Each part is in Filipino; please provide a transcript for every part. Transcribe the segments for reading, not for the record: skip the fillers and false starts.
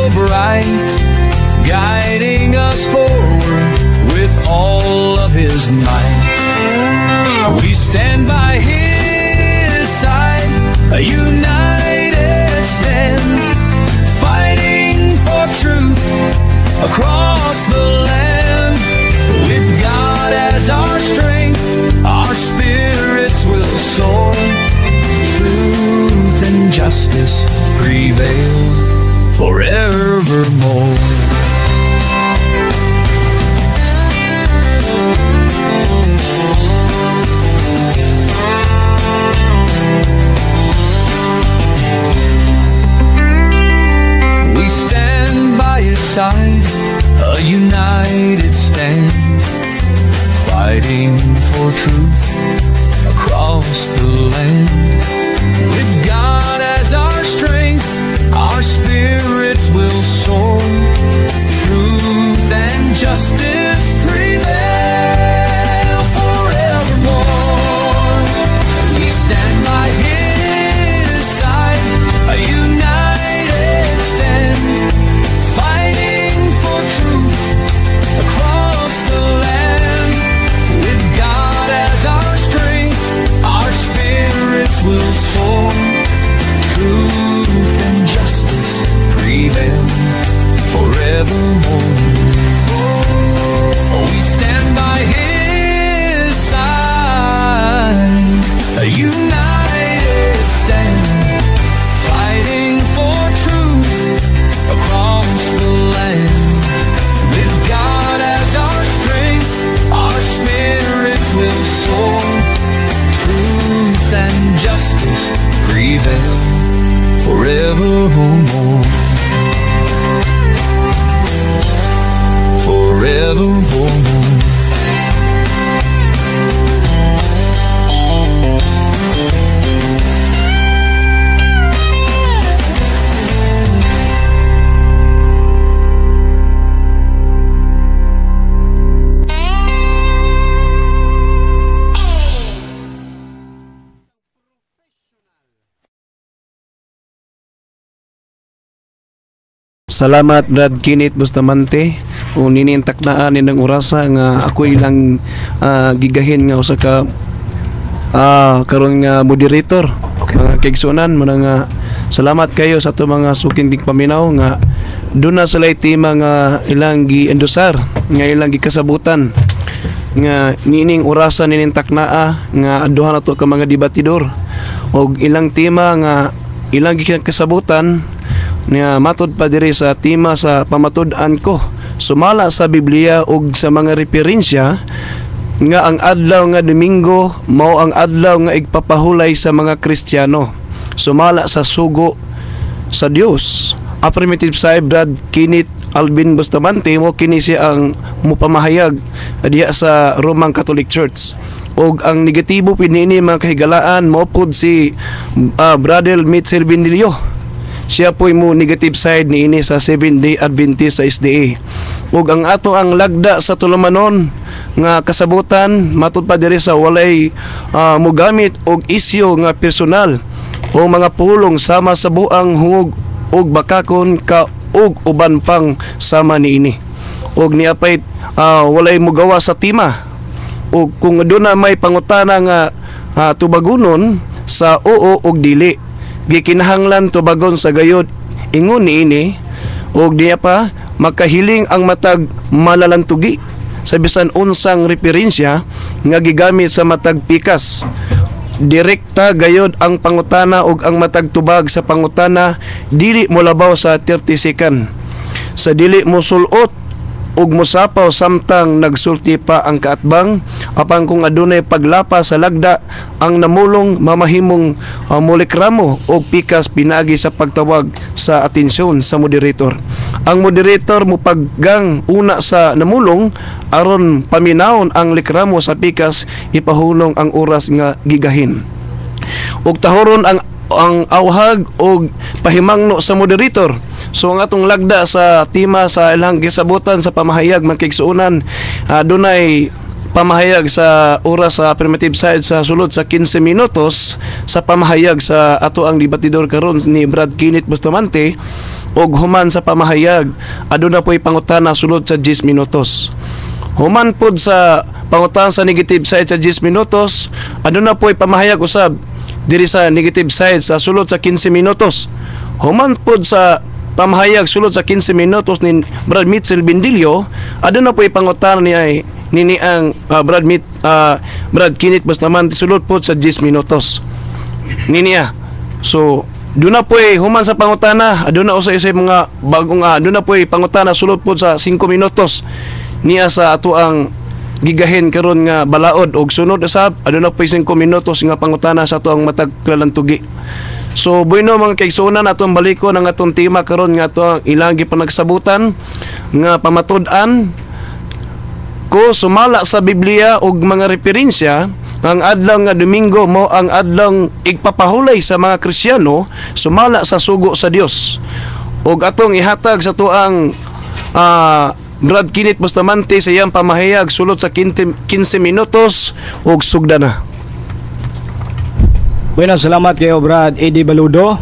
of right, guiding us forward with all of his might. We stand by his side, a united stand, fighting for truth across the land. With God as our strength, our spirits will soar. Truth and justice prevail forevermore. We stand by his side, a united stand, fighting for truth across the land. With God as our strength, our spirits will soar. Truth and justice prevail forevermore. We stand by his side, a united stand, fighting for truth across the land. With God as our strength, our spirits will soar. Truth and justice prevail forevermore. We stand by his side, a united stand, fighting for truth across the land. With God as our strength, our spirits will soar. Truth and justice prevail forevermore. Forevermore. Salamat Brad Kinit Bustamante kung ninintak naan ng orasa nga ako ilang gigahin nga usa ka karon nga moderator mga kaigsunan mo nga salamat kayo sa ato mga suking paminaw nga doon na sila itima nga ilang giendosar nga ilang gikasabutan nga nining orasa ninintak naa nga aduhan nato ka mga debatidor og ilang tema nga ilang gikasabutan nga matod pa diri sa tema sa pamatud-an ko sumala sa Biblia ug sa mga referensya nga ang adlaw nga Domingo mao ang adlaw nga igpapahulay sa mga Kristiyano sumala sa sugo sa Dios. Affirmative side Brad Kinit Alvin Bustamante mo kini siya ang mupamahayag diya sa Roman Catholic Church. Og ang negatibo pinini mga kahigalaan mo pod si Brother Mitchell Binilio. Siya po mo negative side niini sa 7-day Adventist sa SDA. Ug ang ato ang lagda sa tulumanon nga kasabutan matud pa diri sa walay mogamit og isyu nga personal o mga pulong sama sa buang hungog og bakakon ka og uban pang sama niini. Og niapay walay mogawa sa tema. Og kung aduna may pangutana nga tubagunon sa oo og dili gikinahanglan tubagon sa gayod ingon niini og diya pa makahiling ang matag malalantugi sa bisan unsang referensya nga gigamit sa matag pikas direkta gayod ang pangutana ug ang matag tubag sa pangutana dili molabaw sa 30 second sa dili mosulot ug mosapaw samtang nagsulti pa ang kaatbang apan kung adunay paglapa sa lagda ang namulong mamahimong molekramo og pikas pinaagi sa pagtawag sa atensyon sa moderator. Ang moderator mupaggang una sa namulong aron paminawon ang likramo sa pikas ipahulong ang oras nga gigahin. Ug tahoron ang awhag og pahimangno sa moderator. So ang atong lagda sa tema sa ilang gisabutan sa pamahayag magkigsuunan dunay pamahayag sa oras sa affirmative side sa sulod sa 15 minutos sa pamahayag sa ato ang debatidor karon ni Brad Kinit Bustamante og human sa pamahayag aduna po'y pangutana sulod sa 10 minutos. Human pod sa pangutana sa negative side sa 10 minutos, aduna po'y pamahayag usab diri sa negative side sa sulod sa 15 minutos. Human pod sa pamahayag sulod sa 15 minutos ni Brad Mitchell Bindilio, aduna po'y pangutana niya nini ang Brad Kinit Bustamante sulod pod sa 10 minutos. Niya. So, doon na po human sa pangutana, doon na usay mga bagong, doon na po pangutana sulod po sa 5 minutos niya sa ato ang gigahin karon nga balaod og sunod usab, doon na po 5 minutos nga pangutana sa ato ang matag tugi. So, bueno mga kaigsunan, atong baliko ng atong tema karon nga ato ang ilang gipanagsabutan nga pamatud-an ko sumala sa Biblia og mga referensya. Ang adlaw nga Domingo mo ang adlaw igpapahulay sa mga Kristiyano sumala sa sugo sa Dios. Og atong ihatag sa tuang Brad Kinit Bustamante sa iyang pamahayag sulod sa 15 minutos og sugda na. Bueno, salamat kayo Brad Eddie Baludo.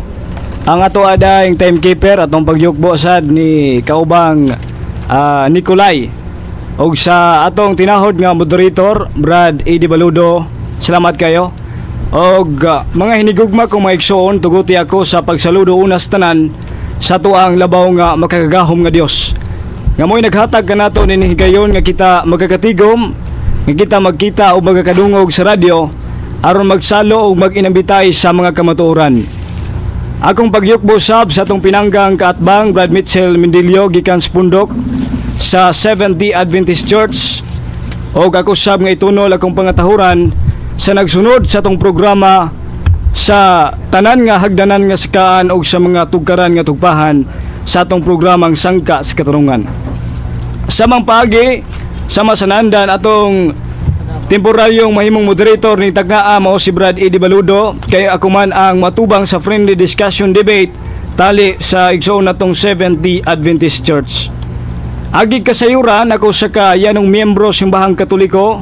Ang ato ada yung timekeeper atong pagyukbo sad ni kaubang Nicolay. Og sa atong tinahod nga moderator Brad Eddie Baludo, salamat kayo. Og mga hinigugma kong maigsoon, tuguti ako sa pagsaludo unas tanan sa tuang labaw nga makagagahom nga Dios. Nga mo'y naghatag ka nato nin higayon nga kita magkakatigom, nga kita magkita o magkakadungog sa radyo aron magsalo o mag-inambitay sa mga kamatuoran. Akong pagyukbo sab sa atong pinanggang kaatbang Brad Mitchell Mindilio gikan sa Pundok sa Seventh-day Adventist Church, o ako sab nga itunol akong pangatahuran sa nagsunod sa atong programa sa tanan nga hagdanan nga sikaan o sa mga tugkaran nga tugpahan sa atong programang Sangka sa Katarungan. Sa mga paagi sa masanandan atong temporaryong mahimong moderator ni Tagnaa mao si Brad Eddie Baludo, kay ako man ang matubang sa friendly discussion debate tali sa igsoon natong Seventh-day Adventist Church. Agig kasayuran ako sa yanong miyembro simbahang Katoliko,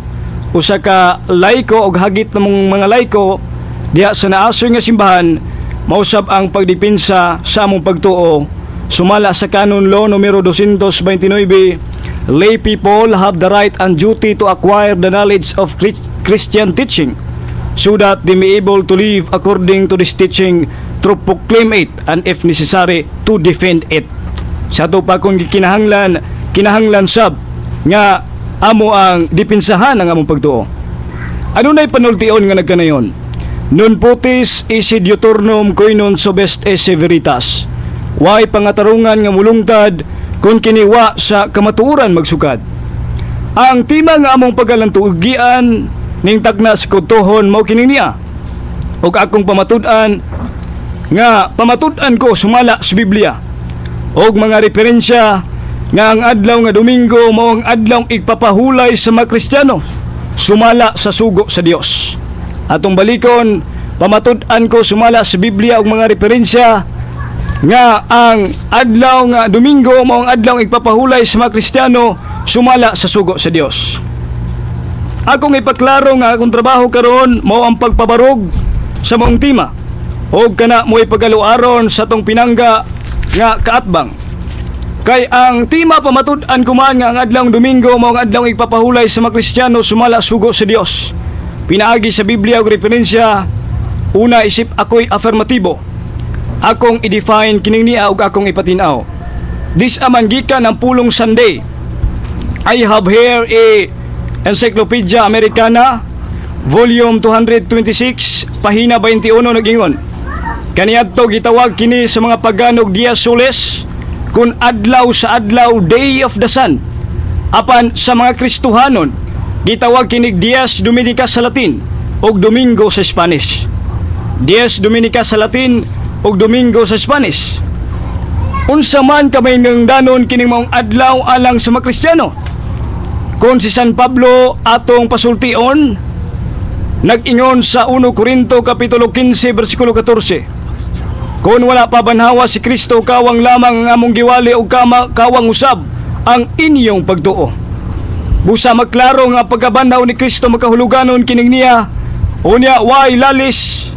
usa ka laiko og hagit namong mga laiko diha sa naasoy nga simbahan, mausab ang pagdipinsa sa among pagtuo sumala sa Canon Law numero 229. Lay people have the right and duty to acquire the knowledge of Christian teaching so that they may able to live according to this teaching, to proclaim it and if necessary to defend it. Sa ito pa kung kinahanglan sab nga amo ang dipinsahan ang among pagtuo. Ano na'y panultion nga nagkanayon? Non putis isi diuturnum koinon sobest esse veritas. Way pangatarungan nga mulungtad kung kiniwa sa kamatuuran magsukad. Ang tima nga among pagalantugian ning tagna sa kutohon mao kini niya. Og akong pamatud-an ko sumala sa Biblia. Og mga referensya nga ang adlaw nga Domingo mao ang adlaw igpapahulay sa mga Kristiyano sumala sa sugo sa Dios. Atong balikon, pamatud-an ko sumala sa Biblia og mga referensya nga ang adlaw nga Domingo mao ang adlaw igpapahulay sa mga Kristiyano sumala sa sugo sa Dios. Akong ipaklaro nga akong trabaho karon mao ang pagpabarog sa mong tema og kana mo'y pagaluaron sa tong pinangga nga kaatbang. Kay ang tema pamatud-an ko man nga ang adlaw Domingo mao ang adlaw igpapahulay sa mga Kristiyano sumala sugo sa Dios. Pinaagi sa Biblia og referensya, una isip ako'y affirmatibo. Akong i-define kining niya og akong ipatinaw. This aman gikan ang pulong Sunday. I have here a Encyclopedia Americana, volume 226, pahina 21 nagingon. Kaniadto gitawag kini sa mga paganog Dias Soles kun adlaw sa adlaw, Day of the Sun. Apan sa mga Kristohanon gitawag kinig Dias Dominicas sa Latin ug Domingo sa Spanish. Dias Dominicas sa Latin ug Domingo sa Spanish. Unsa man kamay ng danon kining maong adlaw alang sa mga Kristiyano. Kung si San Pablo atong pasultion nag-ingon sa 1 Corinto kapitulo 15 bersikulo 14. Kung wala pa banhawa si Kristo, kawang lamang ang among giwali o kawang usab ang inyong pagtuo. Busa magklaro nga pagkabanhaw ni Kristo makahuluganon kining niya, unya way lalis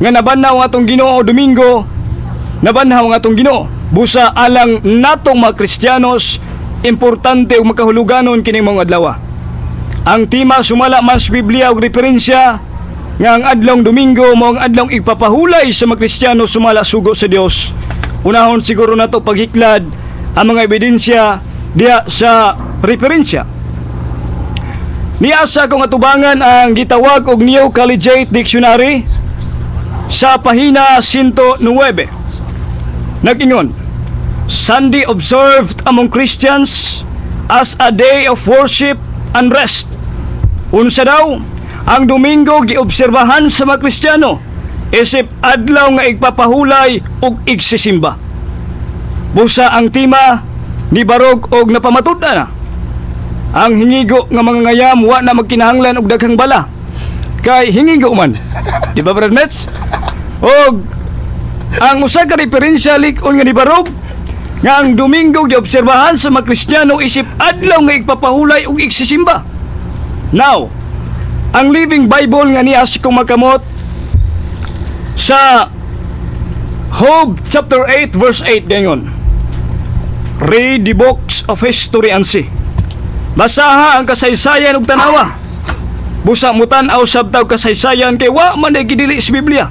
nga nabanhaw ang atong Ginoo Domingo, nabanhaw ang atong Ginoo. Busa alang natong mga Kristiyanos, importante og makahuluganon kining mga adlaw. Ang tema sumala man sa Biblia og referensya nga ang adlong Domingo mao ang adlong ipapahulay sa mga Kristiyano sumala sugo sa Dios. Unahon siguro nato paghiklad ang mga ebidensya diha sa referensya. Niasa kong atubangan ang gitawag og New Collegiate Dictionary sa pahina 109. Nag-ingon, Sunday observed among Christians as a day of worship and rest. Unsa daw, ang Domingo giobserbahan sa mga Kristiyano isip adlaw nga igpapahulay ug igsisimba. Busa ang tema ni barog og napamatud-an na. Ang hingigo nga mga ngayam wa na magkinahanglan og daghang bala. Kay hingigo man. Di ba, Brad Mets? Og ang usa ka referensya lik-on nga ni barog nga ang Domingo giobserbahan sa mga Kristiyano isip adlaw nga igpapahulay ug igsisimba. Now, ang Living Bible nga niya si kong makamot sa Job chapter 8 verse 8 gayon. Read the books of history and see. Basaha ang kasaysayan ug tanawa. Busa mo tan-aw sabtaw kasaysayan kay wa man ay gidili sa Biblia.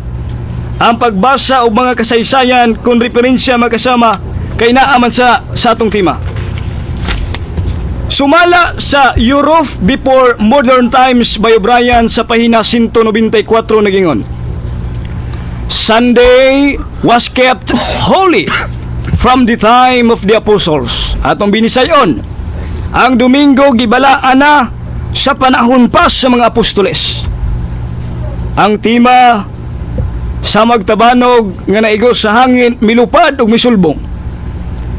Ang pagbasa og mga kasaysayan kung referensya makasama kay naa man sa atong tema. Sumala sa Europe Before Modern Times by O'Brien sa pahina 194 nagingon. Sunday was kept holy from the time of the apostles. Atong binisayon, ang Domingo gibalaan na sa panahon pa sa mga apostoles. Ang tema sa magtabanog nga naigo sa hangin milupad ug misulbong.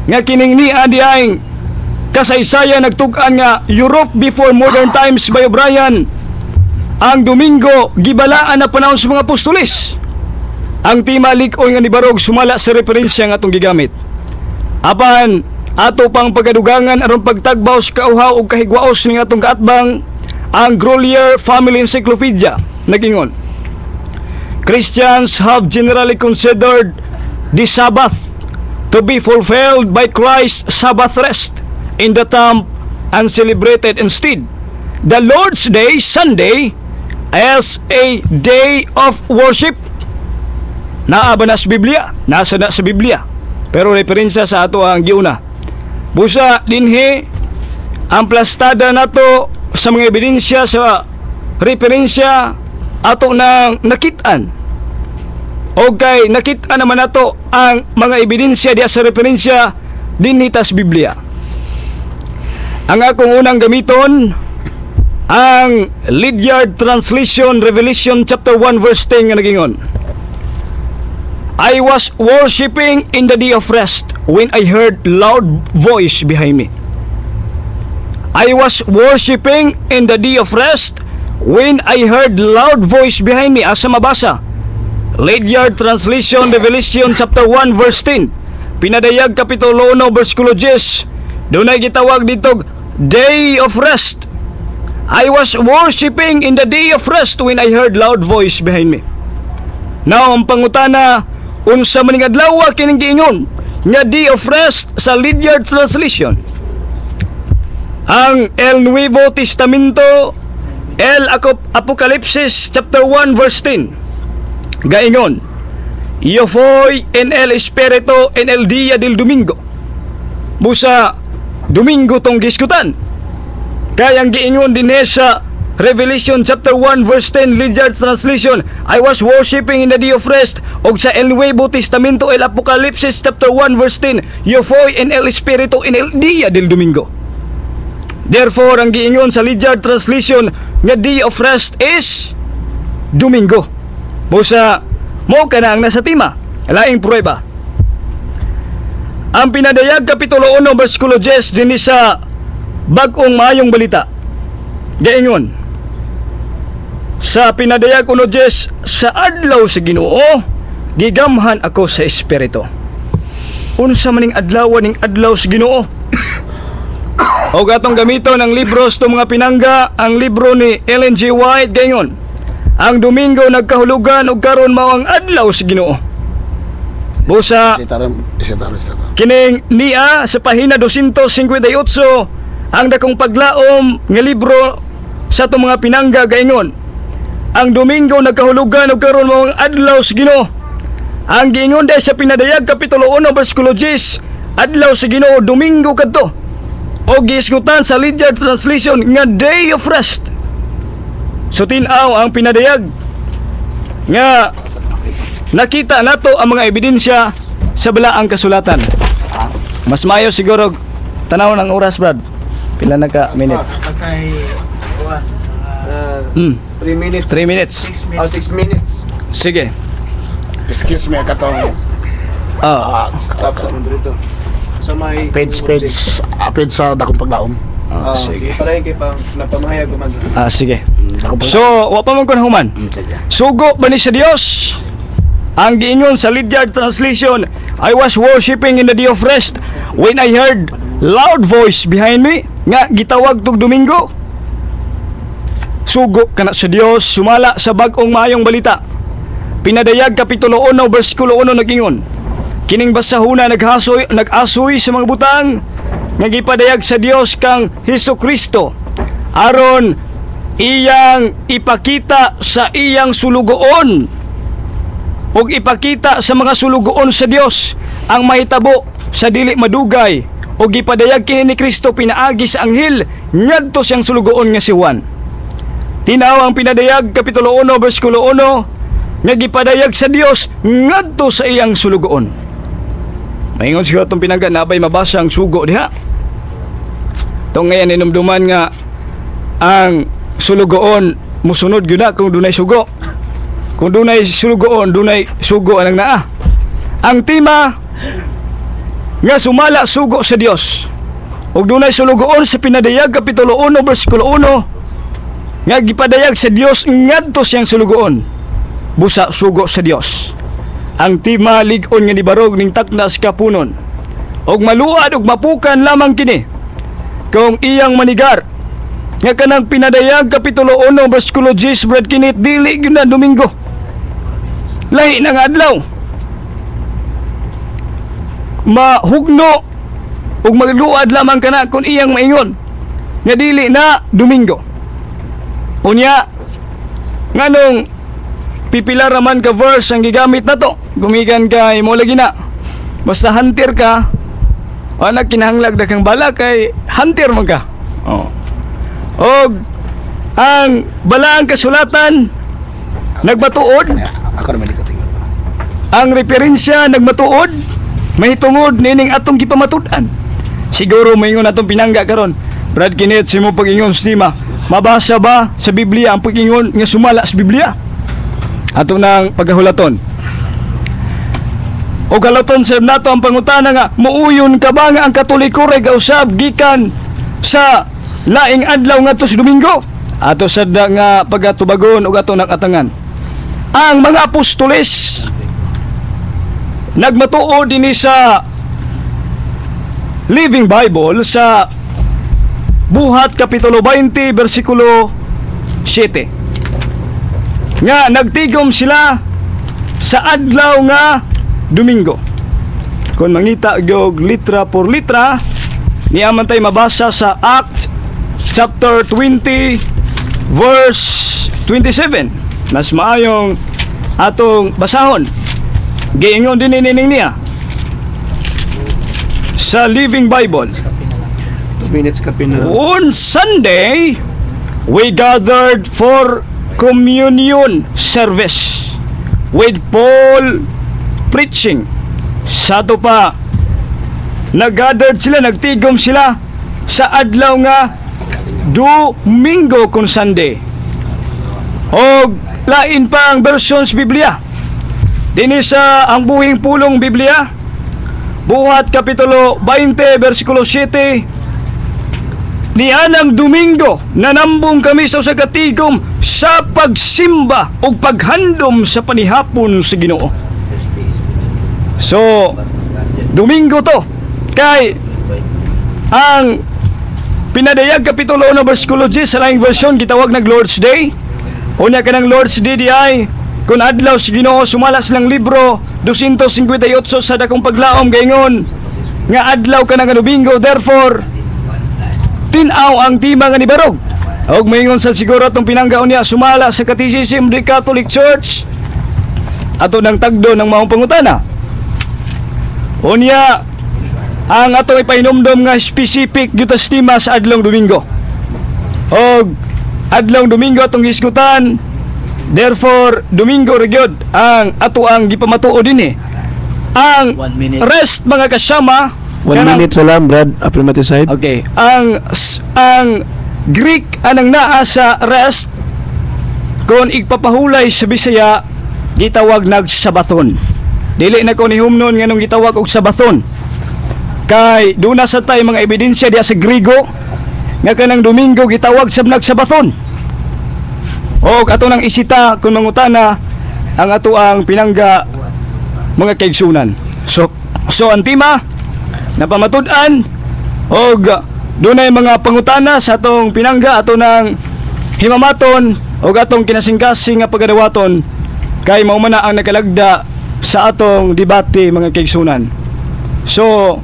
Nga kining niya diayng kasaysayan nagtug-an nga Europe Before Modern Times by O'Brien, ang Domingo gibalaan na panahon sa mga apostoles. Ang tema lik-on nga ni barog sumala sa referensya nga atong gigamit. Apan ato pang pagadugangan aron pagtagbaw sa kauhaw ug kahigwaos ning atong kaatbang ang Grolier Family Encyclopedia nagingon, Christians have generally considered the Sabbath to be fulfilled by Christ's Sabbath rest in the tomb and celebrated instead the Lord's Day, Sunday, as a day of worship. Naa ba na sa Biblia? Nasa na sa Biblia. Pero referensya sa ato ang giuna. Busa dinhi ang plastada nato sa mga ebidensya sa referensya ato nang nakitaan. O kay nakita naman nato ang mga ebidensya diya sa referensya dinhi sa Biblia. Ang akong unang gamiton ang Lydiard Translation, Revelation chapter 1 verse 10 nga nagingon, I was worshiping in the day of rest when I heard loud voice behind me. I was worshiping in the day of rest when I heard loud voice behind me. Asa mabasa? Lydiard Translation, Revelation chapter 1 verse 10. Pinadayag kapitulo 1 bersikulo 10. Doon ay gitawag dito day of rest. I was worshiping in the day of rest when I heard loud voice behind me. Now, ang pangutana, unsa maning adlaw kining giingon nga day of rest sa Lydiard Translation? Ang El Nuevo Testamento, El Apocalipsis chapter 1 verse 10 gaingon, Yo voy en el espíritu en el día del domingo. Busa Domingo tong giskutan. Kaya ang giingon din sa Revelation chapter 1 verse 10 Lydiard Translation, I was worshiping in the day of rest. Og sa El Nuevo Testamento, El Apocalipsis chapter 1 verse 10, Yo voy en el espíritu en el día del domingo. Therefore, ang giingon sa Lydiard Translation nga day of rest is Domingo. Busa mo ka na ang nasa tima, laing prueba. Ang pinadayag kapitulo 1 bersikulo 10 din sa Bag-ong Maayong Balita gaingon, sa pinadayag 1:10, sa adlaw sa Ginoo gigamhan ako sa espiritu. Unsa maning adlaw ning adlaw sa Ginoo? O gatong gamiton ang libros to mga pinangga, ang libro ni Ellen G. White gayon, ang Domingo nagkahulugan og karon mao ang adlaw sa Ginoo. Busa Isitar. kining niya sa pahina 258 ang dakong paglaom nga libro sa itong mga pinangga gaingon. Ang Domingo nagkahulugan og karon mong adlaw sa Ginoo. Ang giingon dahil sa pinadayag kapitulo 1 bersikulo 10, adlaw sa Ginoo Domingo kadto. O giisgutan sa Lydiard translation nga day of rest. So tin-aw ang pinadayag nga nakita nato ang mga ebidensya sa balaang kasulatan. Mas mayo siguro tanaw ng oras, Brad. Pila na ka minutes? Okay. 3 minutes. 3 minutes. 6 minutes. Sige. Excuse me, katong Stop sa mundo dito. Sa may page sa dakong paglaom. sige. Para kay pa napamahayag man. Sige. So, wa pa man kun human. Sige. Sugo ba ni sa Dios? Ang giingon sa Lydiard translation, I was worshiping in the day of rest when I heard loud voice behind me nga gitawag tug Domingo. Sugo kana sa Dios, sumala sa bag-ong maayong balita. Pinadayag kapitulo 1 bersikulo 1 nagingon. Kining basahuna nag-asoy sa mga butang nga gipadayag sa Dios kang Hesukristo aron iyang ipakita sa iyang sulugoon ug ipakita sa mga sulugoon sa Dios ang mahitabo sa dili madugay ug gipadayag kini ni Kristo pinaagi sa anghel ngadto siyang sulugoon nga si Juan. Tinaw ang pinadayag kapitulo 1 bersikulo 1 nga gipadayag sa Dios ngadto sa iyang sulugoon. Maingon siguro itong pinangga na abay mabasa ang sugo diha. Itong ngayon inumduman nga ang sulugoon musunod yun na kung dunay sugo. Kung dunay sulugoon, dunay sugo anang naa. Ang tema nga sumala sugo sa Dios. Ug dunay sulugoon sa pinadayag kapitulo 1 bersikulo 1 nga gipadayag sa Dios ngadto siyang sulugoon. Busa sugo sa Dios. Ang tema lig-on nga nibarog ning taknas kapunon. Og maluad og mapukan lamang kini kung iyang manigar nga kanang pinadayag kapitulo 1 bersikulo 10 brad kinit dili gyud na Domingo. Lahi nang adlaw. Mahugno ug magluad lamang kana kung iyang maingon nga dili na Domingo. Unya nganong pipila raman ka verse ang gigamit nato gumigan kay mo lagi na basta hunter ka o kinahanglag na kang bala kay hunter man ka. Og ang balaang kasulatan nagmatuod, Ako naman di ko tingin. ang referensya nagmatuod, mahitungod nining atong gipamatud-an. Siguro maingon atong pinangga karon, Brad Kenneth, simo pag-ingon stima, mabasa ba sa Biblia ang pag-ingon nga sumala sa Biblia? Ato nang paghahulaton. O galaton sa nato ang pangutana nga, muuyon ka ba nga ang Katoliko ray gausab gikan sa laing adlaw ngadto sa Domingo? Ato sada nga pagatubagon ug ato nakatangan. Ang mga apostoles nagmatuod dinhi sa Living Bible sa Buhat kapitulo 20 bersikulo 7 nga nagtigom sila sa adlaw nga Domingo. Kung mangita gyud litra por litra, niya man tay mabasa sa Act chapter 20 verse 27. Mas maayong atong basahon. Giingon din nining niya sa Living Bible. 2 minutes ka pina. On Sunday, we gathered for communion service with Paul preaching. Sa to pa, nag-gathered sila, nagtigom sila sa adlaw nga Domingo kung Sunday. O lain pa ang versions Biblia. Dini sa ang buhing pulong Biblia, Buhat kapitulo 20 bersikulo 7, nianang Domingo nanambong kami sa usa ka tigom sa pagsimba ug paghandom sa panihapon sa Ginoo. So Domingo to kay ang pinadayag kapitulo 1 bersikulo 10 sa laing version gitawag nag Lord's Day. Unya kanang Lord's Day di ay Kung adlaw si Ginoo sumala silang libro 258 sa dakong paglaom gaingon nga adlaw ka nga Domingo, therefore tinaw ang tima nga nibarog. Og moingon sa siguro atong pinanggaon niya sumala sa Catechism of the Catholic Church ato nang tagdo ng maong pangutana. Unya ang atong ipainumdom nga specific gitastima sa adlong Domingo. Og adlong Domingo atong gisgutan, therefore Domingo ra ang ato ang gipamatuo dinhi. Ang rest mga kasama 1 minute sa lang, Brad. Affirmative side. Okay. Ang Greek anang naa sa rest kung igpapahulay sa Bisaya gitawag nag Sabathon. Dili na ko nihumnon nganong gitawag og Sabathon. Kay duna sa tay mga ebidensya diya sa Griego nga kanang Domingo gitawag sab nag Sabathon. Og ato nang isita kung mangutana ang ato ang pinangga mga kaigsunan. So ang tema napamatud-an og dunay mga pangutana sa atong pinangga ato nang himamaton og atong kinasingkasing nga pagadawaton kay mao man ang nakalagda sa atong debate mga kaigsunan. So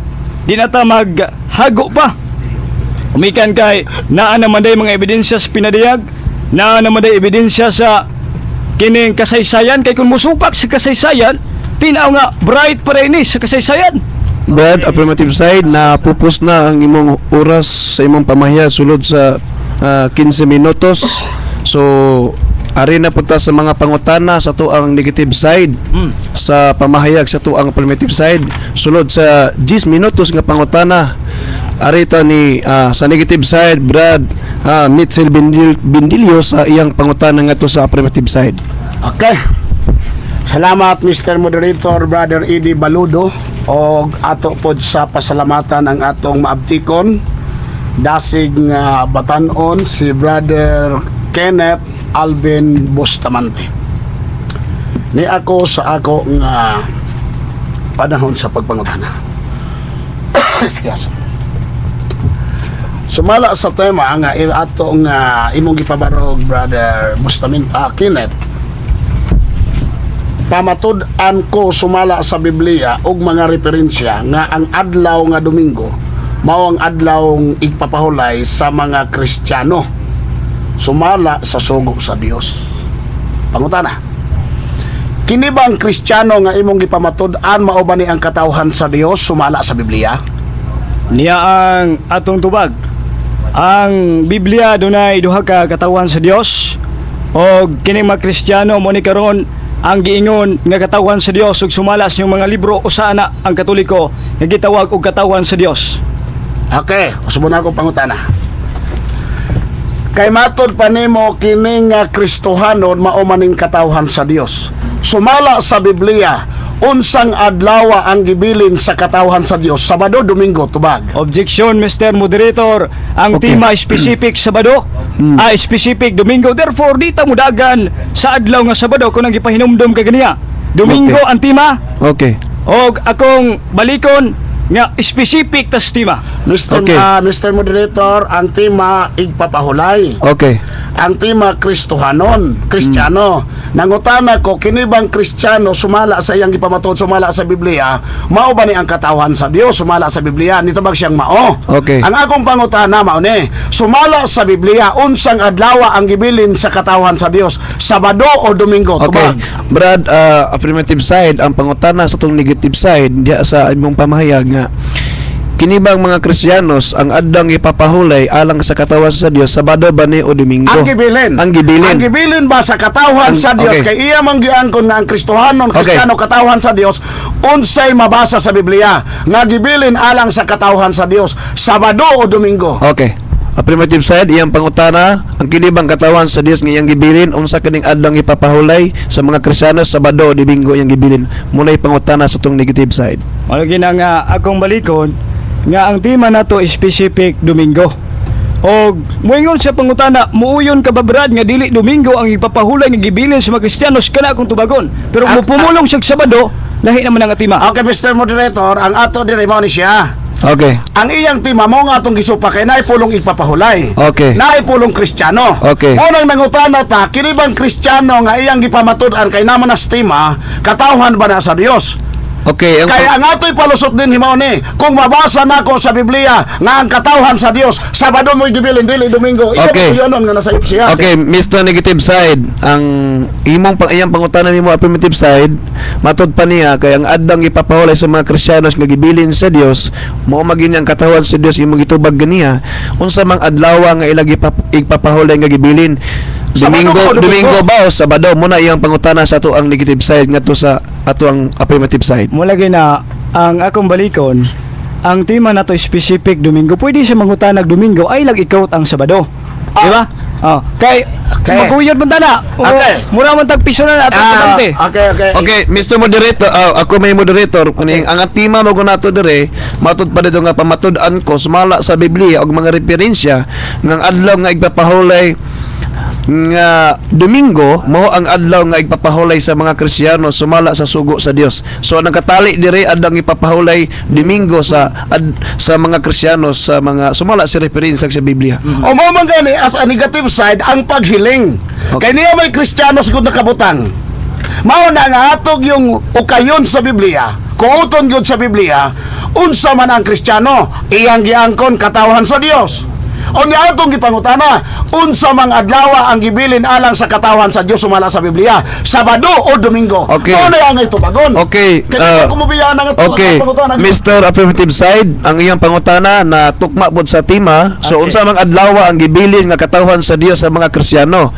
di na ta maghago pa. Umikan kay naa naman day mga ebidensya sa pinadayag, naa naman day ebidensya sa kining kasaysayan kay kung musupak sa kasaysayan tinaw nga bright pa rin sa kasaysayan. Brad, affirmative side na pupus na ang imong oras sa imong pamahiya sulod sa 15 minutos. So ari na punta sa mga pangutana sa tuang negative side sa pamahayag sa tuang affirmative side sulod sa 10 minutos nga pangutana. Ari ta ni sa negative side, Brad Mitchell Bindilio sa iyang pangutana ngadto sa affirmative side. Okay. Salamat Mr. Moderator, Brother Eddie Baludo, og ato pod sa pasalamatan ang atong maabtikon dasig nga batanon si Brother Kenneth Alvin Bustamante. Ni ako sa ako nga panahon sa pagpangutana. Sumala sa tema nga ato nga imong gipabarog Brother Bustamante Kenneth, pamatud-an ko sumala sa Biblia og mga referensya nga ang adlaw nga Domingo mao ang adlaw igpapahulay sa mga Kristiyano sumala sa sugo sa Dios. Pangutana, kini bang Kristiyano nga imong gipamatud-an mao ba ni ang katawhan sa Dios sumala sa Biblia? Niya ang atong tubag. Ang Biblia dunay duha ka katawhan sa Dios og kini mga Kristiyano mo ni karon ang giingon nga katawhan sa Dios ug sumala sa mga libro usa na ang Katoliko nga gitawag og katawhan sa Dios. Okay, usbo na ako pangutana. Kay matod pa nimo kini nga Kristohanon mao maning katawhan sa Dios. Sumala sa Biblia, unsang adlaw ang gibilin sa katawhan sa Dios? Sabado, Domingo, tubag. Objection, Mr. Moderator. Ang tema specific Sabado, specific Domingo. Therefore, di ta mudagan sa adlaw nga Sabado kung ang gipahinumdum ka ganiya. Domingo ang tema. Okay. Og akong balikon nga specific tas tema. Mr. Moderator, ang tema igpapahulay. Okay. Ang tema Kristohanon, Kristiyano. Nangutana ko, kini bang Kristiyano sumala sa iyang gipamatud sumala sa Biblia, mao ba ni ang katawhan sa Dios sumala sa Biblia? Nito bag siyang mao? Okay. Ang akong pangutana mao ni, sumala sa Biblia unsang adlaw ang gibilin sa katawhan sa Dios? Sabado o Domingo? Okay. Tubag. Brad, affirmative side ang pangutana sa tong negative side diya sa imong pamahayag nga kini bang mga Kristiyanos ang adlang ipapahulay alang sa katawan sa Dios Sabado ba ni o Domingo? Ang gibilin. Ang gibilin. Ang gibilin ba sa katawan sa Dios? Okay. Kay iya man giangkon nga ang Kristohanon, Kristiyano katawan sa Dios, unsay mabasa sa Biblia nga gibilin alang sa katawan sa Dios? Sabado o Domingo? Okay. Affirmative side iyang pangutana ang kini bang katawan sa Dios nga iyang gibilin unsa kaning adlang ipapahulay sa mga Kristiyano Sabado o Domingo iyang gibilin? Munay pangutana sa tong negative side. Mao gina nga akong balikon nga ang tema nato specific Domingo. Og moingon sa pangutana, muuyon ka ba Brad nga dili Domingo ang ipapahulay nga gibilin sa mga Kristiyanos kana akong tubagon. Pero mo pumulong sa Sabado, lahi naman ang tema. Okay, Mr. Moderator, ang ato diri mao ni siya. Okay. Ang iyang tima mo nga atong gisupa kay naay pulong igpapahulay. Okay. Naay pulong Kristiyano. Okay. Unang nangutana ta, kini bang Kristiyano nga iyang gipamatud-an kay naman na stima, katawhan ba na sa Dios? Okay. Kaya ang ato'y palusot din himaw ni, kung mabasa nako sa Biblia nga ang katawhan sa Dios, Sabado mo'y gibilin, dili Domingo. Okay. Ito nga nasa siya. Okay, Mr. Negative Side, ang iyang pangutanan nimo affirmative side, matud pa niya kay ang adang ipapahulay sa mga Kristiyanos nga gibilin sa Dios, mao magini ang katawhan sa Dios imong gitubag ganiya. Unsa mang adlaw nga ilang ipapahulay nga gibilin? Domingo ba o Sabado? Muna iyang pangutana sa ato ang negative side ngadto sa ato ang affirmative side. Mula na ang akong balikon, ang tema na to specific Domingo. Pwede siya mangutanag Domingo ay lag-ikaut ang Sabado. Di ba? Oh, kay maguyod man tana. Okay. Mura man tag piso na natin kabante. Okay. Okay, Mr. Moderator, ako may moderator. Okay. Ang tema mo nato dire, matud pa dito nga pamatud-an ko sumala sa Biblia og mga referensya ng adlaw nga igpapahulay nga Domingo mao ang adlaw nga igpapahulay sa mga Kristiyano sumala sa sugo sa Dios. So nang katali dire adang ipapahulay Domingo sa mga Kristiyano sa mga sumala sa referensya sa Biblia. O mo man gani as a negative side ang paghiling. Okay. Kay niya may Kristiyano gud nakabutang. Mao na nga atog yung ukayon sa Biblia. Kuuton gyud sa Biblia, unsa man ang Kristiyano, iyang giangkon katawhan sa Dios. O niya atong gipangutana, unsa mang adlaw ang gibilin alang sa katawhan sa Dios sumala sa Biblia, Sabado o Domingo. Okay. Ano ang itubagon? Okay. Kaya kumubiyaan ang Okay. Mr. Affirmative Side, ang iyang pangutana na tukma pod sa tema. So Okay. unsa mang adlaw ang gibilin nga katawhan sa Dios sa mga Kristiyano?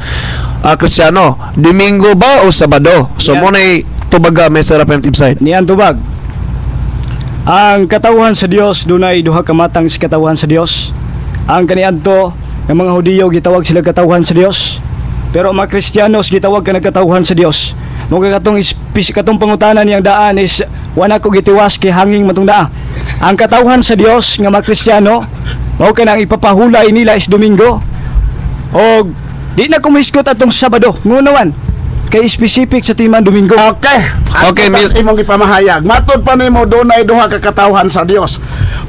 Kristiyano, Domingo ba o Sabado? So Yeah. mo nay tubaga Mr. Affirmative Side. Niyan tubag. Ang katawhan sa Dios dunay duha ka matang sa katawhan sa Dios. Ang kaniadto ng mga Hudiyo gitawag sila katawhan sa Dios. Pero ang mga Kristiyanos gitawag ka katawhan sa Dios. Mo katong pangutanan niyang daan is wala ko gitiwas kay hanging matong daa. Ang katawhan sa Dios nga mga Kristiyano mao kanang ipapahulay nila is Domingo. O di na kumiskot atong Sabado. Ngunawan kay specific sa timan Domingo. Okay. Okay, Miss imong gipamahayag. Matud pa nimo dunay duha ka katawhan sa Dios.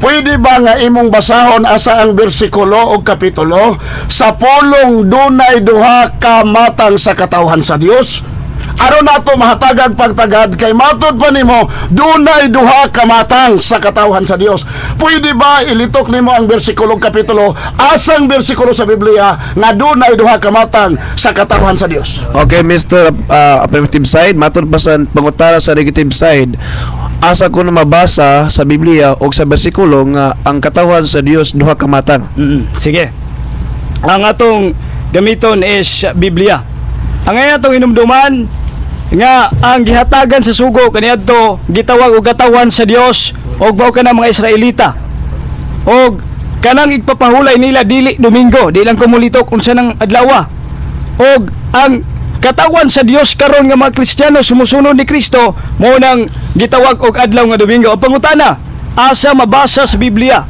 Pwede ba nga imong basahon asa ang bersikulo o kapitulo sa pulong dunay duha ka matang sa katawhan sa Dios? Aron nato mahatagag pagtagad kay matud pa nimo dunay duha ka matang sa katawhan sa Dios. Pwede ba ilitok nimo ang bersikulo kapitulo asang bersikulo sa Biblia nga dunay duha ka matang sa katawhan sa Dios? Okay, Mr. Affirmative Side, matud pa sa pangutana sa negative side. Asa ko na mabasa sa Biblia o sa bersikulo nga ang katawhan sa Dios duha ka matang. Sige. Ang atong gamiton is Biblia. Ang atong hinumduman nga ang gihatagan sa sugo kaniadto gitawag og katawhan sa Dios og mao kana mga Israelita. Og kanang igpapahulay nila dili Domingo, di lang kumulitok unsa nang adlaw. Og ang katawan sa Dios karon nga mga Kristiyano sumusunod ni Kristo mao nang gitawag og adlaw nga Domingo. O pangutana, asa mabasa sa Biblia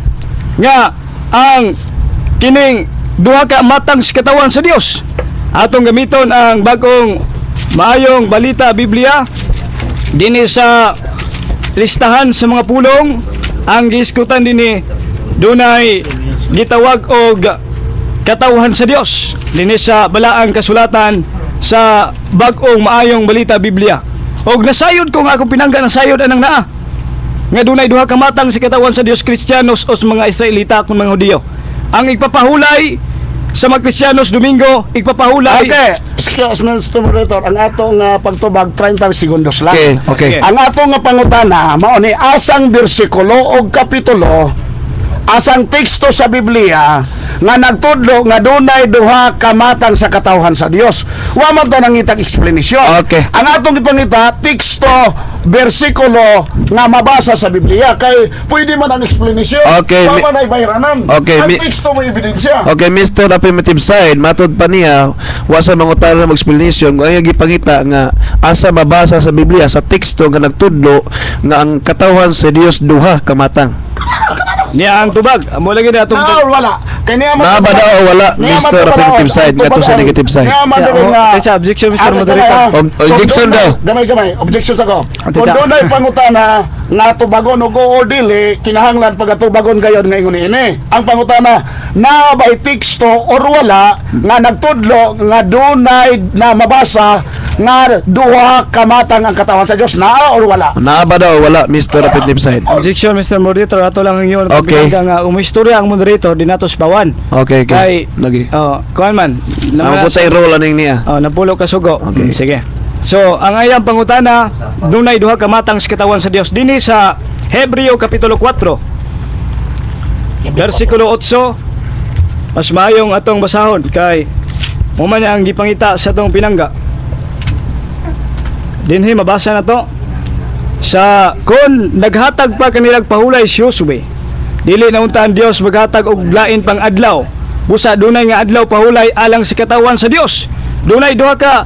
nga ang kining duha ka matang sa katawan sa Dios? Atong gamiton ang bagong maayong balita Biblia dinhi sa listahan sa mga pulong. Ang giiskutan dinhi dunay gitawag og katawhan sa Dios dinhi sa balaang kasulatan sa bag-ong maayong balita Biblia. Og nasayod ko nga akong pinangga nasayod anang naa nga dunay duha ka matang sa katawan sa Dios, Kristiyanos o sa mga Israelita kung mga Hudiyo. Ang igpapahulay sa mga Kristiyanos Domingo, igpapahulay. Okay, excuse me, Mr. Moderator, ang atong pagtubag 30 segundos lang. Okay. Ang atong pangutana mao ni asang bersikulo o kapitulo asang teksto sa Biblia nga nagtudlo nga dunay duha ka matang sa katawhan sa Dios. Wa man ta nangitag explanation. Okay. Ang atong ipangita teksto bersikulo nga mabasa sa Biblia kay pwede man ang explanation. Okay, Wa man ay bayranan. Okay, ang teksto mo ebidensya. Okay, Mr. Affirmative Side, matud pa niya wa sa mangutana ng explanation kung ang gipangita nga asa mabasa sa Biblia sa teksto nga nagtudlo nga ang katawhan sa Dios duha ka matang. Niya ang tubag. Amo lagi na atong Na or wala. Kay niya Na ba daw o wala, Mr. Affirmative side, nga to sa negative side? Sa objection, Mr. Moderator. Objection daw. Gamay. Objection sa ko. Ate Kung sa- doon ay pangutana nga tubagon o go or dili, kinahanglan pagatubagon gayon nga ingon ini. Ang pangutana na by teksto or wala nga nagtudlo nga dunay na mabasa nga duha kamatang ang katawan sa Dios, naa or wala? Na ba daw o wala, Mr. Affirmative side? Objection, Mr. Moderator. Ato lang ang iyon. Okay. Nga umistorya ang moderator, di natos bawan. Okay. Kay, Lagi. kuhan man. Ang putay role aning niya. Napulo ka sugo. Okay. Sige. So, ang ayang pangutana, dunay duha ka matang sa katawan sa Dios. Dini sa Hebreo Kapitulo 4, versikulo 8, mas maayong atong basahon kay muman ang gipangita sa atong pinangga. Dinhi mabasa na to sa kun naghatag pa kanilang pahulay si Josue, dili na unta ang Dios maghatag og lain pang adlaw. Busa dunay nga adlaw pahulay alang sa katawan sa Dios. Dunay duha ka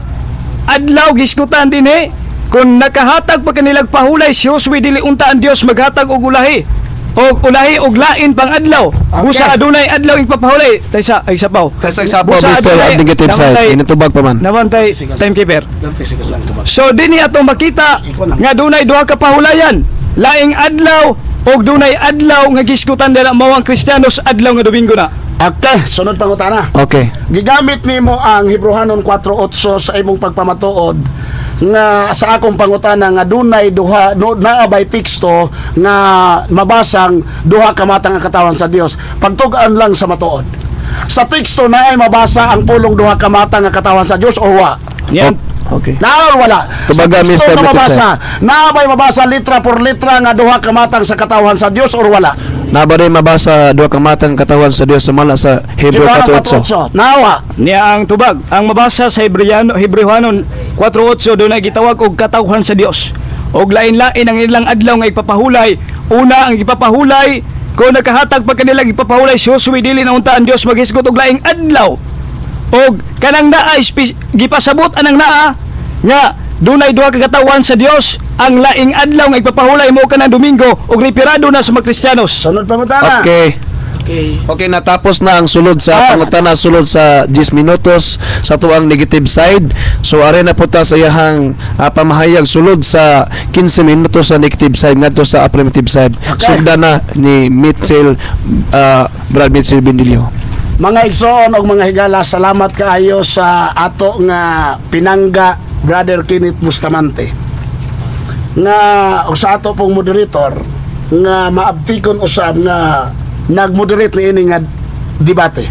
adlaw gisgutan dinhi kun nakahatag pa kanilang pahulay si Josue, dili unta ang Dios maghatag og ulahi og lain pang adlaw. Busa adunay adlaw ipapahulay taysa ay sapaw. Taysa sapaw, Mr. Negative side. Initubag pa man. Namantay timekeeper. So dinhi atong makita nga dunay duha ka pahulayan. Laing adlaw og dunay adlaw nga gisgutan dira mao ang Kristiyanos adlaw nga Domingo na. Okay, sunod pangutana. Okay. Gigamit nimo ang Hebrehanon 4:8 sa imong pagpamatuod nga sa akong pangutana nga dunay duha naa by teksto nga mabasang duha ka matang ang katawan sa Dios. Pagtugan lang sa matuod. Sa teksto na ay mabasa ang pulong duha ka matang nga katawan sa Dios o wa? Yan. Okay. Naa or wala? Tubaga, Sa teksto Mr. na mabasa, Peter. naa ba'y mabasa litra por litra nga duha ka matang sa katawan sa Dios or wala? Na ba rin mabasa duha ka matang katawan sa Dios sa mala sa Hebreo 4:8? Nawa. Niya ang tubag. Ang mabasa sa Hebrehanon 4:8 doon ay gitawag og katawhan sa Dios. Og lain-lain ang ilang adlaw nga ipapahulay. Una ang ipapahulay kung nakahatag pa kanilang ipapahulay si Josue, dili na unta ang Dios maghisgot og laing adlaw. Og kanang naa gipasabot anang naa nga dunay duha ka katawan sa Dios. Ang laing adlaw nga ipapahulay mo kanang Domingo og ripirado na sa mga Kristiyanos. Sunod pangutana. Okay. Okay, natapos na ang sulod sa pangutana, sulod sa 10 minutos sa tuang negative side. So are na po ta sa iyahang pamahayag sulod sa 15 minutos sa negative side ngadto sa affirmative side. Okay. Sugda na ni Mitchell Brad Mitchell Bendilio. Mga igsoon og mga higala, salamat kaayo sa ato nga pinangga Brother Kenneth Bustamante. Nga o sa ato pong moderator nga maabtikon usab nga nagmoderate ni ini nga debate.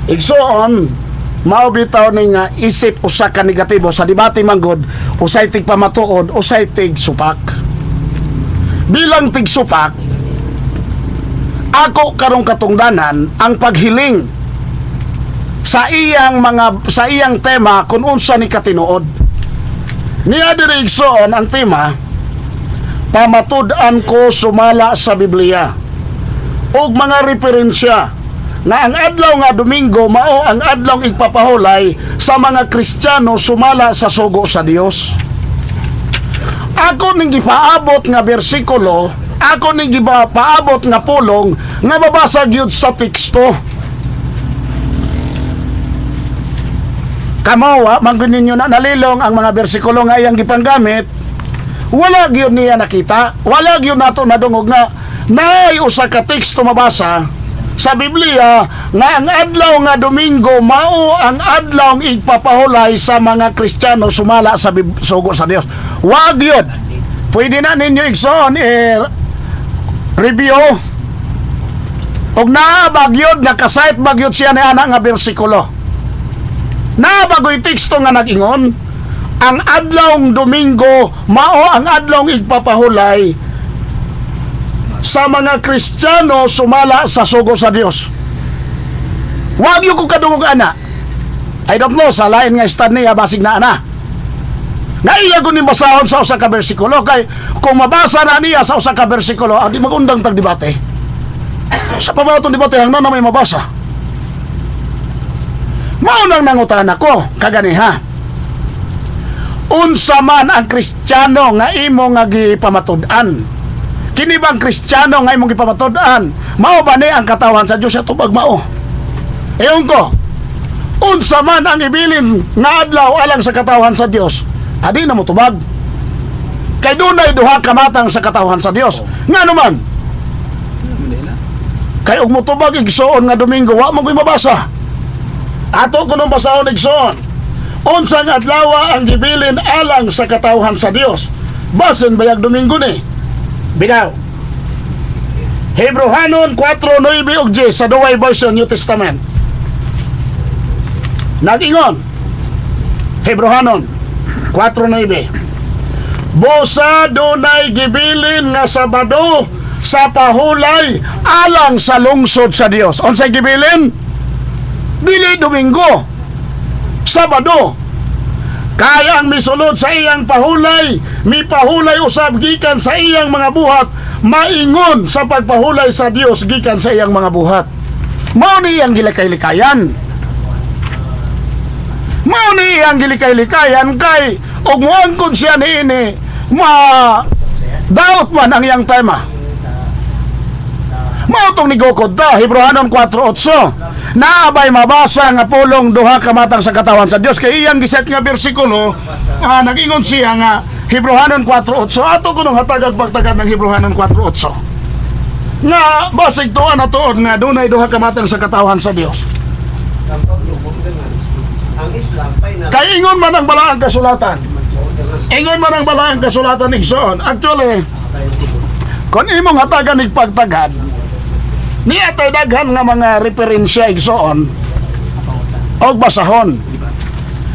Igsoon mao bitaw ni nga isip usa ka negatibo sa debate manggod, usay tig pamatuod, usay tig supak. Bilang tig supak, ako karong katungdanan ang paghiling sa iyang tema kung unsa ni katinuod. Niya diri igsoon ang tema, pamatud-an ko sumala sa Biblia og mga referensya na ang adlaw nga Domingo mao ang adlaw igpapahulay sa mga Kristiyano sumala sa sugo sa Dios. Ako ning gipaabot nga bersikulo, ako ning gipaabot nga pulong nga mabasa gyud sa teksto. Kamawa manggon ninyo na nalilong ang mga bersikulo nga iyang gipanggamit, wala gyud niya nakita, wala gyud nato nadungog nga nay usa ka teksto mabasa sa Biblia nga ang adlaw nga Domingo mao ang adlaw igpapahulay sa mga Kristiyano sumala sa sugo sa Dios. Wag yun. Pwede na ninyo igsoon review og naabagyod nakasite bagyod siya ni ana nga bersikulo. Naabagoy teksto nga nag-ingon ang adlaw Domingo mao ang adlaw igpapahulay sa mga Kristiyano sumala sa sugo sa Dios. Wag yung kung kadungog ana. I don't know, sa lain nga stand niya basig na ana. Naiya ko ni basahon sa usa ka bersikulo kay kung mabasa na niya sa usa ka bersikulo, di magundang tag debate. Sa pamatong debate hanggang na may mabasa. Mao nang nangutan ako kaganiha. Unsa man ang Kristiyano nga imo nga gipamatud-an. Kini bang Kristiyano nga imong ipamatud-an mao ba ni ang katawan sa Dios ato pag mao? Eyon ko. Unsa man ang ibilin nga adlaw alang sa katawan sa Dios, adi na mo tubag. Kay dunay duha ka matang sa katawan sa Dios. Ngano man? Kay og motubag igsoon nga Domingo wa mo koy mabasa. Ato kuno basahon igsoon. Unsa nga adlaw ang gibilin alang sa katawan sa Dios? Basin bayag Domingo ni. Binaw. Hebrehanon 4:9 ug 10 sa duway version New Testament. Nag-ingon. Hebrehanon 4:9. Busa dunay gibilin nga Sabado sa pahulay alang sa lungsod sa Dios. Unsay gibilin? Dili Domingo. Sabado. Kaya ang misulod sa iyang pahulay, mipahulay usab gikan sa iyang mga buhat, maingon sa pagpahulay sa Dios gikan sa iyang mga buhat. Mao ni iyang gilikay-likayan. Mao ni iyang gilikay-likayan kay og moangkon siya niini daot man ang iyang tema. Mao tong nigukod ta, Hebrehanon 4:8. Naabay mabasa nga pulong duha ka matang sa katawan sa Dios kay iyang giset nga bersikulo, nag-ingon siya nga Hebrehanon 4:8. Ato kunong hatagag pagtagad ng Hebrehanon 4:8. Nga basig tuan na tuod nga dunay duha ka matang sa katawan sa Dios. Kay ingon man ang balaang kasulatan. Ingon man ang balaang kasulatan igsoon. Actually, kung imong hatagan igpagtagad, niya tayo daghan nga mga referensya igsoon og basahon.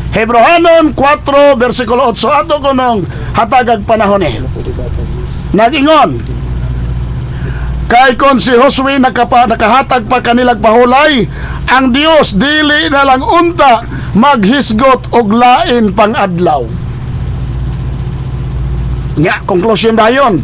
Hebrehanon 4 versikulo 8 ato kunong hatagag panahon ni. Nag-ingon, kay kon si Josue nakahatag pa kanilag pahulay, ang Dios dili na lang unta maghisgot og lain pang adlaw. Nga, conclusion dayon.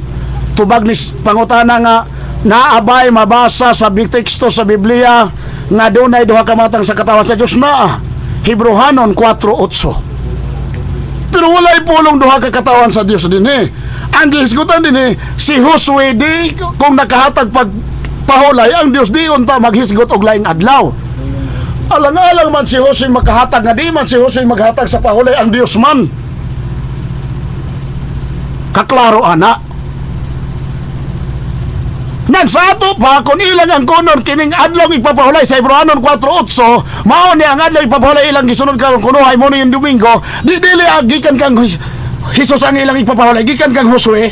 Tubag ni pangutana nga naabay mabasa sa teksto sa Biblia nga dunay duha ka matang sa katawan sa Dios na Hebrehanon 4:8. Pero walay pulong duha ka katawan sa Dios dinhi. Ang gihisgutan dinhi si Josue di kung nakahatag pagpahulay ang Dios di unta maghisgot og laing adlaw. Alang-alang man si Josue makahatag nga di man si Josue maghatag sa pahulay ang Dios man. Kaklaro ana. Nang sa ato pa, kung ilang ang kunon kining adlaw ipapahulay sa Hebrehanon 4:8, mao ni ang adlaw ipapahulay ilang gisunod karon kunuhay mo ni yung Domingo, di dili gikan kang Hesus ang ilang ipapahulay, gikan kang Josue.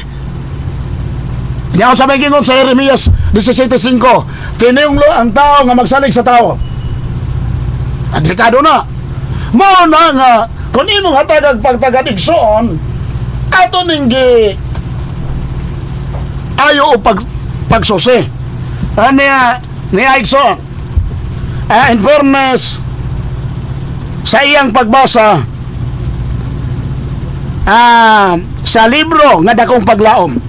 Nya sa may gingon sa Jeremias 17:5, tiniyunglo ang tao nga magsalig sa tao. Delikado na. Mao na nga kung imong hatagag pagtagad igsoon, ato ning ayo o pagsusi. Ni Aikson, in fairness sa iyang pagbasa sa libro nga dakong paglaom,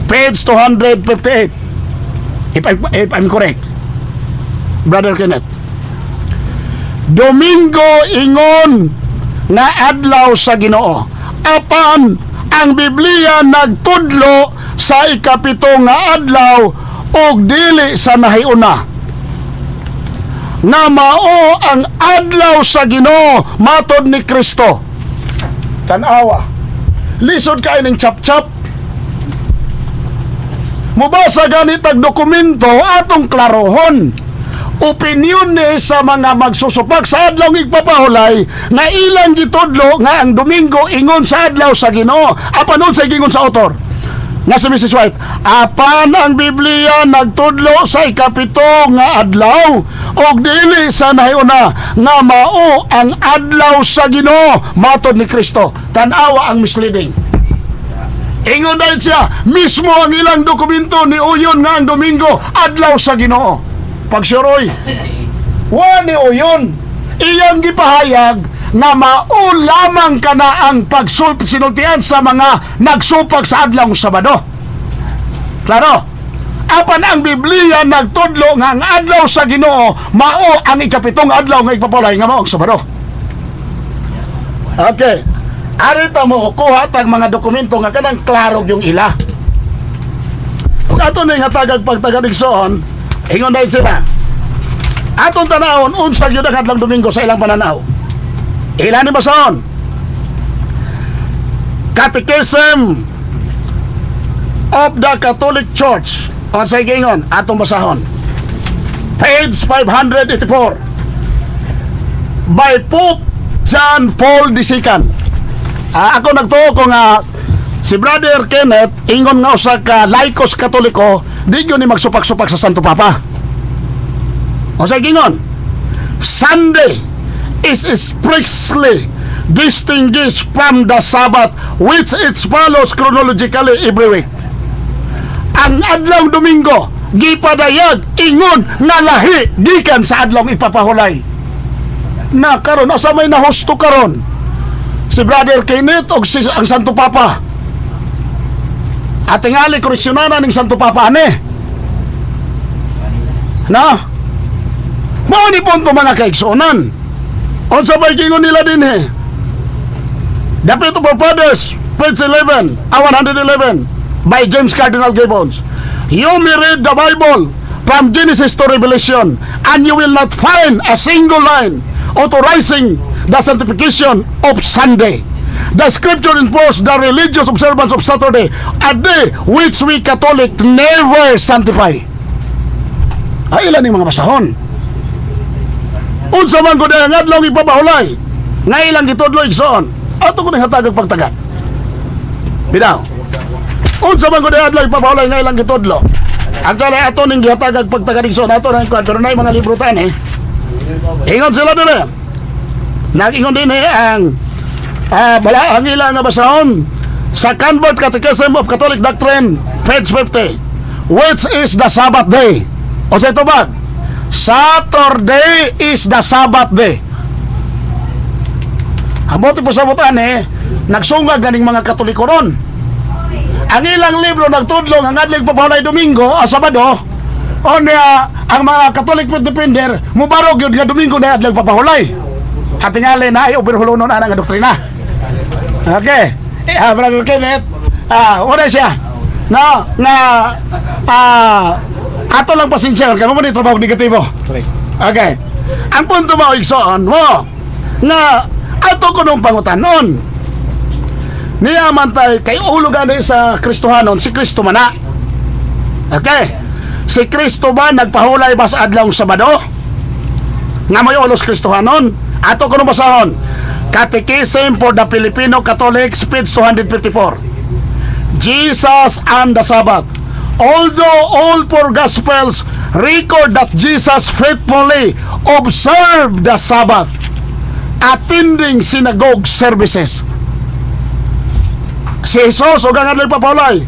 page 258, if I'm correct, Brother Kenneth, Domingo ingon nga adlaw sa Ginoo, apan ang Biblia nagtudlo sa ikapito nga adlaw og dili sa nahiuna nga mao ang adlaw sa Ginoo matod ni Kristo. Tan-awa, lisod kay ning chap-chap. Mubasa ganit ang dokumento atong klarohon opinyon ni sa mga magsusupag sa adlaw ng igpapahulay na ilang gitudlo nga ang Domingo ingon sa adlaw sa Ginoo. Apan sa gingon sa author nga si Mrs. White, apan ang Biblia nagtudlo sa ikapito nga adlaw og dili sa nahiuna nga mao ang adlaw sa Ginoo matod ni Kristo. Tan-awa ang misleading. Ingon dahil siya mismo ang ilang dokumento ni uyon nga ang Domingo adlaw sa Ginoo. Pagsuroy, wani uyon iyang gipahayag na mao lamang kana ang pagsinultian sa mga nagsupag sa adlaw ng Sabado. Klaro? Apan ang Biblia nagtudlo nga ang adlaw sa Ginoo mao ang ikapitong adlaw nga igpapulay nga mao ang Sabado. Okay. Arita mo kuha tag mga dokumento nga kanang klaro yung ila. Og ato ning hatagag pagtaga-igsoon, ingon dahil sila. Atong tanawon unsa gyud ang adlang Domingo sa ilang pananaw. Ilan ni basahon? Catechism of the Catholic Church. O sa gingon, atong basahon. Page 584. By Pope John Paul II. Ako nagtuo ko nga si Brother Kenneth ingon nga usa ka laikos Katoliko, di gyud ni magsupak-supak sa Santo Papa. O sa gingon, Sunday is expressly distinguished from the Sabbath which it follows chronologically every week. Ang adlaw Domingo gipadayag ingon nga lahi gikan sa adlaw ipapahulay. Na karon asa may nahusto karon si Brother Kenneth o ang Santo Papa. At tingali koreksyonanan ng Santo Papa ani. Na? Mao ni punto mga kaigsuonan. Unsa bay gingon nila dinhi? The Faith of Our Fathers, page 111 by James Cardinal Gibbons. You may read the Bible from Genesis to Revelation and you will not find a single line authorizing the sanctification of Sunday. The scripture enforces the religious observance of Saturday, a day which we Catholic never sanctify. Ay ilan yung mga basahon. Unsa man ko dahil ang adlaw ipapahulay nga ilang gitudlo igsoon ato ko nang hatagag pagtagat. Bitaw. Unsa man ko dahil adlaw ipapahulay nga ilang gitudlo. Actually ato ning gihatagag pagtagat igsoon ato nang kwan pero nay mga libro tani. Ingon sila dire. Nag-ingon din ang bala ang ilang nga basahon sa Convert Catechism of Catholic Doctrine page 50, which is the Sabbath day. O sa ito ba? Saturday is the Sabbath day. Ang buti po sa butan nagsungag ganing mga Katoliko ron. Ang ilang libro nagtudlong ang adling papahulay Domingo o Sabado o niya ang mga Catholic defender mubarog yun nga Domingo na adlang papahulay. At tingali na ay overhulunon na nga doktrina. Okay. Brother Kenneth, una siya. No, na ato lang pasensya kamo mo ni trabaho negatibo. Correct. Okay. Ang punto mo igsoon mo na ato ko nung pangutanon. Niya man tay kay ulo gani sa Kristohanon si Kristo man na. Okay. Si Kristo ba nagpahulay ba sa adlaw Sabado? Nga may ulos Kristohanon? Ato ko nung basahon. Catechism for the Filipino Catholics, page 254. Jesus and the Sabbath. Although all four Gospels record that Jesus faithfully observed the Sabbath, attending synagogue services. Si Jesus o gangan nagpapahulay,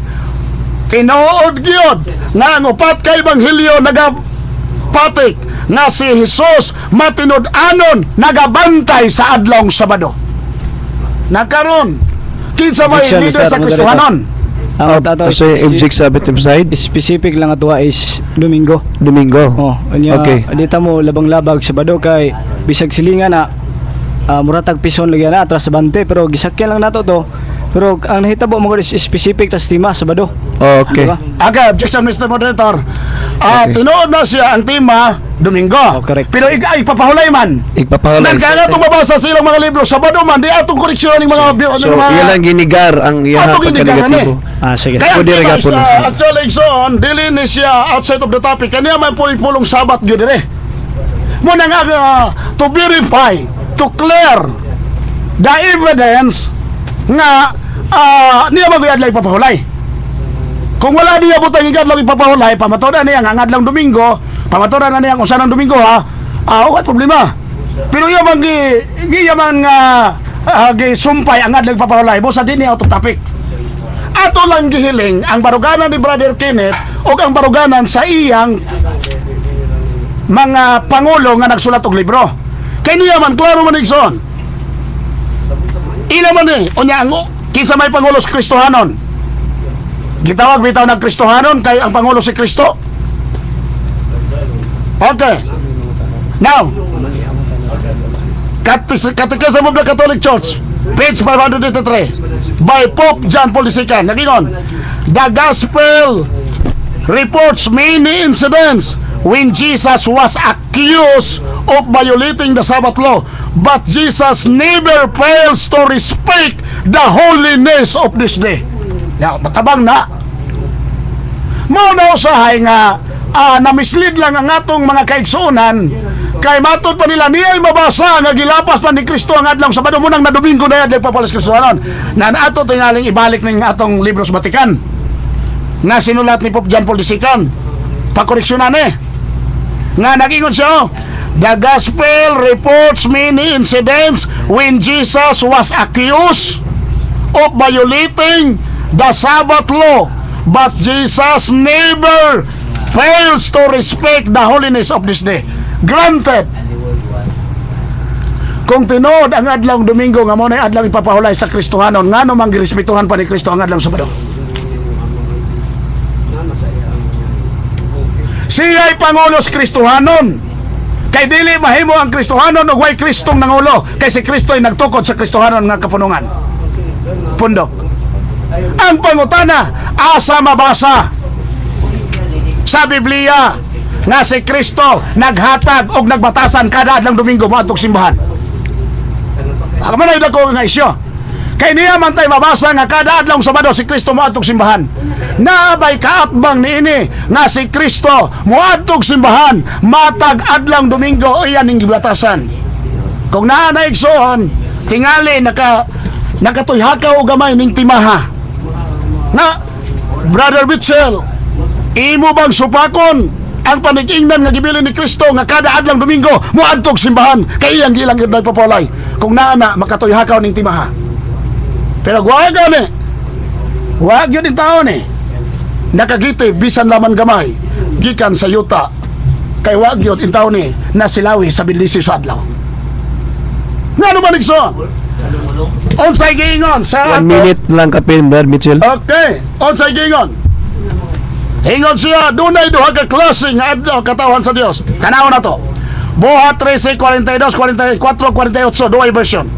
tinuod gyud nga ang upat ka ebanghelyo nagapatik nga si Jesus matinud-anon nagabantay sa adlaw Sabado. Nakaron kinsa may leader sa Kristohanon? Ang tato So object sa bottom side specific lang ato is Domingo. Domingo. Anya Okay. dita mo labang-labag Sabado kay bisag silingan na muratag pison lagi na atras sa bante pero gisakyan lang nato to. Pero ang nahitabo mo is specific ta tema Sabado. Okay. Diba? Aga, objection Mr. Moderator. Okay. Tinuod na siya ang tema Domingo. Oh, correct. Pero ipapahulay man. Igpapahulay. Nagkana itong mabasa sa ilang mga libro Sabado man, di atong koreksyon ng mga So iya lang ginigar ang iya Atong ginigar, pagka-negatibo. Sige. Kaya Pwede ang rin tema gapon na siya. actually son, dili ni siya outside of the topic. Kanya may pulong Sabat yun dire. Muna nga to verify, to clear the evidence nga niya maguyad lang ipapahulay. Kung wala niya butang igad lang ipapahulay, pamatoran niya ang adlang Domingo, pamatoran na niya kung saan ang Domingo okay problema. Pero yung gisumpay ang adlang ipapahulay, bosa din niya out of topic. Ato lang gihiling ang baruganan ni Brother Kenneth o ang baruganan sa iyang mga pangulo nga nagsulat og libro. Kay niya man, klaro man igsoon. Ila man unya ang kinsa may pangulo sa Kristohanon. Gitawag bitaw ng Kristohanon kay ang pangulo si Kristo. Okay. Now, Catechism of the Catholic Church, page 583, by Pope John Paul II. Nagingon, the Gospel reports many incidents when Jesus was accused of violating the Sabbath law, but Jesus never fails to respect the holiness of this day. Matabang na. Muna usahay nga na-mislead lang ang atong mga kaigsuonan kay matod pa nila niya'y mabasa nga gilapas na ni Kristo ang adlaw Sabado munang na Domingo na yan papalas Kristohanon na ato tingaling ibalik ng atong libro sa Vatican na sinulat ni Pope John Paul II pakoreksyonan nga nag-ingon siya, the gospel reports many incidents when Jesus was accused of violating the Sabbath law, but Jesus never fails to respect the holiness of this day. Granted, kung tinuod ang adlaw Domingo nga mo na adlaw ipapahulay sa Kristohanon, nga no manggirespetuhan pa ni Kristo ang adlaw Sabado. Siya'y Pangulos Kristohanon, kay dili mahimo ang Kristohanon o way Kristong nangulo, kay si Kristo ay nagtukod sa Kristohanon nga kapunungan. Pundok. Ang pangutana, asa mabasa sa Biblia nga si Kristo naghatag og nagbatasan kada adlaw Domingo moadtong simbahan? Manay dako nga isyo. Kay niya man tay mabasa nga kada adlaw Sabado si Kristo moadtong simbahan. Nabay kaatbang niini nga si Kristo moadtong simbahan matag adlaw Domingo iyan ning gibatasan. Kung naa na igsoon tingali nakatuyhakaw og gamay ning timaha. Na Brother Mitchell, imo bang supakon ang panig-ingnan nga gibilin ni Kristo nga kada adlaw Domingo moadtong simbahan kay iyang gilang gid nagpapalay kung naa na makatuyhakaw ning timaha? Pero guwaga ni wag yun yung tao ni nakagiti bisan laman gamay gikan sa yuta kay wag yun yung tao ni nasilawi sa bilisi sa adlaw. Nga naman igsoon onsay giingon sa 1 minute lang kapin Brad Mitchell. Okay, onsay giingon hingon siya dunay duha ka klase nga adlaw katawan sa Dios. Tanaw na to Buhat 13, 42, 44, 48 duay version.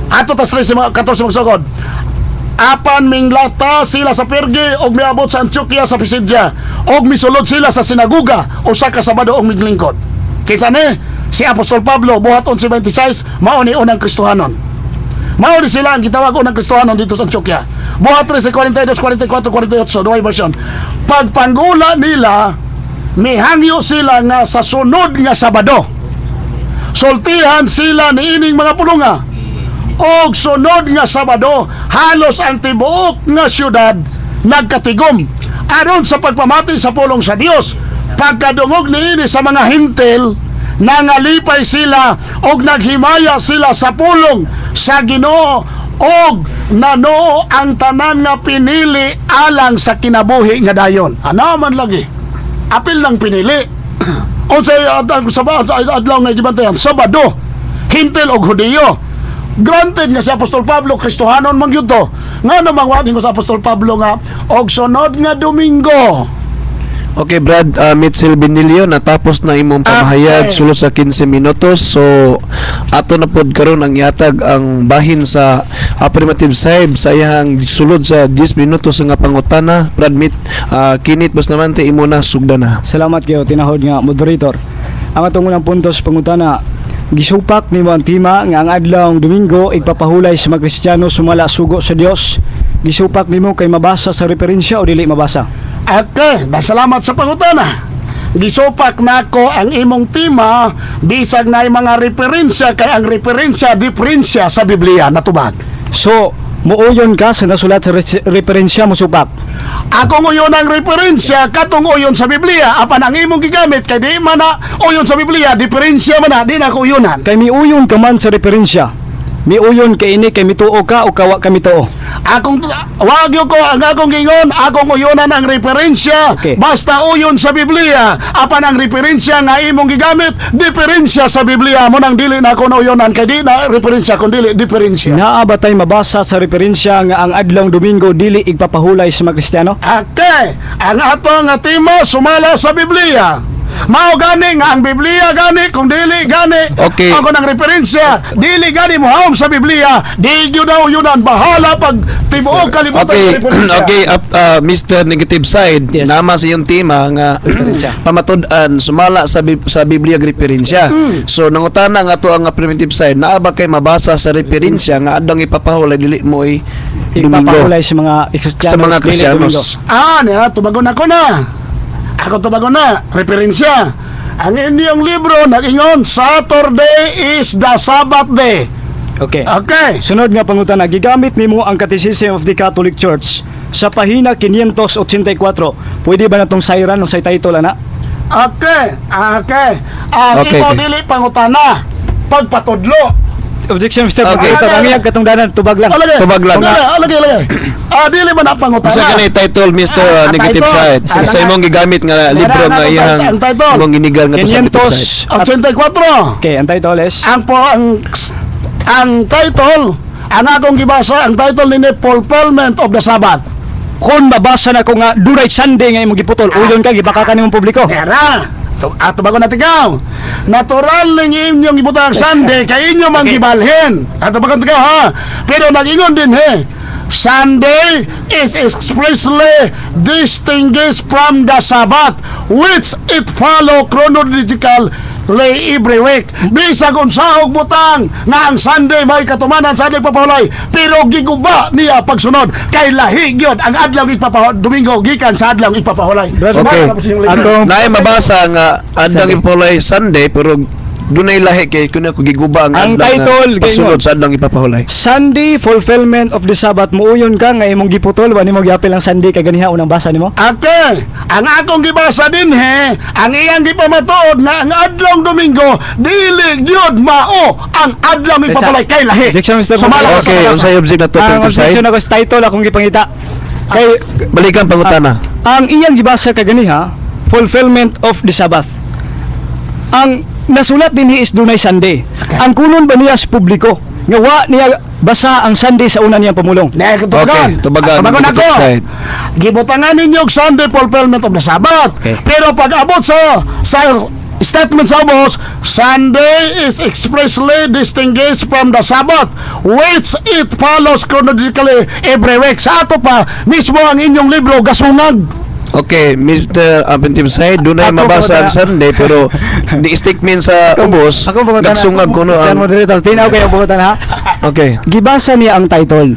Ato tas 13 14 magsugod. Apan minglata sila sa Perge og miabot sa Antioquia sa Pisidia og misulod sila sa sinaguga usa ka Sabado og miglingkod. Kinsa ni si Apostol Pablo buhat 11:26 mao ni unang Kristohanon. Mao ni sila ang gitawag unang Kristohanon dito sa Antioquia. Buhat 13, 42, 44, 48 duay version. Pagpanggula nila mihangyo sila nga sa sunod nga Sabado sultihan sila niining mga pulunga. Og sunod nga Sabado halos ang tibuok nga syudad nagkatigom aron sa pagpamati sa pulong sa Dios. Pagkadungog niini sa mga hintel nangalipay sila og naghimaya sila sa pulong sa Ginoo og nanoo ang tanan nga pinili alang sa kinabuhi nga dayon. Ana man lagi apil lang pinili unsay adlaw nga gibantayan Sabado hintel og Hudiyo. Granted nga si Apostol Pablo Kristohanon man gyud to. Nga namang wating ko sa Apostol Pablo nga og sunod nga Domingo. Okay Brad Mitchell Benilio, natapos na imong pamahayag sulod sa 15 minutos. So ato na pod karon ang ihatag ang bahin sa affirmative side sa iyang sulod sa 10 minutos nga pangutana. Brad Kinit bas naman te imo na sugda na. Salamat kayo tinahod nga moderator. Ang atong unang puntos pangutana, gisupak ni mo ang tema nga ang adlaw Domingo igpapahulay sa mga Kristiyano sumala sugo sa Dios. Gisupak nimo kay mabasa sa referensya o dili mabasa? Okay, salamat sa pangutana. Gisupak nako ang imong tema bisag na mga referensya kay ang referensya diferensya sa Biblia natubag. So, muuyon ka sa nasulat sa referensya mo supak? Akong uyon ang referensya katong uyon sa Biblia. Apan ang imong gigamit kay di man na uyon sa Biblia, diferensya man na di na ko uyonan. Kay miuyon ka man sa referensya. Miuyon kay ini kay mituo ka o kawa ka mituo. Akong wagyo ko ang akong gingon, akong uyonan ang referensya. Okay. Basta uyon sa Biblia. Apan ang referensya nga imong gigamit, diferensya sa Biblia. Mo nang dili na ako na uyonan kay di na referensya kun dili diferensya. Naa ba tay mabasa sa referensya nga ang adlaw Domingo dili igpapahulay sa mga Kristiyano? Okay, ang ato nga tema sumala sa Biblia. Mao gani nga ang Biblia gani kung dili gani Okay. ako ng referensya dili gani mo haom sa Biblia di gyud daw yunan bahala pag tibuok kalibutan Okay, sa referensya. okay, Mr. Negative Side, Yes. nama sa iyong tema nga pamatud-an sumala sa Biblia ag referensya. So nangutana nga to ang primitive side, naa ba kay mabasa sa referensya nga adang ipapahulay dili mo Domingo Ipapahulay sa mga Kristiyanos. sa mga dili Kristiyanos. Domingo. Niya, tubagon ako na. Ako tubagon na. Referensya. Ang inyong libro, nag-ingon, Saturday is the Sabbath day. Okay. Okay. Sunod nga pangutana, gigamit nimo ang Catechism of the Catholic Church sa pahina 584. Pwede ba natong sayran ng say title ana? Okay. Okay. Ang Okay, imo okay. dili pangutana. Pagpatudlo. Objection, Mr. Okay. Moderator. Ang iyang katungdanan tubag lang. Alagay. Tubag lang. Alagay. Dili man ang pangutana. Sa kanay title Mr. Negative title. Side. Sa imong gigamit nga libro nga ang iyang title. imong ginigal nga to sa Negative Side. 84. Okay, ang title is Ang title, ang akong gibasa, ang title ni Fulfillment of the Sabbath. kung mabasa na ko nga duray Sunday nga imong giputol, uyon ka gibaka ka nimong publiko. Kaya ato bago natin ikaw. Natural ninyo inyong ibutang Sunday kay inyo mang gibalhin. Ato bago natin ikaw ha. Pero nag-ingon din Sunday is expressly distinguished from the Sabbath, which it follow chronological every week. Bisag unsahog butang nga ang Sunday may katumanan sa adlaw papahulay, pero giguba niya pagsunod kay lahi gyud ang adlaw ipapahulay Domingo gikan sa adlaw ipapahulay. Okay. Ako- Naay mabasa nga adang ipapahulay Sunday pero dunay lahi kay kuno ko giguba Ang adlaw nga title, pagsunod ganyan. sa adang ipapahulay. Sunday fulfillment of the Sabbath, muuyon ka nga imong giputol wa nimo giapil ang Sunday kay ganiha unang basa nimo. Okay, ang akong gibasa din ang iyang gipamatuod na ang adlaw Domingo dili gyud mao ang adlaw ipapalay kay lahi. Objection, Mr. Sumala ka sa Okay, basa. unsay object na to Ang Negative Side? objection ako sa title akong gipangita. Kay Balikan pangutana. ang iyang gibasa kay ganiha, fulfillment of the Sabbath. Ang nasulat dinhi is dunay Sunday. Ang kunon ba niya sa publiko nga wa niya basa ang Sunday sa una niyang pamulong. Nek tubagan. Okay, tubagan. Tubagan ako. Negative Side. Gibutangan ninyo og Sunday fulfillment of the Sabbath. Okay. Pero pag abot sa statement sa ubos, Sunday is expressly distinguished from the Sabbath, which it follows chronologically every week. Sa ato pa, mismo ang inyong libro gasungag. Okay, Mr. Negative Side, dunay Ako mabasa ang pangutana. Sunday pero di statement sa ubos Ako pangutana. nagsungag kuno Mr. ang Moderator, tinaw kayo pangutan ha. Okay. Gibasa niya ang title.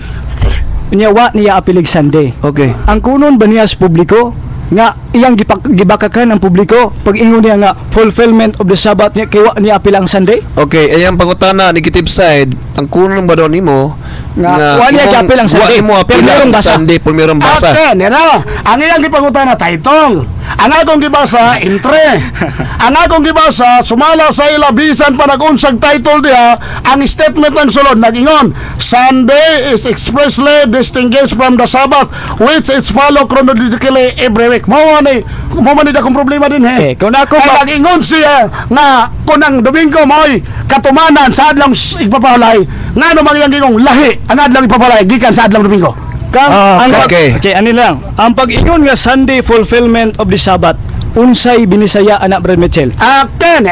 Niya wa niya apilig Sunday. Okay. Ang kunon ba niya sa publiko nga iyang gibakakan ang publiko pag ingon niya nga fulfillment of the Sabbath niya kay wa niya apil ang Sunday? Okay, ayang pangutana Negative Side, ang kuno ba daw nimo Nga, wa niya giapil ang Sunday. Wa mo apil Pero merong ang basa. Sunday pero merong basa. Okay, nera. Ang iyang gipangutan na taytong. Ang akong gibasa, intre. Ang akong gibasa, sumala sa ilabisan pa nag-unsag title diha, ang statement ng sulod, nag-ingon, Sunday is expressly distinguished from the Sabbath, which is follow chronologically every week. Mawanid akong problema din Okay, kung ako Kaya ba nag-ingon siya nga kung ang Domingo mo'y katumanan sa adlang ipapalay, nga naman yung gingong lahi ang adlang ipapalay, gikan sa adlang Domingo. ang okay. okay, ano lang. Ang pag-ingon nga Sunday fulfillment of the Sabbath, unsay binisaya anak Brad Mitchell? Aten,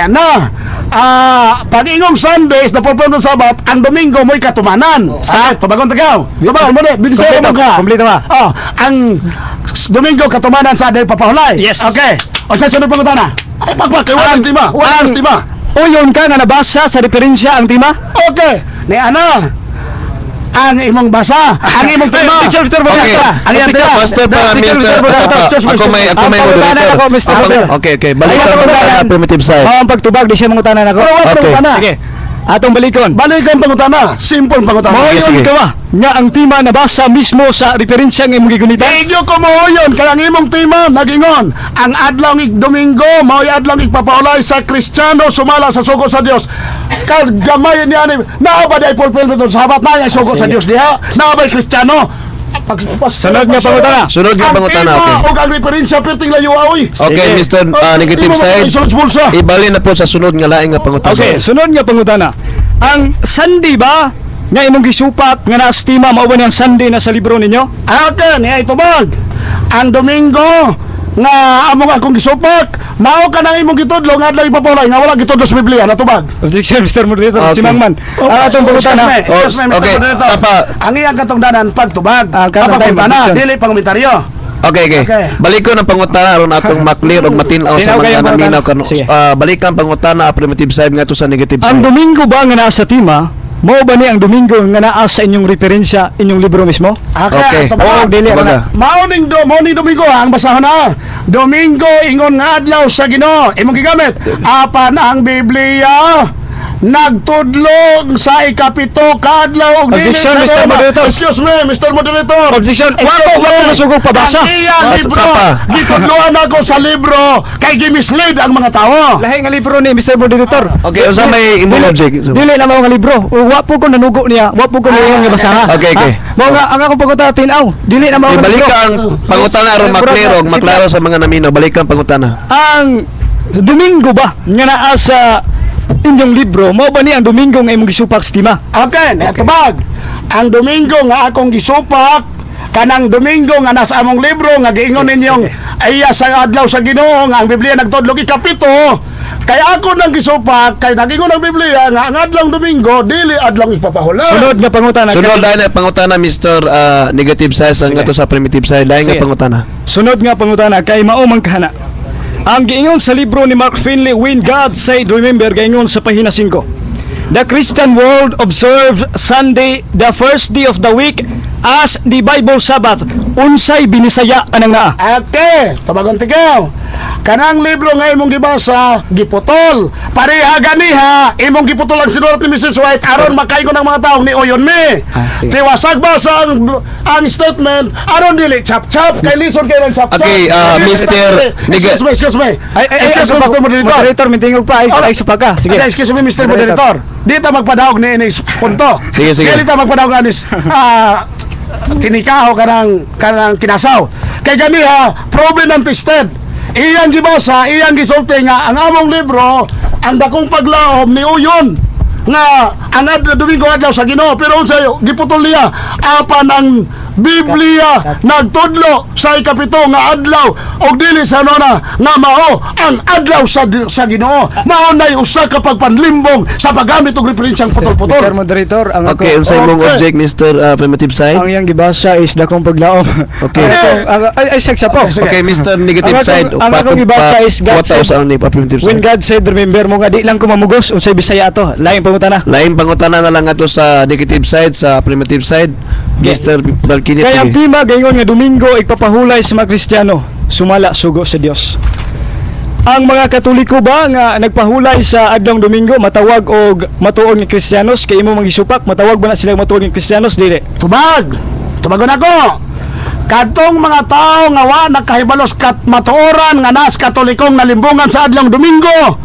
pag-ingong Sunday is the fulfillment of Sabbath, ang Domingo mo'y katumanan. Sakit, pabagon tagaw. Pabagon mo rin, binisaya mo ka. Kompleto ka. Ang Domingo katumanan sa adlang ipapalay. Yes. Okay. O sa sunod pangutana. Ay, pagpakay, walang tima. Walang tima. Uyon ka nga nabasa sa referensya ang tima? Okay. Ni ang imong basa, ang imong tema. Teacher, Mr. Moderator. Ang iyong tema. Master pa Teacher, Mr. Mr. Moderator. Ako may Ang pangutanan moderator. ako, Mr. Moderator. Okay, okay. Balikan Ayan, pangutana pangutanan. Primitive Side. Ang pagtubag di siya mangutanan ako. Okay. Sige. Atong balikon. Balikan pangutana. Simple pangutana. Mahoyon sige. ka ba? Nga ang tima nabasa mismo sa referensya ng imong gigunita? Medyo ko mohoyon kaya ang imong tema nagingon ang adlaw ng Domingo mao'y adlaw ipapalay sa Kristiyano sumala sa sugo sa Dios. Kagamay niya ni naabay ay fulfillment of Sabbath na yung sugo sa Dios diha. Naabay Kristiyano. Sunod nga pangutana. Sunod nga pangutana, okay. O ang referensya perting layo aoy. Okay, Sige. Mr. Negative Side. Ibalin na po sa sunod nga laing nga pangutana. Okay, sunod nga pangutana. Ang Sunday ba nga imong gisupat nga naestima mao ba niyang Sunday na sa libro ninyo? Akin, niya itubag. Ang Domingo nga among akong gisupak, mao ka nang imong gitudlo nga adlaw ipapulay nga wala gitudlo sa Biblia natubag. Objection, Mr. Moderator. Okay. Si Mangman. Ang atong pangutana. Okay, sapa. Ang iyang katungdanan pagtubag. Katong time, Pagpangutana, objection. dili pangomentaryo. Okay. Balik ko ng pangutana aron atong maklear og matinaw sa Tinaw kayo mga ang naminaw pangutana. kano. Sige. Balikan pangutana affirmative side nga to sa negative Ang side. Domingo ba nga naa sa tima? Mao ba ni ang Domingo nga naa sa inyong referensya, inyong libro mismo? Okay. Oo, dili Kumbaga. na. Mao ning Domingo ang basahon na. Domingo ingon nga adlaw sa Ginoo. Imong gigamit apan ang Biblia nagtudlo sa ikapito kadlaw og dili Objection, sa Mr. Roma. Moderator. Excuse me, Mr. Moderator. Objection. Excuse Wala me. masugod pabasa. Ang iyang libro, Sapa. gitudloan ako sa libro kay gimislead ang mga tao. Lahi nga libro ni Mr. Moderator. Okay, usa may imong object. Dili na mao nga libro. Wa po ko nanugo niya. Wa po ko niya nga basaha. Okay. Mao nga ang akong pagutana tinaw. Dili na mao nga Ibalik libro. ka ang pangutana aron maklear og maklaro sa mga naminaw. Balikan pangutana. Ang Domingo ba nga naa sa inyong libro, mao ba ni ang Domingo nga imong gisupak sa tima? Okay, natubag. Ang Domingo nga akong gisupak, kanang Domingo nga nasa among libro nga giingon ninyong iya sa adlaw sa Ginoo nga ang Biblia nagtudlo ikapito. Kay ako nang gisupak kay nagingon ang Biblia nga ang adlaw Domingo dili adlaw ipapahula. Sunod nga pangutana. Sunod dahil na pangutana Mr. Negative side ang to sa primitive side. Dahil nga Sige. pangutana. Sunod nga pangutana kay mao man kahana. Ang giingon sa libro ni Mark Finley, When God Said Remember, giingon sa pahina 5. The Christian world observes Sunday, the first day of the week, as the Bible Sabbath. Unsay binisaya anang naa? Okay, tabagon tigaw. Kanang libro nga imong gibasa, giputol. Pareha ganiha, imong giputol ang sinulat ni Mrs. White aron makaingon ng mga taong ni Oyon mi. Sige. Tiwasag ba sa ang statement aron dili chap-chap kay lison kay lang chap-chap. Okay, Mr. Excuse me. Excuse me, Mr. Moderator. Moderator, mintingog pa. Ay sa pagka. Sige. Excuse me, Mr. Moderator. Di ta magpadawag ni inis punto. Sige. Di ta magpadawag anis tinikaho kanang kinasaw. Kay ganiha, proven and tested. Iyang gibasa, iyang gisulti nga ang among libro, ang dakong paglaom ni Uyon nga ang Domingo adlaw sa Ginoo, pero unsay giputol niya apan ang Biblia nagtudlo sa ikapito nga adlaw og dili sa nona nga mao ang adlaw sa Ginoo. Mao nay usa ka pagpanlimbong sa paggamit og referensyang Mr. putol-putol. Moderator, ang Okay, ako, unsay mong Okay. object Mr. Primitive side? ang iyang gibasa is dakong paglaom. Okay. Ay, saksa po. Sige. Okay, Mr. Negative Ang akong- side. ang akong ibasa is God What else said- ang ni primitive When side? God said, remember mo nga, di lang ko mamugos. Unsay bisaya ato. Lain pangutana. Lain pangutana na lang ato sa negative side, sa primitive side. Mr. Balkinit, Kaya ang sige. tima gayon nga Domingo ipapahulay sa mga Kristiyano, sumala sugo sa Dios. Ang mga Katoliko ba nga nagpahulay sa adlong Domingo matawag og matuod nga Kristiyanos kay imo magisupak matawag ba na sila matuod nga Kristiyanos dili? Tubagon ako. Kadtong mga tao nga wa nakahibalos kat matuoran nga nas Katolikong nalimbungan sa adlong Domingo,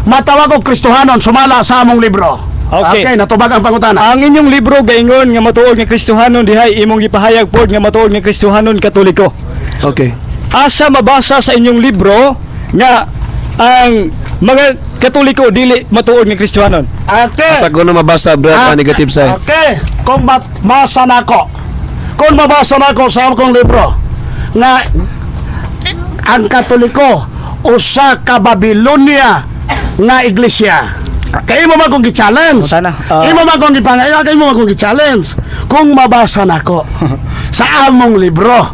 matawag og Kristohanon sumala sa among libro. Okay. natubag ang pangutana. Ang inyong libro gaingon nga matuod nga Kristohanon dihay imong gipahayag pod nga matuod nga Kristohanon Katoliko. Okay. Asa mabasa sa inyong libro nga ang mga Katoliko dili matuod nga Kristohanon? Okay. Sa kuno mabasa brad negative side. Okay. Kung mabasa nako. Kung mabasa nako sa akong libro nga ang Katoliko usa ka Babilonia nga iglesia. Kay mo man kong gi-challenge. Sana, Imo man kong gipangaya, kay mo man kong gi-challenge. Kung mabasa nako sa among libro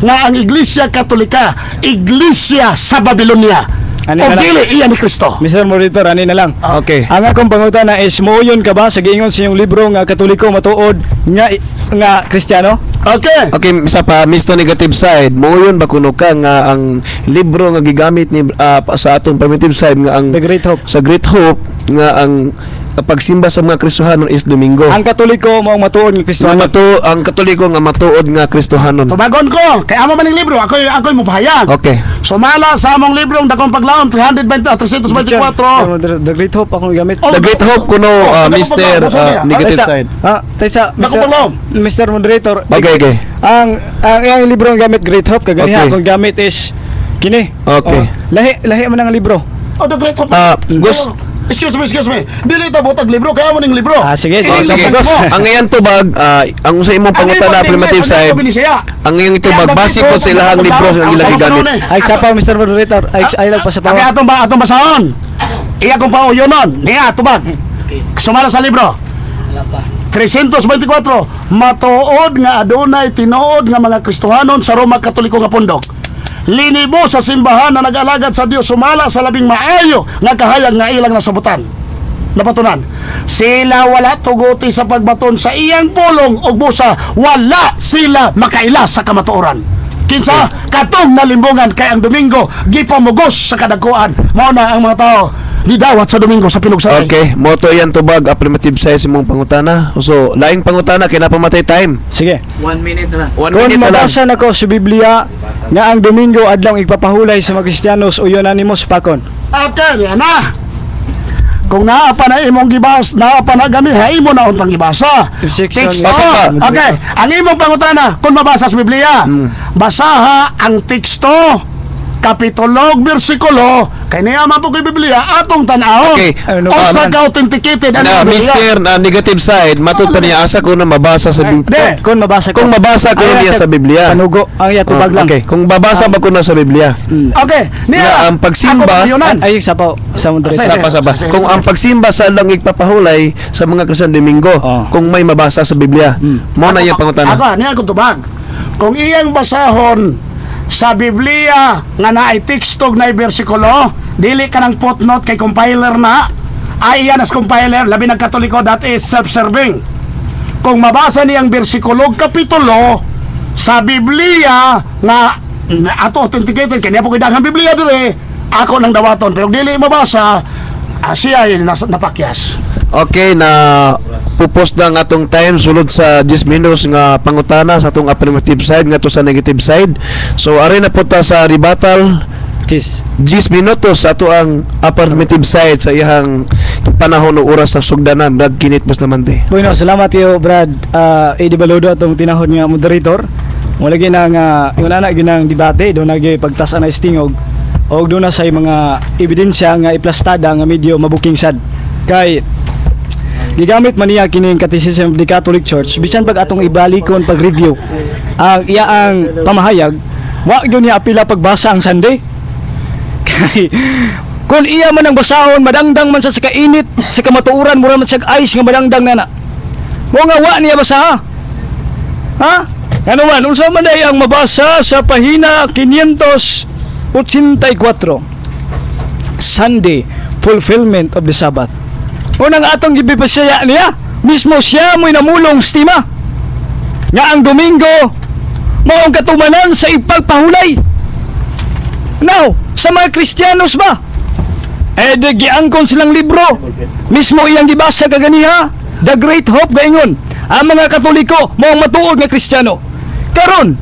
nga ang Iglesia Katolika, iglesia sa Babilonia. Ano O na lang? dili iya ni Kristo. Mr. Monitor, ani na lang. Okay. Ang akong pangutana is mooyon ka ba sa giingon sa iyong libro nga Katoliko matuod nga Kristiyano? Okay. Okay, isa pa Mr. Negative side. Mo yun ba kuno ka nga ang libro nga gigamit ni sa atong primitive side nga ang The Great Hope. sa Great Hope nga ang pagsimba sa mga Kristohanon is Domingo. Ang Katoliko mao matuod nga Nga Kristiyano. ang Katoliko nga matuod nga Kristohanon. Tubagon ko, kay amo man ning libro, ako'y mupahayag. Okay. Sumala sa among libro ang dakong paglaom 324. The Great Hope akong gamit. Oh, The Great Hope kuno Mr. Negative side. Taysa, Dako paglaom. Mr. Moderator. Okay. Ang iyang libro ang gamit Great Hope kaganiha Okay. akong gamit is kini. Okay. Lahi man ang libro. Oh, the Great Hope. Excuse me. Dili ta butag libro kaya mo ning libro. Sige. Sige. Mo. Ang ngayon tubag, ang sa imong pangutana affirmative side, ang ngayon itubag base po sa ilahang libro ang ilang gigamit. Ay, sapaw, Mr. Moderator. Ay lang pa sa Okay, atong basahon. Iya kong pauyonon. Niya, tubag. Sumala sa libro. 324. Matuod nga adunay tinuod nga mga Kristohanon sa Roma Katoliko nga pundok. Linibo sa simbahan na nag-alagad sa Dios sumala sa labing maayo nga kahayag nga ilang nasabutan. Napatunan. Sila wala tuguti sa pagbaton sa iyang pulong o busa. Wala sila makaila sa kamatuoran. Kinsa katong nalimbungan kay ang Domingo gipamugos sa kadakuan. Mao na ang mga tao gidawat sa Domingo sa pinugsahay. Okay, moto yan tubag affirmative side sa imong pangutana. So, laing pangutana kay napamatay time. Sige. 1 minute na Kung lang. mabasa na ko sa Biblia nga ang Domingo adlaw igpapahulay sa mga Kristiyanos o unanimous pakon. Okay, yan na. Kung naa pa na imong gibas, naa pa na gani, imo na untang gibasa. Section, Teksto. basa pa. Okay, ang imong pangutana, kung mabasa sa Biblia, basaha ang teksto, kapitulo, bersikulo, kay niya man po kay Biblia, atong tanaw. Okay. Ano O ba sa man? ka-authenticated Na Mr. na negative side, matud pa niya asa ko na mabasa sa Biblia. Kung mabasa ko. Kung mabasa ko Ay, niya sa- sa Biblia. Panugo. Ang iya tubag lang. Okay, kung babasa ba ko na sa Biblia. Okay, niya. Nga, ang pagsimba- Ay, sapaw. Sa moderator. Sige. Sapa. Kung ang pagsimba sa lang igpapahulay sa mga Kristiyan Domingo, Oh. kung may mabasa sa Biblia, mo na yung pangutana. Ako, niya kung tubag. Kung iyang basahon sa Biblia nga naay tekstog na bersikulo, dili ka ng footnote kay compiler na, ay iyan as compiler, labi ng Katoliko, that is self-serving. Kung mabasa niyang bersikulog kapitulo sa Biblia nga ato authenticated, kanya po kidaghang Biblia dire, ako nang dawaton, pero dili mabasa, siya ay napakyas. Okay, na pupos na ang atong time sulod sa 10 minutes nga pangutana sa atong affirmative side nga to sa negative side. So ari na po ta sa rebuttal. Cheers. 10 minutos ato ang affirmative side sa iyang panahon o oras sa sugdanan. Brad Kinit mas naman te. Bueno, salamat yo Brad Eddie Baludo atong tinahod nga moderator. Wala gyud nang yung ana ginang debate do nagi pagtas na stingog og do na say mga ebidensya nga iplastada nga medyo mabuking sad. Kay gigamit man niya kining Catechism of the Catholic Church bisan pag atong ibalikon pag-review ang iya ang pamahayag wa gyud niya apila pagbasa ang Sunday. Kay kung iya man ang basahon madangdang man sa kainit sa kamatuuran mura man sa ice nga madangdang nana. Mo nga wa niya basaha. Ha? Ano man unsa man ay ang mabasa sa pahina 584 Sunday fulfillment of the Sabbath. Unang atong gibibasaya niya, mismo siya mo'y namulong stima nga ang Domingo maong katumanan sa ipagpahulay. Now, sa mga Kristiyanos ba? Giangkon silang libro. Mismo iyang gibasa kaganiha, The Great Hope gaingon. Ang mga Katoliko maong matuod nga Kristiyano. Karon,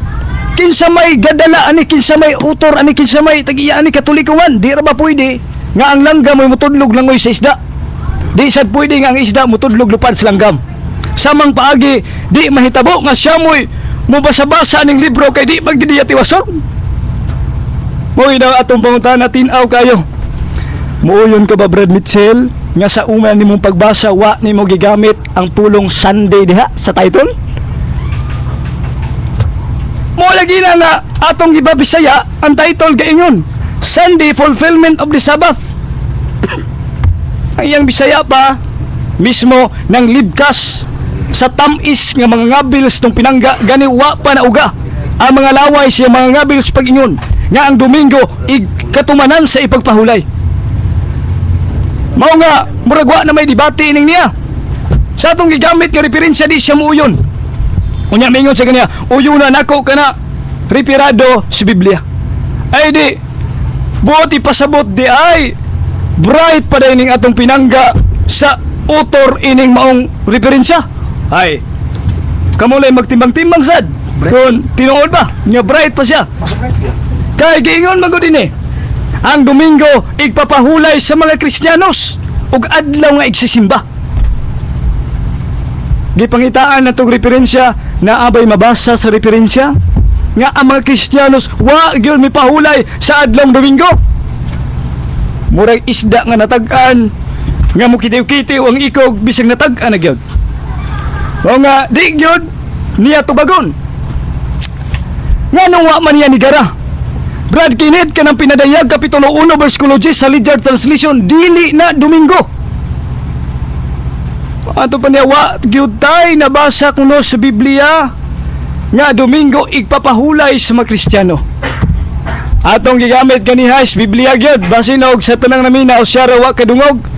kinsa may gadala ani, kinsa may utor ani, kinsa may tagiya ani Katoliko man, di ra ba pwede nga ang langgam mo'y mutudlog langoy sa isda? Di sad pwede nga ang isda mutudlog lupad sa langgam. Samang paagi, di mahitabo nga siya mo'y mubasa-basa ning libro kay di magdidiya tiwason. Mo'y na atong pangutana tinaw kayo. Muuyon ka ba Brad Mitchell nga sa una nimong pagbasa wa nimo gigamit ang pulong Sunday diha sa title? Mo lagi na nga atong gibabisaya ang title gaingon, Sunday Fulfillment of the Sabbath. Ang iyang Bisaya pa mismo nang libkas sa tamis nga mga ngabils tong pinangga gani wa pa nauga ang mga laway siya mga ngabils pag-ingon nga ang Domingo katumanan sa ipagpahulay. Mao nga murag wa na may debate ining niya sa atong gigamit nga referensya di siya muuyon. Unya mingon sa kaniya uyuna nako kana referado sa Biblia. Ay di buot ipasabot di ay bright pa ning atong pinangga sa author ining maong referensya. Ay, kamulay magtimbang-timbang sad. Kung tinuod ba, niya bright pa siya. Kaya giingon magod ini. Ang Domingo igpapahulay sa mga Kristiyanos ug adlaw nga igsisimba. Gipangitaan na itong referensya na abay mabasa sa referensya nga ang mga Kristiyanos wa gyud mipahulay sa adlaw Domingo. Murag isda nga natag-an nga mo kitiw-kitiw ang ikog bisag natag-an na gyud. O nga di gyud niya tubagon. Nganong wa man niya nigara? Brad Kenneth kanang pinadayag Kapitulo 1 versikulo 10 sa Leger Translation, dili na Domingo. Ato pa niya wa gyud tay nabasa kuno sa Biblia nga Domingo igpapahulay sa mga Kristiyano. Atong gigamit kaniha is Biblia gyud basin og sa tanang namina o siya wa kadungog.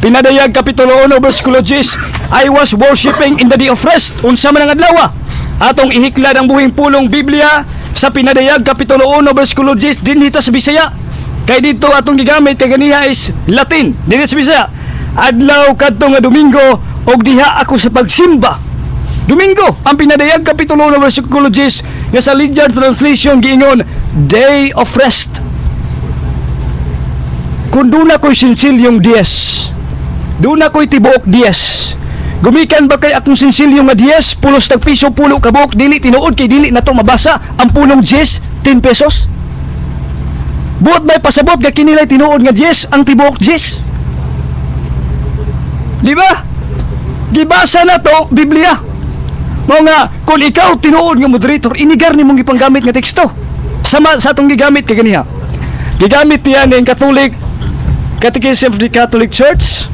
Pinadayag Kapitulo 1 versikulo 10, I was worshiping in the day of rest. Unsa man ang adlaw? Atong ihiklad ang buhing pulong Biblia sa Pinadayag Kapitulo 1 versikulo 10 dinhi sa Bisaya. Kay dito atong gigamit kay ganiha is Latin dinhi sa Bisaya. Adlaw kadto nga Domingo og diha ako sa pagsimba. Domingo ang Pinadayag Kapitulo 1 versikulo 10 nga sa Leger Translation giingon day of rest. Kung doon ako'y sinsilyong 10, doon ako'y tibuok 10. Gumikan ba kay akong sinsilyong nga 10, pulos tag piso pulo kabuok, dili tinuod kay dili na to mabasa ang pulong 10, 10 pesos. Buot ba'y pasabot nga kinilay tinuod nga 10 ang tibuok 10? Di ba? Gibasa na to Biblia. Mao nga kung ikaw tinuod nga moderator, inigar ni mong gipanggamit nga teksto. Sama sa atong gigamit kay ganiha. Gigamit niya ng Catholic Catechism of the Catholic Church.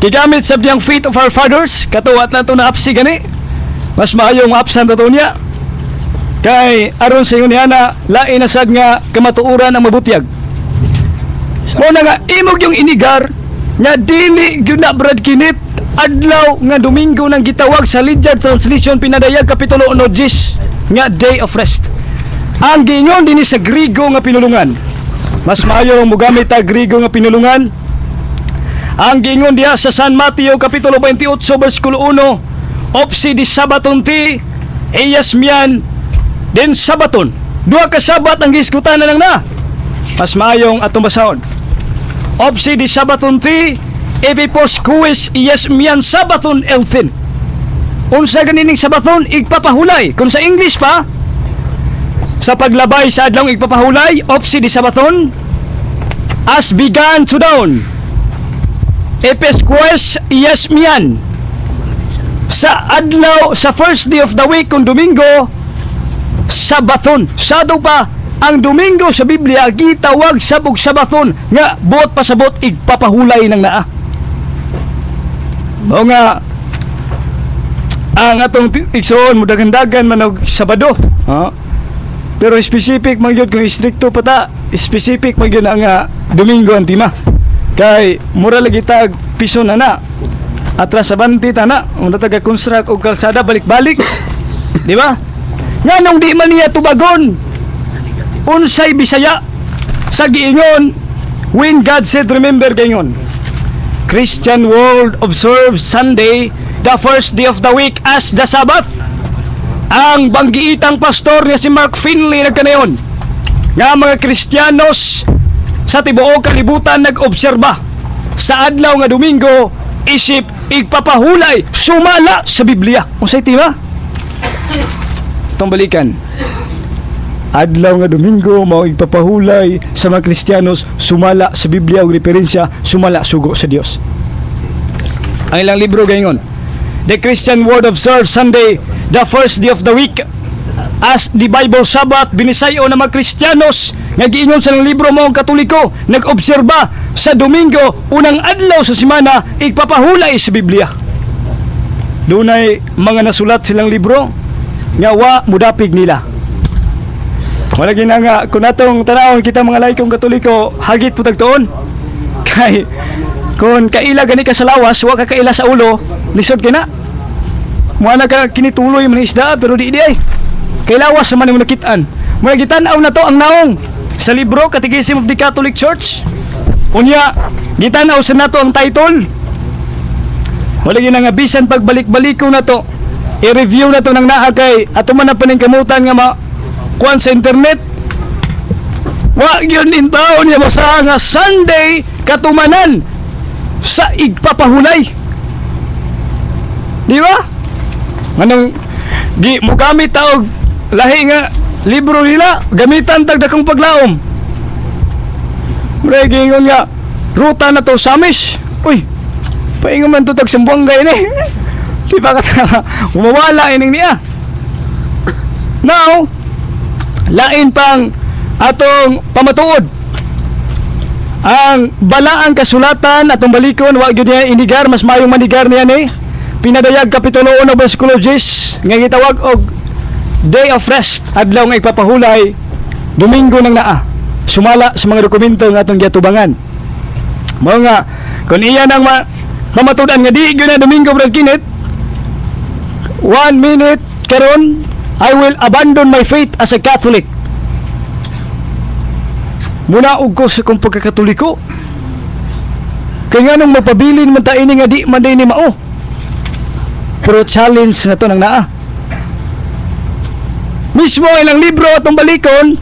Gigamit sa diyang Faith of Our Fathers. Katuwat na ito na apsi gani. Mas maayong apsan na ito niya. Kay aron sa inyo niya na lain na sad nga kamatuuran ang mabutyag. Muna nga imog yung inigar nga dili gyud na Brad Kenneth adlaw nga Domingo nang gitawag sa Leger Translation Pinadayag Kapitulo 1 nga day of rest. Ang giingon dinhi sa Griego nga pinulungan. Mas maayo mo gamit ang Griego nga pinulungan. Ang giingon diha sa San Mateo Kapitulo 28 versikulo 1, opsi di sabaton ti eyas mian den sabaton. Duha ka sabat ang giskutan na lang na. Mas maayong atong basahon. Opsi di sabaton ti epipos kuis eyas mian sabaton elthin. Unsa ganining sabaton igpapahulay. Kung sa English pa, sa paglabay sa adlaw igpapahulay, opsi di sabaton as began to dawn. Epesquest yes mian. Sa adlaw sa first day of the week kung Domingo, sabaton. Sado pa ang Domingo sa Biblia gitawag sabog sabaton nga buot pasabot igpapahulay ng naa. O nga ang atong igsoon mudagandagan manog Sabado, ha? Pero specific man gyud kung istrikto pa ta, specific man gyud ang Domingo ang tema. Kay mura lagi tag piso na atras sa banti ta na unda taga construct og kalsada balik-balik. Di ba? Nganong di man niya tubagon unsay Bisaya sa giingon when God said remember gayon. Christian world observes Sunday the first day of the week as the Sabbath. Ang banggiitang pastor niya si Mark Finley nagkanayon nga mga Kristiyanos sa tibuok kalibutan nag-obserba sa adlaw nga Domingo isip igpapahulay sumala sa Biblia. Unsay tema? Tong balikan. Adlaw nga Domingo mao igpapahulay sa mga Kristiyanos sumala sa Biblia og referensya sumala sugo sa Dios. Ang ilang libro gayon. The Christian World observes Sunday the first day of the week as the Bible Sabbath. Binisayo ng mga Kristiyanos nga giingon sa libro mo ang Katoliko nag-obserba sa Domingo unang adlaw sa semana igpapahulay sa Biblia. Dunay mga nasulat silang libro nga wa mudapig nila. Wala gina nga kung natong tanawon kita mga laikong Katoliko hagit putag tuon kay kung kaila gani ka sa lawas wa ka kaila sa ulo lisod kina muana ka kinituloy man isda pero di ay kay lawas man yung nakitaan mo gitan-aw na to ang naong sa libro Catechism of the Catholic Church unya gitan-aw sa nato ang title wala gina nga bisan pagbalik-balik ko na to i-review na to ng naa kay ato man na paningkamutan nga kuan sa internet wa yun in taon niya basa nga Sunday katumanan sa igpapahulay. Di ba? Anong di mo gamit taog lahi nga libro nila gamitan tag dakong paglaom. Mura gingon nga ruta na to Samis Uy, paingon man tutag sa buwanggay ni. Di ba ka umawala ining niya. Now, lain pang atong pamatuod. Ang balaang kasulatan atong balikon, wag yun niya inigar, mas mayong manigar niya ni. Pinadayag Kapitulo 1 versikulo 10 nga gitawag og Day of Rest, adlaw nga ipapahulay, Domingo nang naa. Sumala sa mga dokumento nga atong giatubangan. Mao nga kun iya nang mamatudan nga di gyud na Domingo brad kinit. 1 minute karon, I will abandon my faith as a Catholic. Muna og ko sa kung pagkakatoliko. Kaya nga nung mapabilin man ta ini nga di man day ni mao. Pero challenge na to nang naa. Mismo ilang libro atong balikon,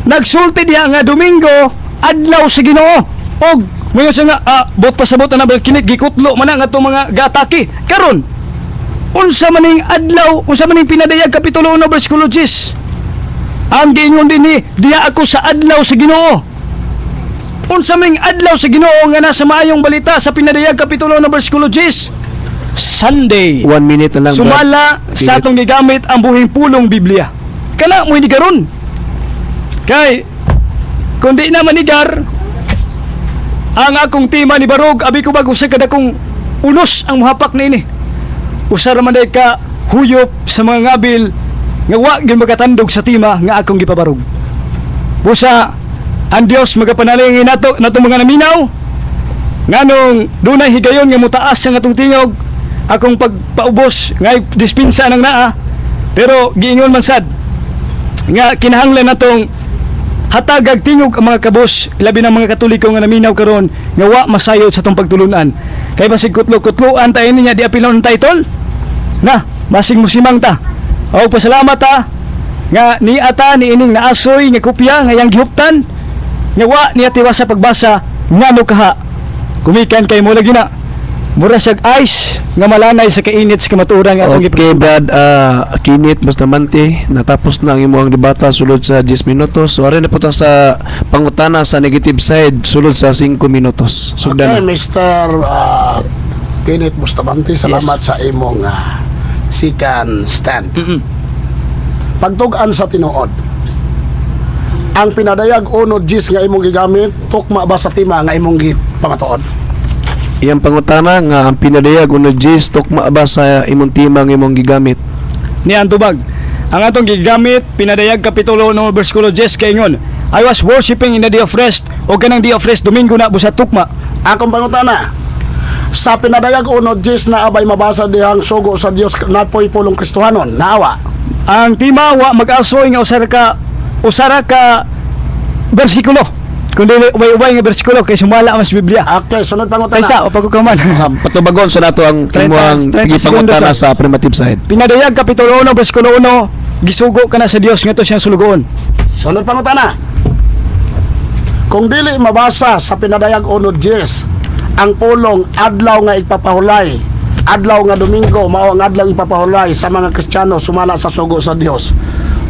nagsulti diha nga Domingo adlaw sa Ginoo. Og mayo sa nga bot pasabot na kinit gikutlo man nga atong mga gataki. Karon unsa maning adlaw, unsa maning pinadayag Kapitulo 1 versikulo 10. Ang giingon din ni diha ako sa adlaw sa Ginoo. Unsa maning adlaw sa Ginoo nga nasa maayong balita sa pinadayag Kapitulo 1 versikulo 10? Sunday. 1 minute na lang. Sumala sa atong gigamit ang buhing pulong Biblia. Kana mo ini karon. Kay kung di na manigar ang akong tima ni Barog, abi ko bago sa kadakong unos ang muhapak na ini. Usa ra man day ka huyop sa mga ngabil nga wa gyud makatandog sa tima nga akong gipabarog. Busa ang Dios magapanalangin nato mga naminaw nganong dunay higayon nga mutaas ang atong tingog akong pagpaubos nga dispensa nang naa, pero giingon man sad nga kinahanglan natong hatagag tingog ang mga kabos, labi ng mga Katoliko nga naminaw karon nga wa masayod sa tong pagtulunan. Kay basig kutlo-kutloan tayo niya di apilon ng title na basig musimang ta. O pasalamat ta nga ni ata ni ining naasoy nga kopya nga yang gihuptan nga wa niya tiwas sa pagbasa ngano kaha kumikan kay mo lagi na mura siyag ice nga malanay sa kainit sa kamaturan nga atong Okay, Brad, Kinit Bustamante, natapos na ang imong debata sulod sa 10 minutos. So ari na po ta sa pangutana sa negative side sulod sa 5 minutos. Okay, Sugdan na. Mr. Kinit Bustamante, salamat sa imong sikan stand. Pagtugan sa tinuod, ang pinadayag 1 nga imong gigamit, tukma ba sa tima nga imong gipamatuod? Iyang pangutana nga ang pinadayag uno G's tukma ba sa imong timang imong gigamit. Ni antubag ang atong gigamit pinadayag Kapitulo 1 versikulo 10 kay ingon, I was worshiping in the day of rest, o kanang day of rest Domingo na busa tukma. Akong pangutana, sa pinadayag 1 na abay mabasa dihang sugo sa Dios napoy pulong Kristohanon, naawa. Ang tima wa mag-asoy nga usara ka bersikulo. Kundi ubay-ubay nga bersikulo kay sumala mas Biblia. Okay, sunod pangutana. Kaysa o pagkukaman. Patubagon sa nato ang 30 imong pangutana sa affirmative side. Pinadayag Kapitulo 1 versikulo 1, gisugo ka na sa Dios nga to siyang sulugoon. Sunod pangutana. Kung dili mabasa sa pinadayag 1 ang pulong adlaw nga ipapahulay, adlaw nga Domingo mao ang adlaw ipapahulay sa mga Kristiyano sumala sa sugo sa Dios,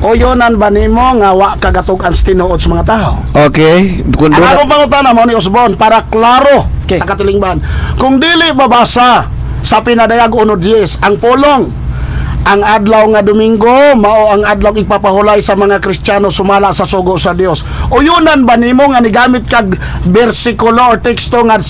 o yonan ba nimo nga wa kagatugan sa tinuod sa mga tao? Okay, kung Ang doon akong pangutana mo ni Osborne para klaro Okay. sa katilingban. Kung dili mabasa sa pinadayag 1 ang pulong ang adlaw nga Domingo mao ang adlaw ipapahulay sa mga Kristiyano sumala sa sugo sa Dios, o yunan ba nimo nga nigamit kag bersikulo or teksto nga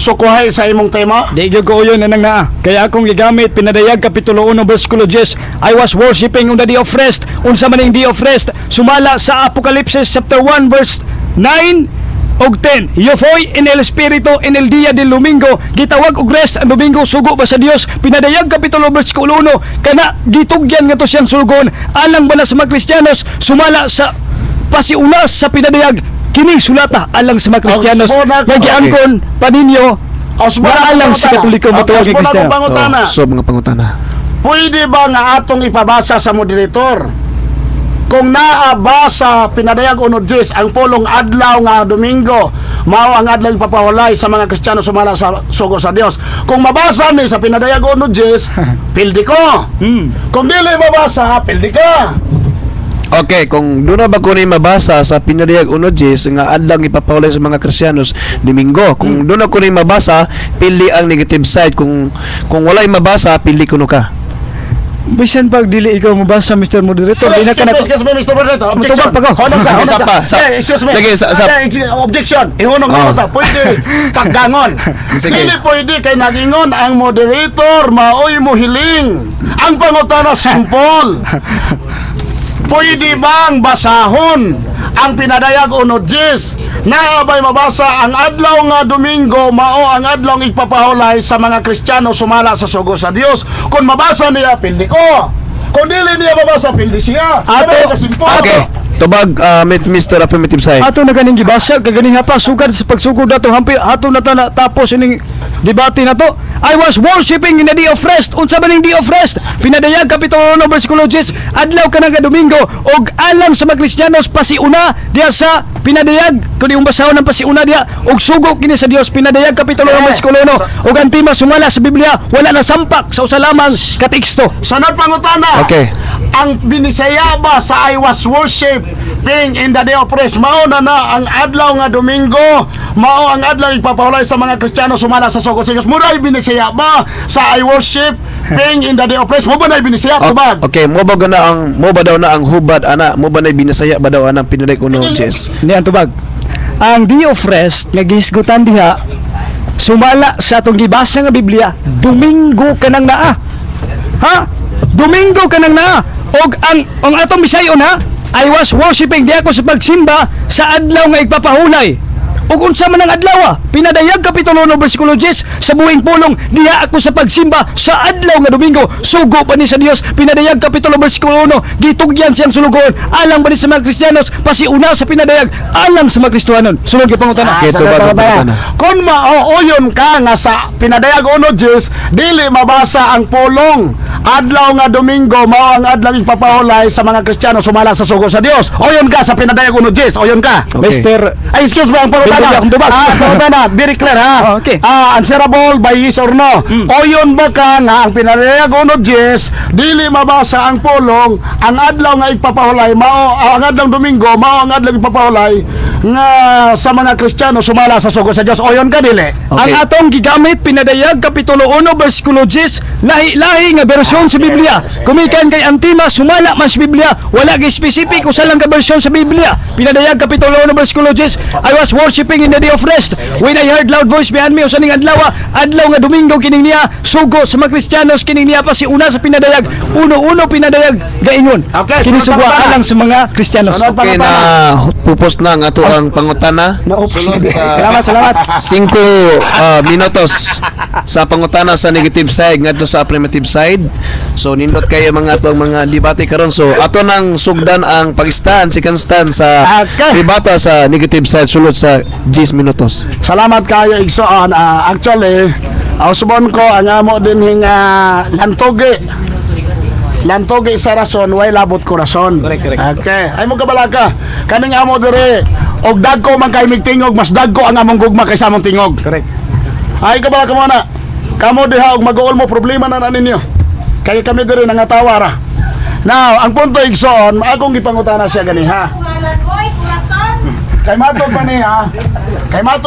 sukuhay sa imong tema? Di gyud ko yun nang naa. Kaya akong gigamit pinadayag Kapitulo 1 versikulo 10, I was worshiping on the day of rest. Unsa man ang day of rest? Sumala sa Apocalypse chapter 1 verse 9 og 10. Yo foi en el espiritu en el día del domingo, gitawag og rest ang Domingo sugo ba sa Dios. Pinadayag Kapitulo versikulo 1 kana gitugyan nga to siyang sulgon alang ba na sa mga Kristiyanos sumala sa pasiunas sa pinadayag kining sulata alang sa mga Kristiyanos nga giangkon paninyo alang sa Katoliko matuwag nga Kristiyano. Pangutana. so mga pangutana. Pwede ba nga atong ipabasa sa moderator? Kung naabasa pinadayag 1 ang pulong adlaw nga Domingo mao ang adlaw ipapahulay sa mga Kristiyano sumala sa sugo sa Dios. Kung mabasa ni sa pinadayag 1 pildi ko. Kung dili mabasa, pildi ka. Okay, kung doon na ba ko ni mabasa sa pinadayag 1:10 nga adlang ipapahulay sa mga Kristiyanos Domingo. Kung doon ako ni mabasa, pili ang negative side. Kung walay mabasa, pili kuno ka. Bisan pag dili ikaw mabasa, Mr. Moderator, di na ka na... Excuse me, Mr. Moderator. Objection. Matubag pa ko. Honong sa. Sa. Excuse me. Sige, sa. Objection. Ihunong Oh. mo ta. Pwede paggangon. Sige. Dili pwede kay nagingon ang moderator maoy mo hiling. Ang pangutana simple. Pwede bang basahon ang pinadayag 1:10 na abay mabasa ang adlaw nga Domingo mao ang adlaw ng ipapahulay sa mga Kristiyano sumala sa sugo sa Dios? Kung mabasa niya, pildi ko. Kung dili niya mabasa, pildi siya. Ato. Okay. Tubag, Mr. Affirmative side. Ato na kaning gibasa, kaganing pa sugad sa pagsugod nato hampi ato na ta tapos ining debate na to. I was worshiping in the day of rest. Unsa man ning day of rest? Pinadayag kapitulo 1 bersikulo 10, adlaw kanang Domingo og alam sa mga Kristiyanos pasiuna diha sa pinadayag kun yung basahon ng pasiuna diha og sugo kini sa Dios. Pinadayag kapitulo 1 bersikulo 1 og ang tima sumala sa Biblia wala na sampak sa usa lamang ka teksto. Sunod pangutana. Okay. Ang binisaya ba sa I was worshiping in the day of rest mao na ang adlaw nga Domingo, mao ang adlaw ipapahulay sa mga Kristiyano sumala sa sugo sa Dios. Mura binisaya ba sa I worshiping in the day of rest? Mo ba na binisaya tubag? Okay, mo ba daw na ang hubad ana? Mo ba na binasaya ba daw anang pinadayag 1:10? Ni ang tubag. Ang day of rest nga gihisgutan diha sumala sa atong gibasa nga Biblia, Domingo kanang naa. Ha? Domingo kanang naa. Og ang atong Bisayon ha, I was worshiping di ako sa pagsimba sa adlaw nga igpapahulay. Ug unsa man ang adlaw? Pinadayag kapitulo 1 bersikulo 10 sa buhing pulong diha ako sa pagsimba sa adlaw nga Domingo. Sugo pa ni sa Dios. Pinadayag kapitulo 1 bersikulo 1 gitugyan siyang sulugon. Alang ba ni sa mga Kristiyanos pasiuna sa pinadayag alang sa mga Kristiyanon. Sunod kay pangutana. Okay, tubag ang pangutana. Kung maooyon ka nga sa pinadayag 1:10 dili mabasa ang pulong adlaw nga Domingo mao ang adlaw ipapahulay sa mga Kristiyano sumala sa sugo sa Dios. Oyon ka sa pinadayag 1:10. Oyon ka. Okay. Mr. Ay, excuse me, ang pangutana. Pangutana, very clear ha. Okay. Answerable by yes or no. Oyon ba ka nga ang pinadayag 1:10 dili mabasa ang pulong ang adlaw nga ipapahulay mao ang adlaw Domingo mao ang adlaw ipapahulay nga sa mga Kristiyano sumala sa sugo sa Dios. Oyon ka dili. Okay. Ang atong gigamit pinadayag kapitulo 1 bersikulo 10 lahi-lahi nga bersyon sa Biblia. Kumikan kay Antima sumala man sa Biblia, wala gi specific usa lang ka bersyon sa Biblia. Pinadayag kapitulo 1 bersikulo 10, I was worshiping in the day of rest when I heard loud voice behind me. Usa ning adlaw nga Domingo kining niya sugo sa mga Kristiyanos kining niya pasiuna sa pinadayag uno pinadayag gaingon. Okay, kini sunod sugwa pangutana. alang sa mga Kristiyanos. Sunod Okay na pupos na ang ato ang pangutana. Salamat. 5 minutos sa pangutana sa negative side ngadto sa affirmative side. So nindot kayo mga atong mga debate karon. So ato nang sugdan ang pag-stand second stand sa Okay. debate sa negative side sulod sa 10 minutos. Salamat kayo igsoon. Actually, usbon ko ang amo din hing lantogi sa rason way labot ko rason. Correct. Okay. Ay mo kabalaga. Kaning amo dire og dagko man kay migtingog mas dagko ang among gugma kaysa among tingog. Correct. Ay kabalaga mo na. Kamo diha og mag-uol mo problema na ninyo. Kaya kami dire nangatawa ra. Now, ang punto igsoon, akong gipangutana siya ganiha. Kay matod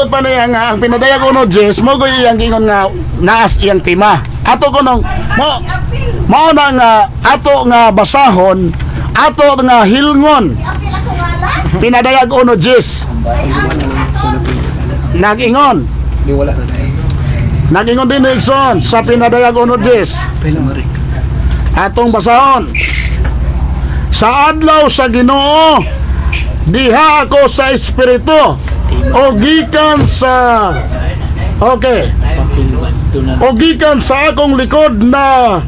pa niya nga ang pinadayag 1:10 mo goy iyang gingon nga naas iyang tima. Ato ko nung mao na nga ato nga basahon, ato nga hilngon. Pinadayag 1:10. Nagingon. Nagingon din ni Ikson sa pinadayag 1:10. Atong basahon. Sa adlaw sa Ginoo diha ako sa espiritu o gikan sa o gikan sa akong likod na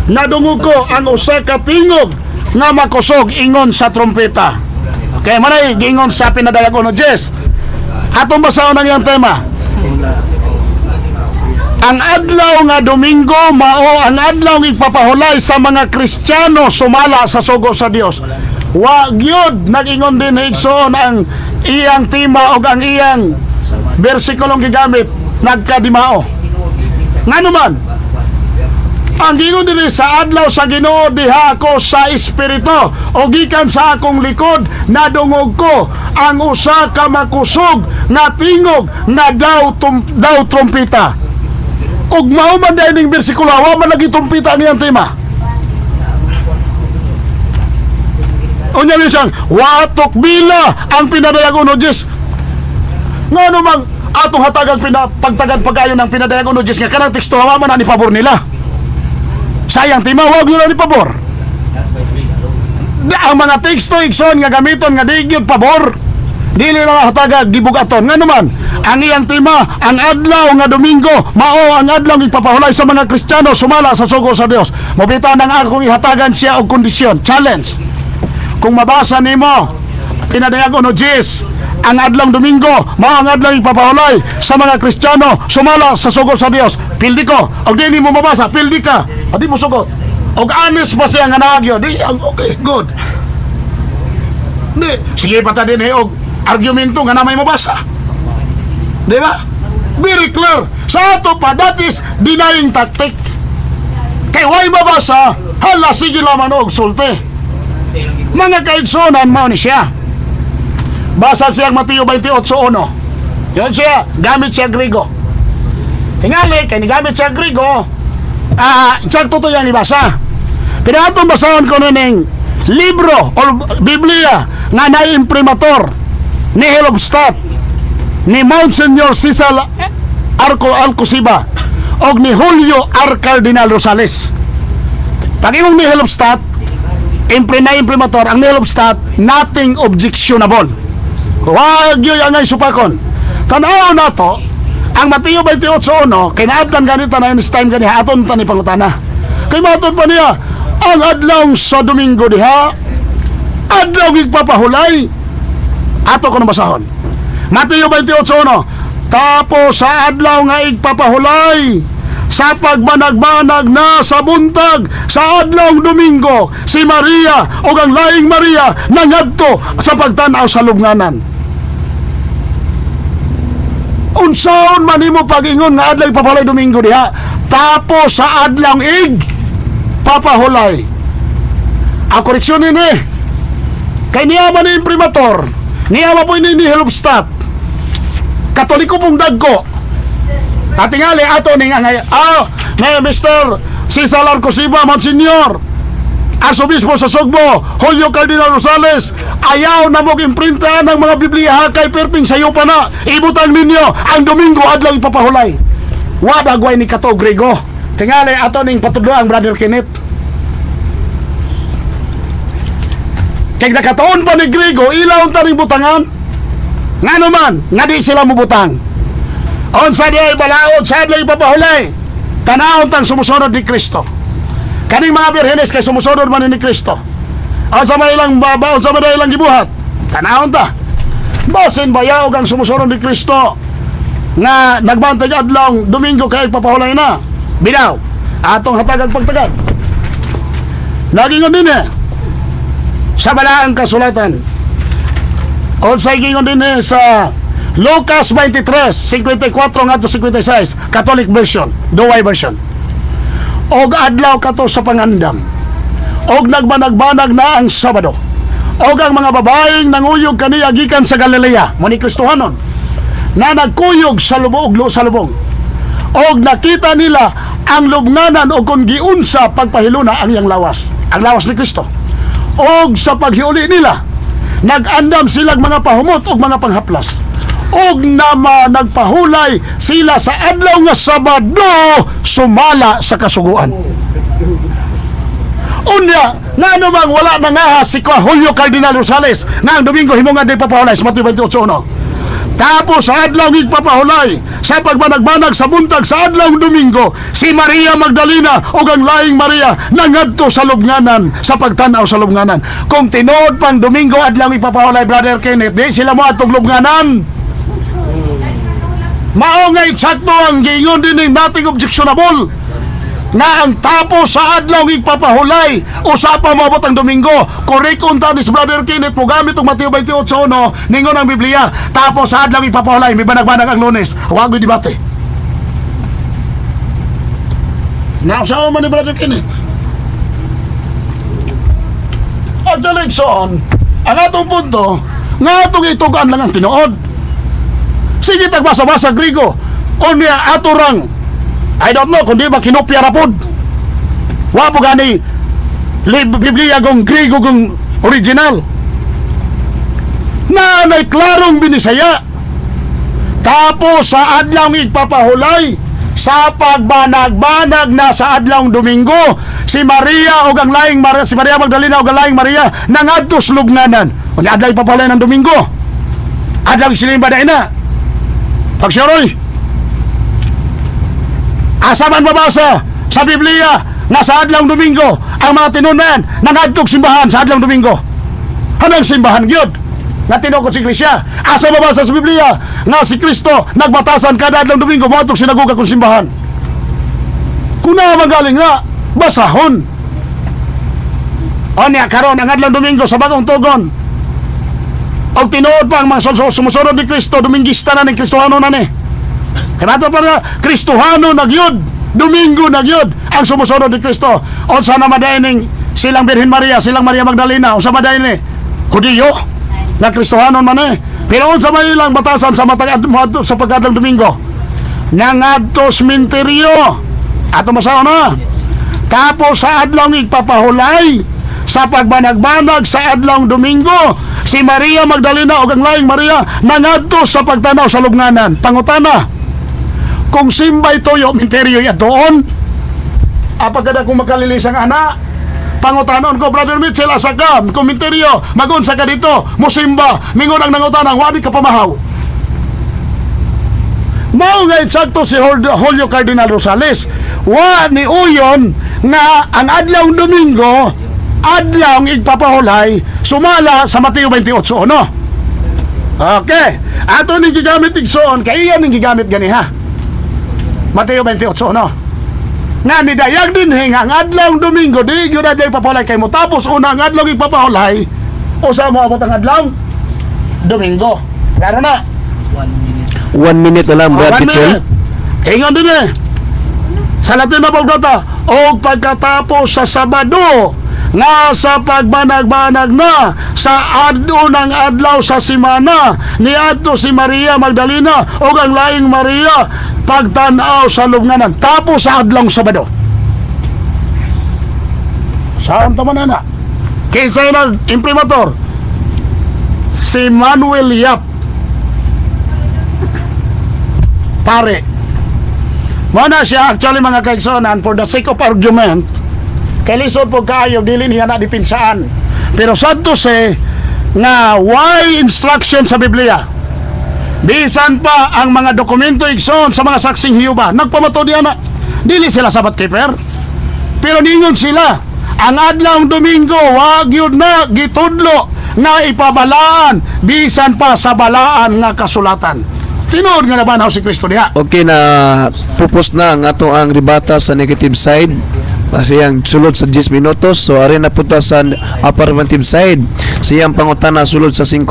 nadungog ko ang usa ka tingog nga makusog ingon sa trompeta. Okay, manay giingon sa pinadayag 1:10. Atong basahon ang iyang tema. Ang adlaw nga Domingo mao ang adlaw nga ipapahulay sa mga Kristiyano sumala sa sugo sa Dios. Wa gyud nagingon din Higson ang iyang tema o ang iyang bersikulong gigamit nagkadimao. Ngano man Ang gingon diri sa adlaw sa Ginoo diha ako sa espiritu o gikan sa akong likod nadungog ko ang usa ka makusog nga tingog nga daw trumpita. Ug mao man dining bersikulo wa man lagi trumpita ang iyang tema. Unya ni siyang watok bila ang pinadayagon o Diyos. Ngano mang atong hatagang pagtagad pagayon ng pinadayagon o Diyos nga kanang teksto wa man ni pabor nila. Sayang tema wag nila ni pabor. Ang mga teksto igsoon nga gamiton nga di gyud pabor. Dili na hatagag gibugaton. Ngano man ang iyang tema ang adlaw nga Domingo mao ang adlaw ipapahulay sa mga Kristiyano sumala sa sugo sa Dios. Mobita nang akong ihatagan siya og kondisyon, challenge. Kung mabasa nimo pinadayagon o Diyos ang adlang Domingo mao ang adlaw ipapahulay sa mga Kristiyano sumala sa sugo sa Dios, pildi ko. Og di mo mabasa, pildi ka. Adi mo sugot. Og honest pa siya nga naagyo. Di okay, good. Di sige pa ta din og argumento nga na may mabasa. Di ba? Very clear. Sa ato pa, that is denying tactic. Kay way mabasa, hala sige laman og sulti. Mga kaigsonan mao ni siya. Basa siya Mateo 28:1. Yun siya, gamit siya Grigo. Tingali, kay ni gamit siya Grigo, sakto to yan ibasa. Pero atong basahan ko ning libro o Biblia nga na-imprimator ni Helobstadt, ni Monsignor Cecil Alcosiba og ni Julio R. Cardinal Rosales. Pag-iwang ni Helobstadt imprimator ang ni Helobstadt, nothing objectionable. Wag yun ang ay supakon. Tanaw na to ang Mateo 28:1 kinaabtan ganito na this time ganiha aton tani pangutana. Kay matud pa niya ang adlaw sa Domingo diha adlaw gigpapahulay. Ato ko na basahon. Mateo 28:1 tapos sa adlaw nga igpapahulay sa pagbanag-banag na sa buntag sa adlaw Domingo si Maria o ang laing Maria nangadto sa pagtanaw sa lubnganan. Unsaon man nimo pag-ingon nga adlaw papahulay Domingo diha tapos sa adlaw papahulay. Ang koreksyon ini kay niya man ni imprimator, niya po ini ni Helobstadt, Katoliko pong dagko. At tingali ato ning angay na Mr. Cesar Alcosiba Monsignor Arsobispo sa Sugbo Julio Cardinal Rosales, ayaw na mong imprinta ng mga Biblia kay perting sayo pa na ibutang ninyo ang Domingo adlaw ipapahulay. Wadagway ni Kato Grego. Tingali ato ning patudlo ang Brother Kenneth. Kaya nakataon pa ni Grego ilaw taring butangan nga naman nga di sila mubutang. On sa di ay balaod sa adlaw ipapahulay tanawon tang sumusunod ni Kristo. Kaning mga birhenes kay sumusunod man ni Kristo. On sa may ilang babaon sa may ilang gibuhat tanawon ta. Basin bayaw ang sumusunod ni Kristo nga nagbantay adlaw Domingo kay ipapahulay na. Binaw atong hatagag pagtagad. Naging din sa balaang kasulatan. On sa gingon din sa Lucas 23:54 ngadto 56, Catholic version, Douay version. Og adlaw kato sa pangandam. Og nagbanag-banag na ang Sabado. Og ang mga babaeng nanguyog kaniya gikan sa Galilea, mo ni Kristohanon, na nagkuyog sa lubong sa lubong. Og nakita nila ang lubnganan og kun giunsa pagpahiluna ang iyang lawas. Ang lawas ni Kristo. Og sa paghiuli nila, nag-andam silang mga pahumot og mga panghaplas. Og nagpahulay sila sa adlaw nga Sabado sumala sa kasuguan. Unya nga namang wala na nga si Julio Cardinal Rosales nga ang Domingo himongan di papahulay sa Mateo 28:1. Tapos sa adlaw igpapahulay sa pagbanag-banag sa buntag sa adlaw Domingo si Maria Magdalena o ang laing Maria nangadto sa lubnganan sa pagtanaw sa lubnganan. Kung tinuod pang Domingo adlaw ipapahulay Brother Kenneth, di sila mo atong lubnganan. Mao nga eksakto ang giingon din nating objectionable na ang tapos sa adlaw igpapahulay usapa moabot ang Domingo. Correct unta ni Brother Kenneth mo gamit og Mateo 28:1 ningon ang Biblia tapos sa adlaw igpapahulay may banag-banag ang Lunes. Huwag debate. Nausawa man ni Brother Kenneth. At sa lekson, ang atong punto, nga atong itugaan lang ang tinuod. Sige, tagbasa-basa Grigo. O niya, aturang, I don't know, kundi ba kinopya rapod. Wapo gani, Biblia kong Grigo kong original. Na may klarong binisaya. Tapos sa adlaw igpapahulay, sa pagbanag-banag na sa adlawng Domingo, si Maria o ang laing Maria, si Maria Magdalena o ang laing Maria nangadto sa lubnganan. O ni adlaw ipapahulay ng Domingo. Adlaw sinimba na ina. Pagsiroy. Asa man mabasa sa Biblia na sa adlawng Domingo ang mga tinunan nangadtog simbahan sa adlawng Domingo. Hanang simbahan gyud nga tinukod si Iglesia. Asa mabasa sa Biblia nga si Kristo nagbatasan kada adlawng Domingo moadtog sinagoga kung simbahan. Kuna magaling nga basahon. O niya karon ang adlawng Domingo sa bagong tugon. O tinuod pa ang mga sumusunod ni Kristo, Domingista na ni Kristohano na ni. Kaya ito pa nga, Kristohano nagyod, Domingo nagyod, ang sumusunod ni Kristo. O sa namadayining silang Birhen Maria, silang Maria Magdalena, o sa madayin ni Hudiyo, na Kristohano man eh. Pero o sa may ilang batasan sa sa pagkadlang Domingo, nangadto sementeryo, ato masaw na. Tapos sa adlong igpapahulay, sa pagbanag-banag sa adlong Domingo, si Maria Magdalena o ang laing Maria nangadto sa pagtanaw sa lubnganan. Pangutana, kung simbay toyo minteryo ya doon, apagkada kung makalilisang anak, pangutanon ko, Brother Mitchell, asakam kung minteryo magunsa ka dito musimba, mingon ang nangutanang wadi ka pamahaw. Mao nga insakto si Julio Cardinal Rosales, wa ni uyon nga ang adlawng Domingo adlaw igpapahulay sumala sa Mateo 28:1. Okay, ato ning gigamit igsoon kay iyan ning gigamit gani ha. Mateo 28:1. Nga ni dayag din ang adlaw Domingo di gyud day papahulay kay mo tapos una ang adlaw igpapahulay usa mo abot ang adlaw Domingo. Klaro na. 1 minute lang, Brad Pitchell. Ingon din eh. Sa Latin na pagdata, o pagkatapos sa Sabado, nga sa pagbanag-banag na sa unang adlaw sa simana ni adto si Maria Magdalena o ang laing Maria pagtanaw sa lubnganan tapos sa adlawng Sabado. Saan taman na? Kinsa na imprimator? Si Manuel Yap. Pare. Mana siya actually mga kaigsonan, for the sake of argument, kay lisod po kaayo dili niya na dipinsaan. Pero sadto nga why instruction sa Biblia. Bisan pa ang mga dokumento igsoon sa mga saksing Hiyuba, nagpamato diyan na dili sila sabat keeper. Pero ningon sila, ang adlawng Domingo wag yun na gitudlo nga ipabalaan bisan pa sa balaan nga kasulatan. Tinuod nga nabanaw si Kristo diha. Okay na pupos na ang ato ang ribata sa negative side. Kasi ang sulod sa 10 minutos. So ari na punta sa affirmative side. Siyang pangutana sulod sa 5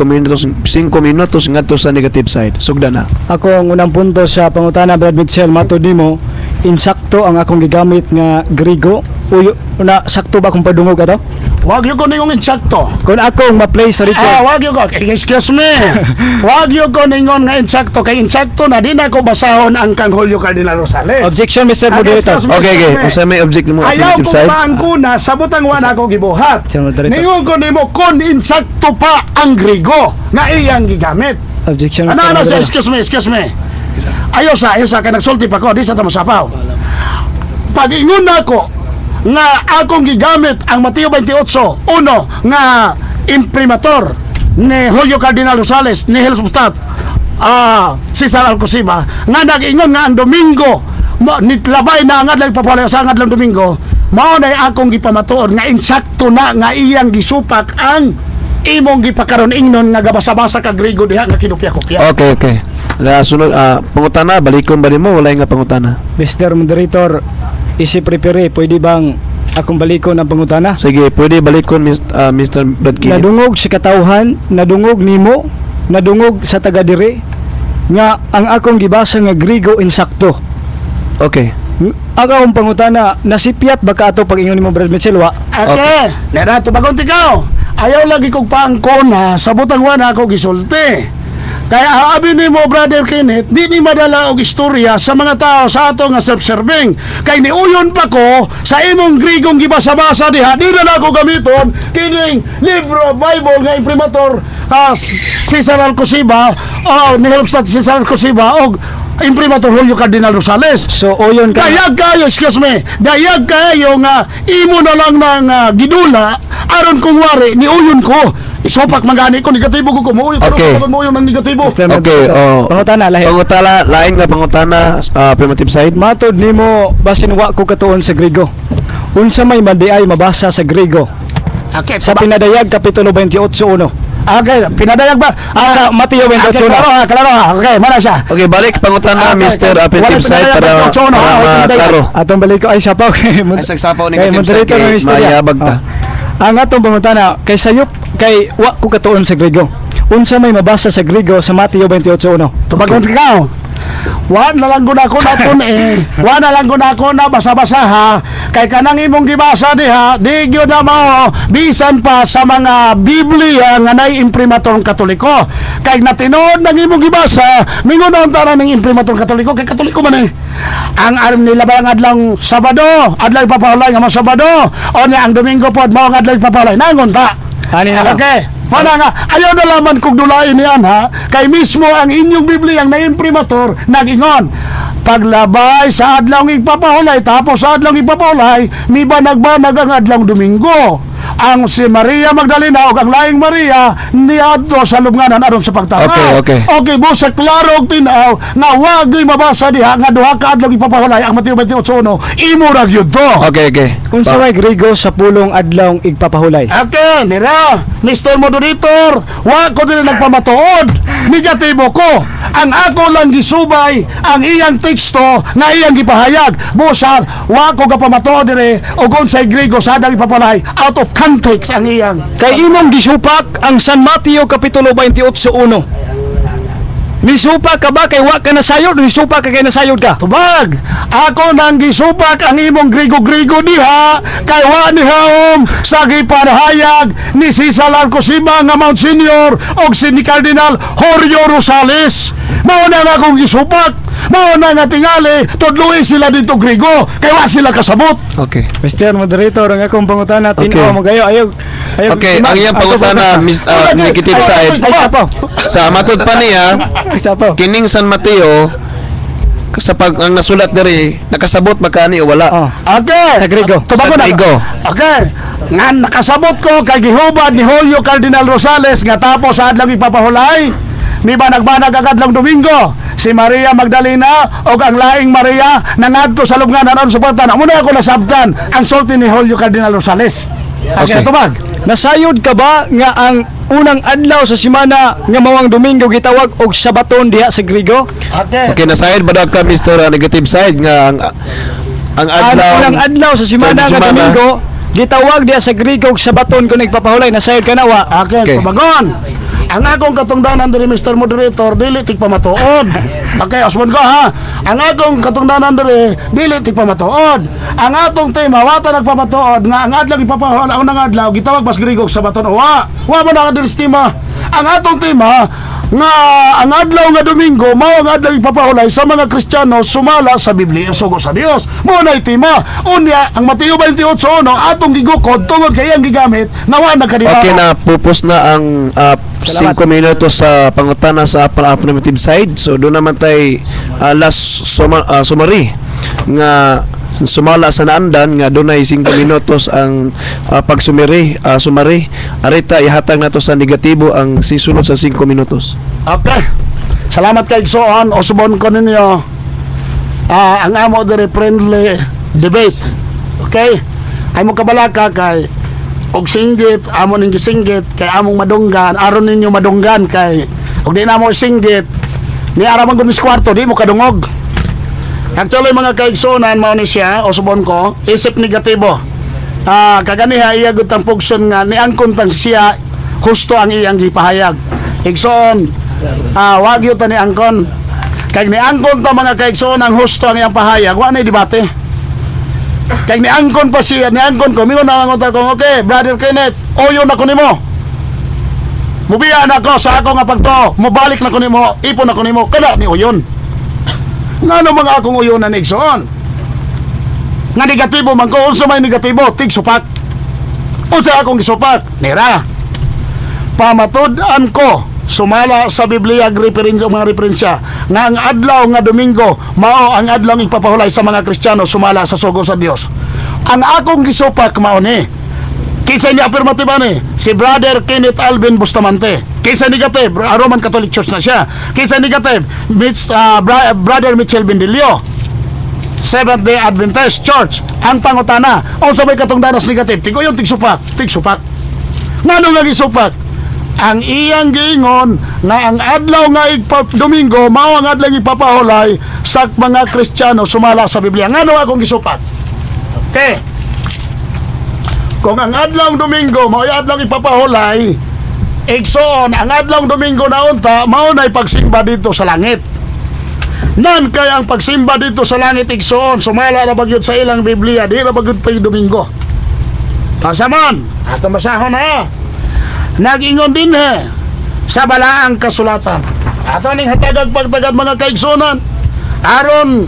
minutos ngadto sa negative side. Sugda na. Ako ang unang punto sa pangutana, Brad Mitchell, matod nimo, insakto ang akong gigamit nga Grigo. Uyo na sakto ba kung padungog ato? Wag yun ko ningong insakto. Kung akong ma-play sa record. Wag yun ko. Excuse me. Wag yun ko ningon nga insakto. Kay insakto na din ako basahon ang kang Julio Cardinal Rosales. Objection, Mr. Moderator. Okay. Kung sa may object mo ayaw affirmative ko side. pa ang kuna. Sabutang wala ko gibuhat. Ningon ko nimo kung insakto pa ang Grigo na iyang gigamit. Objection, Mr. Ano, Moderator. excuse me. Ayos kay nagsulti pa ko. Di sa tamasapaw. Pag-ingon na ako nga akong gigamit ang Mateo 28:1 nga imprimator ni Julio Cardinal Rosales ni Helsubstat Cesar Alcosiba nga nag-ingon nga ang Domingo nitlabay na ang adlaw papalay sa adlaw Domingo mao na akong gipamatuod nga insakto na nga iyang gisupak ang imong gipakaron ingnon nga gabasa-basa ka Grigo diha nga kinupya-kupya. Okay. Sunod pangutana balikon ba nimo wala nga pangutana? Mr. Moderator, isi-prepare, pwede bang akong balikon ang pangutana? Sige, pwede balikon Mr. Brad Kenneth. Nadungog si katawhan, nadungog nimo, nadungog sa taga-dire nga ang akong gibasa nga Grigo insakto. Okay. Ang akong pangutana, nasipyat ba ka ato pag-ingon nimo Brad Mitchell wa? Okay. Nera, tubagon tikaw. Ayaw lagi kong paangkon ha. Sa butang wana ako gisulti. Kaya haabi ni mo, Brother Kenneth, di ni madala og istorya sa mga tao sa ato nga self-serving. Kay niuyon pa ko sa imong Grigong gibasa-basa diha, di na ako gamiton kining libro, Bible nga imprimator Cesar Alcosiba, ni Helmstadt Cesar Alcosiba, og imprimator Julio Cardinal Rosales. So oyon ka. Dayag kayo, excuse me. Dayag kayo nga imo na lang ng gidula aron kung wari ni uyon ko. Isopak magani ko negatibo ko kumuyo Okay. mo ng negatibo. Okay, Pangutana lahi. Pangutana, laing na pangutana affirmative side. Matod nimo basin wa ko katuon sa Grigo. Unsa may madiay mabasa sa Grigo? Okay, Sa pinadayag kapitulo 28:1. okay, pinadayag ba? Sa Mateo 28:1. Klaro ha. Okay, mana siya? Okay, balik pangutana Okay, Mr. okay. Affirmative Wala side para pinadayag, Jono, ha? Wala klaro. Atong balik ko ay sapaw kay Ay sagsapaw ni kay moderator ng kay istorya. mayabag ta. Ang atong pangutana kay sayop kay wa ko katuon sa Grigo. Unsa may mabasa sa Grigo sa Mateo 28:1? Tubagon ikaw. Wa na lang gud ako naton Wa na lang gud ako na basa-basa ha. Kay kanang imong gibasa diha, di gyud na mao bisan pa sa mga Biblia nga nay imprimator Katoliko. Kay natinuod nang imong gibasa, mingunon ta ning imprimator Katoliko kay Katoliko man Ang alam nila ba ang adlang Sabado, adlaw ipapahulay nga mga Sabado, o niya ang Domingo pod mao nga adlaw ipapahulay. Nangon ta. Ani na lang. Okay. Mana nga, ayaw na laman kung dulain niyan ha. Kay mismo ang inyong Biblia ang na-imprimator nag-ingon. Paglabay sa adlaw igpapahulay, tapos sa adlaw igpapahulay, mi ba nagbanag ang adlaw Domingo. Ang si Maria Magdalena o ang laing Maria niadto sa lubnganan aron sa pagtanaw. Okay. Okay, busa klaro og tinaw nga wag mabasa diha nga duha ka adlaw ipapahulay ang Mateo 28:1 imo ra gyud to. Okay. Unsa may Grigo sa pulong adlaw igpapahulay? Okay, nira, Mr. Moderator, wa ko din nagpamatuod. Negatibo ko. Ang ako lang gisubay ang iyang teksto nga iyang gipahayag. Busar, wa ko gapamatuod dire og unsay Grigo sa adang ipapalay out of context ang iyang. Kay imong gisupak ang San Mateo kapitulo 28:1. Nisupak ka ba kay wa ka nasayod? Nisupak ka kay nasayod ka? Tubag, ako nang gisupak ang imong Grigo-Grigo diha kay wa ni haom sa gipanahayag ni Cesar Alcosiba nga Mount Senior og si ni Cardinal Julio Rosales. Mao na nga akong gisupak. Mao na nga tingali tudluin sila dito Grigo kay wa sila kasabot. Okay. Mr. Moderator, ang akong pangutana Okay. tinaw mo gayo ayaw. Okay, ang iyang pangutana negative side. Ay sapaw. Sa matod pa niya, Ay sapaw. kining San Mateo sa pag ang nasulat diri nakasabot ba kani o wala? Oh. Okay. Sa Grigo. Tubago Sa na. Grigo. Okay. Nga nakasabot ko kay gihubad ni Julio Cardinal Rosales nga tapos sa adlaw ipapahulay. Di ba nagbanag agad lang Domingo? Si Maria Magdalena o ang laing Maria nangadto sa lubnganan aron sa pagtanaw. Muna ako nasabtan ang sulti ni Julio Cardinal Rosales. Okay, Okay. tubag. Nasayod ka ba nga ang unang adlaw sa semana nga mawang Domingo gitawag og Sabaton diha sa Grigo? Okay. Okay, nasayad ba daw ka Mr. Negative side nga ang Ang adlaw unang adlaw sa semana nga Semana. Domingo gitawag diha sa Grigo og Sabaton kun nagpapahulay. Nasayod ka na wa? Okay, Okay. tubagon. Ang akong katungdanan diri Mr. Moderator dili tig pamatuod. Okay, osmon ko ha. Ang akong katungdanan diri dili tig pamatuod. Ang atong tema wata nagpamatuod nga ang adlaw ipapahul ang unang adlaw gitawag mas Grigo sa baton wa. Wa mo na diri tema. Ang atong tema nga ang adlaw nga Domingo mao ang adlaw ipapahulay sa mga Kristiyano sumala sa Biblia sugo sa Dios. Mao na tema. Unya ang Mateo 28:1 atong gigukod tungod kay ang gigamit nga wa nagkadiwa. Okay na pupos na ang 5 minutos sa pangutana sa affirmative side. So doon naman tay last summary nga sumala sa naandan nga dunay 5 minutos ang pagsumiri sumari arita ihatag nato sa negatibo ang sisunod sa 5 minutos. Okay. Salamat kay Igsoon. Osubon ko ninyo. Ang amo diri friendly debate. Okay? Ay mo kabalaka kay og singgit, amo ning gisinggit kay among madunggan, aron ninyo madunggan kay og di na mo singgit ni araman gumis kwarto di mo kadungog. Actually mga kaigsunan mao ni siya osubon ko isip negatibo. Kaganiha iya gud tang pugson nga ni angkon tang siya husto ang iyang gipahayag. Igsoon, wag yun ni angkon Kag niangkon ta mga kaigsoon ang husto ang iyang pahayag, wa na debate. Kag niangkon pa siya, niangkon ko, mingon na ko, okay, Brother Kenneth, oyo na ko nimo. Mubiyan ako sa ako nga pagto, mubalik na ko nimo, ipon na ko nimo, kada ni uyon. Ngano mga akong uyon na igsoon? Nga negatibo man ko, unsa may negatibo, tig supak. Unsa akong gisupak? Nira. Pamatud-an ko sumala sa Biblia mga referensya nga ang adlaw nga Domingo mao ang adlaw ipapahulay sa mga Kristiyano sumala sa sugo sa Dios. Ang akong gisupak mao ni kinsa ni affirmative ani si Brother Kenneth Alvin Bustamante, kinsa negative Roman Catholic Church na siya, kinsa negative Brother Mitchell Bendilio Seventh Day Adventist Church. Ang pangutana unsa may katong danas negative tigoyon tigsupak ngano nga gisupak? Ang iyang giingon na ang adlaw nga Domingo mao ang adlaw ipapahulay sa mga Kristiyano sumala sa Biblia. Ngano akong gisupat? Okay. Kung ang adlaw Domingo mao ang adlaw ipapahulay, igsoon ang adlaw Domingo na unta mao na pagsimba dito sa langit. Nan kay ang pagsimba dito sa langit igsoon sumala ra bagyod sa ilang Biblia, di ra bagyod pa Domingo. Kasaman, ato masahon na. Nag-ingon din sa balaang kasulatan. Ato ning hatagag pagtagad mga kaigsunan aron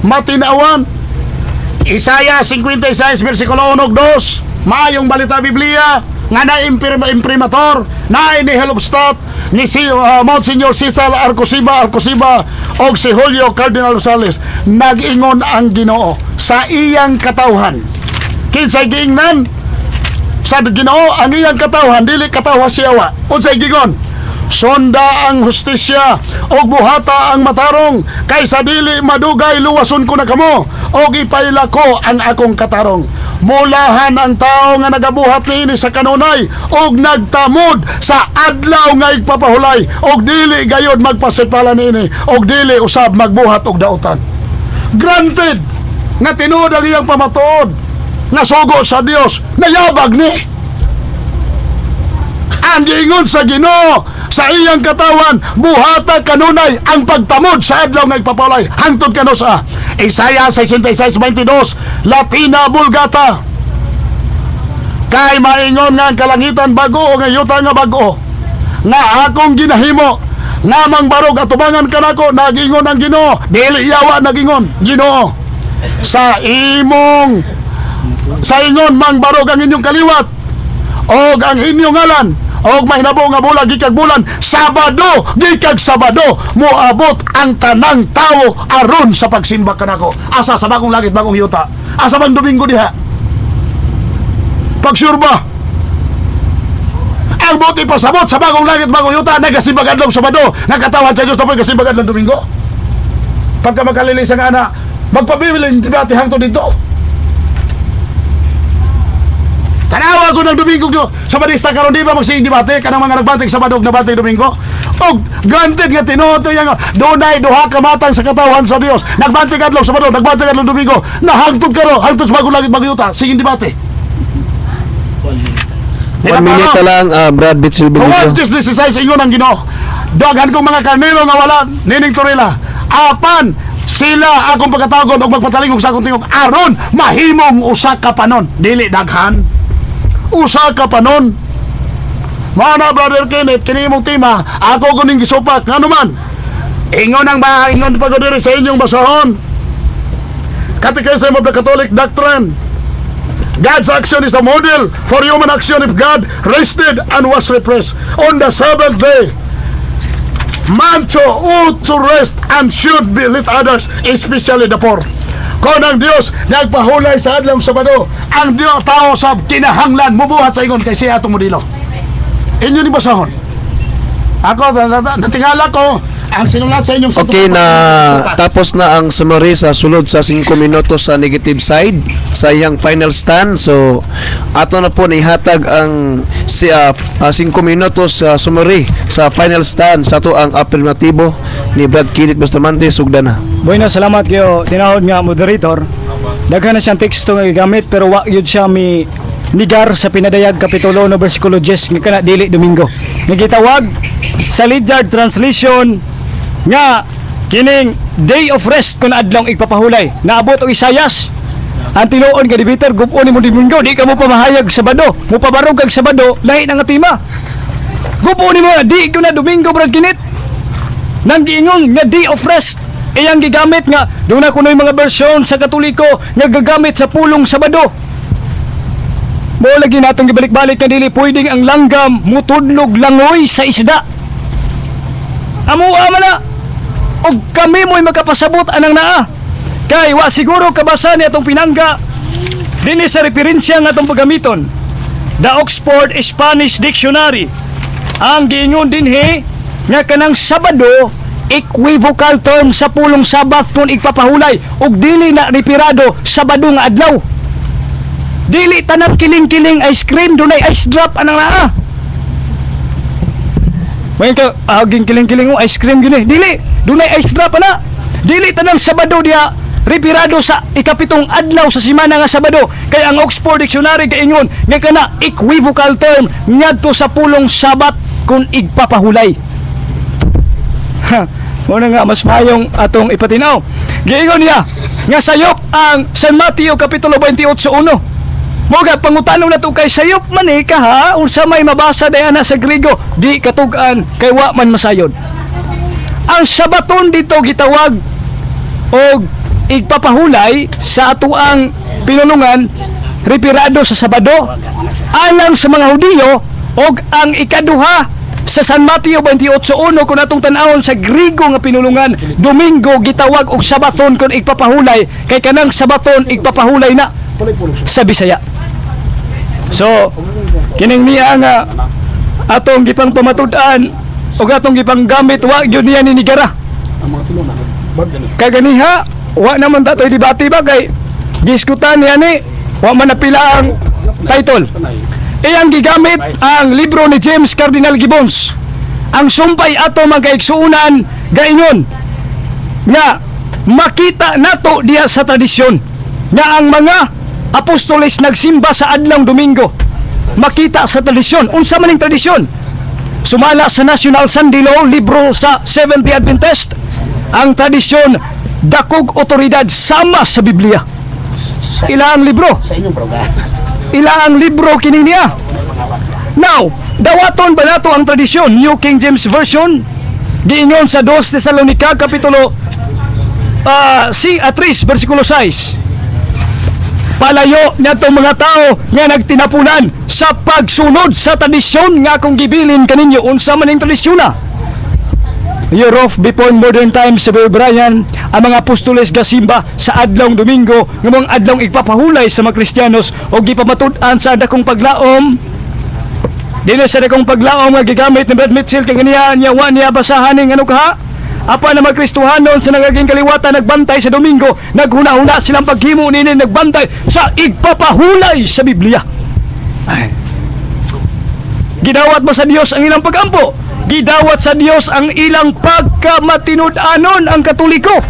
matinawan Isaiah 56 versikulo 1-2 maayong balita Biblia nga na imprimator na ni Helopstat ni si Monsignor Cesar Arcosiba og si Julio Cardinal Rosales. Nag-ingon ang Ginoo sa iyang katawhan. Kinsay giingnan sa Ginoo ang iyang katawhan, dili katawha siyawa. Unsay gigon? Sonda ang hustisya og buhata ang matarong, kaysa dili madugay luwason ko na kamo og ipayla ko ang akong katarong. Mulahan ang tao nga nagabuhat niini sa kanunay og nagtamod sa adlaw nga igpapahulay og dili gayod magpasipala niini og dili usab magbuhat og dautan. Granted nga tinuod ang iyang pamatuod nga sugo sa Dios, nayabag ni ang giingon sa Ginoo sa iyang katawan, buhata kanunay ang pagtamod sa adlaw nga ipapalay hangtod kano sa Isaiah 66:22 Latina Vulgata. Kay maingon nga ang kalangitan bago o nga yuta nga bago nga akong ginahimo namang barog atubangan kanako. Nagingon ang Ginoo, dili yawa nagingon Ginoo sa ingon mang barog ang inyong kaliwat og ang inyong ngalan og mahinabo nga bulag gikag bulan Sabado gikag Sabado moabot ang tanang tawo aron sa pagsimba kanako. Asa sa bagong langit bagong yuta, asa man Domingo diha pagsurba ang buti pasabot sa bagong langit bagong yuta nagasimbag adlaw Sabado nagkatawan sa Dios tapos gasimbag adlaw Domingo. Pagka magkalilis ang ana magpabibilin debate hangtod dito. Tanawa ko ng Domingo sa Badista karon di ba magsing debate kanang mga nagbatig sa Badog na batay Domingo. Og granted nga tinuto yang dunay duha ka matang sa katawan sa Dios. Nagbatig adlaw sa Badog, nagbatig adlaw Domingo. Nahangtod karon hangtod sa bagong langit bagong yuta. Sige debate. 1 minute lang, Brad Bitsil Benito. What is this size ingon ang Ginoo? Daghan kong mga karnero nga wala nining turila. Apan sila akong pagkatagon og magpatalingog sa akong tingog aron mahimong usa ka panon. Dili daghan. Usa ka panon. Mana Brother Kenneth kini imong tema ako kuning gisupak ngano man. Ingon ang ingon pagdiri sa inyong basahon. Catechism of the Catholic Doctrine. God's action is a model for human action if God rested and was repressed on the Sabbath day. Man ought to rest and should be let others, especially the poor. Kung ang Dios nagpahulay sa adlaw Sabado, ang Dios tao sa kinahanglan mubuhat sa ingon kay siya atong modelo. Inyo ni basahon. Ako natingala ko ang sinulat sa inyong Okay na tapos na ang summary sa sulod sa 5 minutos sa negative side sa iyang final stand. So ato na po nihatag ang 5 minutos sa summary sa final stand sa to ang afirmatibo ni Brad Kenneth Bustamante sugdan na. Bueno, salamat kayo tinahod nga moderator. Daghan na siyang teksto nga gigamit pero wa gyud siya mi nigar sa pinadayag kapitulo 1 bersikulo 10 nga kana dili Domingo. Nagitawag sa Ledyard translation nga kining day of rest kun adlong igpapahulay. Naabot og Isayas. Ang tinuon nga debater gupo ni mo Domingo, di ka mo pamahayag Sabado, mo pabarog kag Sabado, lahi na nga tema. Gupo ni mo di ko na Domingo brad kinit. Nang giingon nga day of rest, iyang gigamit nga doon na kunoy mga bersyon sa Katoliko nga gagamit sa pulong Sabado. Mo lagi natong gibalik-balik nga dili pwedeng ang langgam mutudlog langoy sa isda. Amo man na. Og kami mo'y makapasabot anang naa. Kay wa siguro kabasa ni atong pinangga dinhi sa referensya nga atong paggamiton. The Oxford Spanish Dictionary. Ang giingon dinhi nga kanang Sabado equivocal term sa pulong Sabath kung igpapahulay ug dili na referado Sabado nga adlaw. Dili tanang kiling-kiling ice cream dunay ice drop anang naa. May ka aging kiling-kiling o ice cream gini. Dili dunay ice drop ana. Dili tanang Sabado dia referado sa ikapitong adlaw sa semana nga Sabado. Kay ang Oxford Dictionary kaingon nga kana equivocal term ngadto sa pulong Sabat kung igpapahulay. Muna nga mas mayong atong ipatinaw. Giingon niya nga sayop ang San Mateo kapitulo 28:1. Moga pangutanong na to kay sayop man ka ha unsa may mabasa dayana sa Griego di katugan kay wa man masayod. Ang Sabaton dito gitawag og igpapahulay sa atuang pinulungan referado sa Sabado alang sa mga Hudiyo og ang ikaduha sa San Mateo 28:1 kung atong tan-awon sa Griego nga pinulungan Domingo gitawag og Sabaton kung igpapahulay kay kanang Sabaton igpapahulay na sa Bisaya. So kining niya nga atong gipang pamatud-an ug atong gipang gamit wa gyud niya ninigara. Kaganiha wa naman datoy debate ba kay diskutan niya ni wa man napila ang title. Iyang gigamit ang libro ni James Cardinal Gibbons. Ang sumpay ato magkaigsuunan gaingon nga makita nato diha sa tradisyon nga ang mga apostoles nagsimba sa adlaw Domingo. Makita sa tradisyon. Unsa maning tradisyon? Sumala sa National Sunday Law, libro sa Seventh-day Adventist, ang tradisyon dakog otoridad sama sa Biblia. Ila ang libro? Sa inyong program. Ila ang libro kining niya. Now, dawaton ba nato ang tradisyon? New King James Version, giingon sa 2 Tesalonica kapitulo 3 versikulo 6. Palayo nato mga tao nga nagtinapunan sa pagsunod sa tradisyon nga kung gibilin kaninyo unsa maning tradisyon na. Year of before modern times, sabi Brian, ang mga apostoles gasimba sa adlong Domingo nga mga adlong igpapahulay sa mga Kristiyanos o gipamatud-an sa dakong paglaom. Dili sa dakong paglaom nga gigamit ni Brad Mitchell kay ganiya wa niya basahan ning ano kaha. Apa na mga Kristohanon sa nagaging kaliwatan nagbantay sa Domingo, naghuna-huna silang paghimo nini nagbantay sa igpapahulay sa Biblia. Ay. Gidawat mo sa Dios ang ilang pagampo. Gidawat sa Dios ang ilang pagkamatinud-anon ang Katoliko.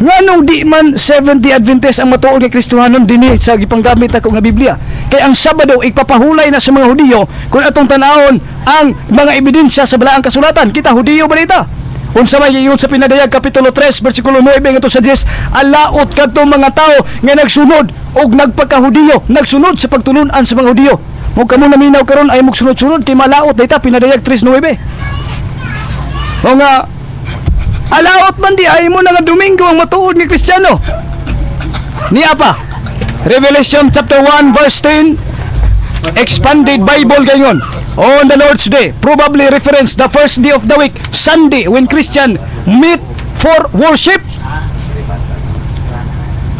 Nganong di man 70 Adventist ang matuod nga Kristohanon dinhi sa gipanggamit ako nga Biblia. Kay ang Sabado igpapahulay na sa mga Hudiyo kung atong tan-awon ang mga ebidensya sa balaang kasulatan. Kita Hudiyo balita. Unsa may giingon sa Pinadayag kapitulo 3 bersikulo 9 ngadto sa 10, alaot kadto mga tao nga nagsunod og nagpakahudiyo, nagsunod sa pagtulunan sa mga Hudiyo. Mo kamo naminaw karon ay mugsunod-sunod kay malaot dayta Pinadayag 3:9. O nga alaot man di ay mo na nga Domingo ang matuod nga Kristiyano. Ni apa? Revelation chapter 1 verse 10, expanded Bible gayon. On the Lord's Day, probably reference the first day of the week, Sunday, when Christian meet for worship.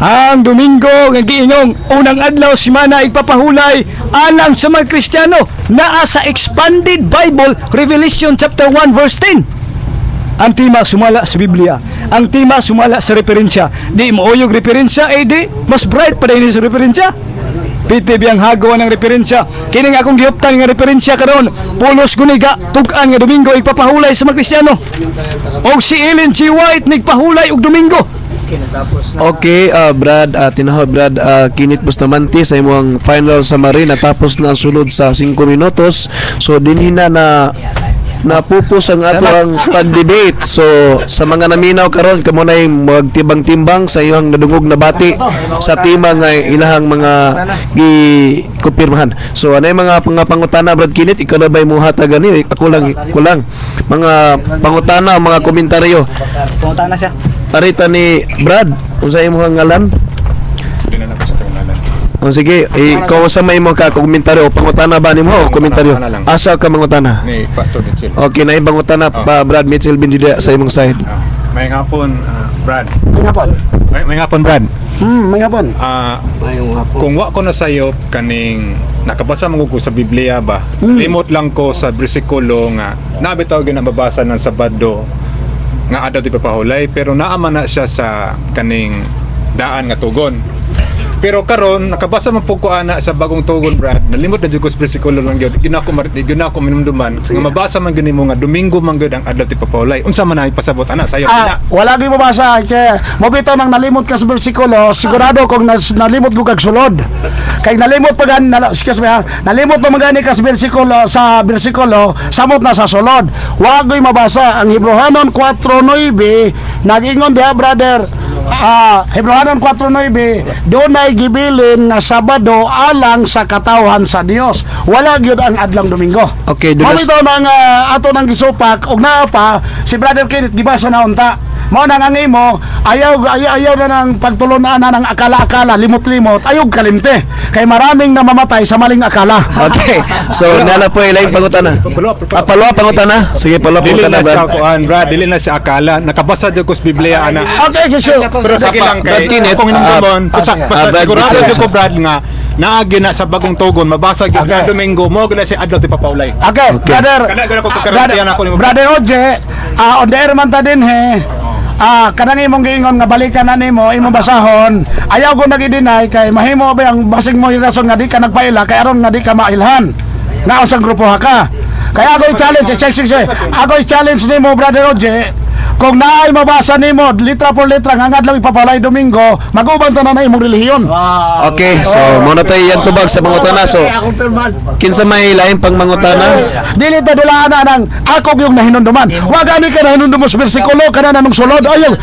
Ang Domingo nga giingong unang adlaw semana igpapahulay alang sa mga Kristiyano naa sa expanded Bible, Revelation chapter 1 verse 10. Ang tema sumala sa Biblia, ang tema sumala sa referensya. Di mo oyog referensya, di mas bright pa din sa referensya. Piti biyang hagawa ng referensya. Kini nga akong gihuptan nga referensya karon, pulos guniga tug-an nga Domingo igpapahulay sa mga Kristiyano. Og si Ellen G. White nigpahulay og Domingo. Okay, Brad, tinahod Brad, Kinit Bustamante sa imong final summary natapos na ang sulod sa 5 minutos. So dinhi na napupos ang ato ang pagdebate. So sa mga naminaw karon kamo na magtibang-timbang sa iyong nadungog na bati sa tema nga ilahang mga gikupirmahan. So anay mga pangutana Brad Kinit, ikaw na ba'y muhatag ani? Ako lang mga pangutana, mga komentaryo. Pumunta na siya. Arita ni Brad, unsa imong ngalan? O sige, ikaw sa may mga komentaryo, pangutana ba nimo o komentaryo? Asa ka mangutana? Ni Pastor Mitchell. Okay, na ibang utana pa Brad Mitchell Bindida sa imong side. May hapon, Brad. May hapon. May hapon, Brad. May hapon. Kung wa ko na sayo kaning nakabasa mo ko sa Biblia ba, limot lang ko sa bersikulo nga nabitaw gyud na mabasa ng Sabado nga adlaw ti papahulay, pero naama na siya sa kaning daan nga tugon. Pero karon nakabasa man pug ko ana sa bagong tugon, Brad. Nalimot na jud ko sa bersikulo lang gyud. Ginako minumduman nga mabasa man gani mo nga Domingo man gyud ang adlaw ti papahulay. Unsa man ay pasabot ana sayo ana? Wala gyud mabasa kay mo bitaw nang nalimot ka sa bersikulo, sigurado kung nalimot mo kag sulod. Kay nalimot pa excuse me ha, nalimot pa magani ka sa bersikulo, samot na sa sulod. Wa gyud mabasa ang Hebrehanon 4:9 nag-ingon diha, brother. Hebrehanon 4:9 doon ay gibilin na Sabado alang sa katawhan sa Dios, wala gyud ang adlang Domingo. Okay, Mao nang ato nang gisupak og naa pa si Brother Kenneth gibasa na unta. Mao nang ang imo ayaw na nang pagtulunan na ng akala-akala, limot-limot, ayog kalimte kay maraming namamatay sa maling akala. Okay. So nala po ilay pangutana. Palwa pangutana. Sige, palwa Dili pangutana na siya Brad. kuan, Brad. Dili na siya akala. Nakabasa jud ko sa Biblia ana. Okay, Jesus. Pero sa kilang Brad kay Kinit, kung hinumdumon, Brad sigurado Mitchell. jud ko, Brad, nga naagi na sa bagong tugon mabasa gyud Okay. sa Domingo mo gyud si adlaw ti papaulay. Okay, brother. Kana ko pagkarantiyan ako ni Brother Oje, on the air man ta din he. Kanang imong giingon nga balikan na nimo imong basahon, ayaw ko nag-deny kay mahimo ba ang basig mo yung rason nga di ka nagpaila kay aron nga di ka mailhan. Naon sa grupo ha ka. Kaya ako i-challenge, ako i-challenge nimo, Brother Oje, kung naay mabasa nimo litra por litra nga adlaw ipapalay Domingo, mag-uban ta na imong relihiyon. Okay, so muna tayo yan tubag sa mangutana. So kinsa may lain pang mangutana? Dili ta dulaan na nang ako yung nahinunduman. Wa gani ka nahinunduman sa bersikulo kana nanong sulod. Ayaw.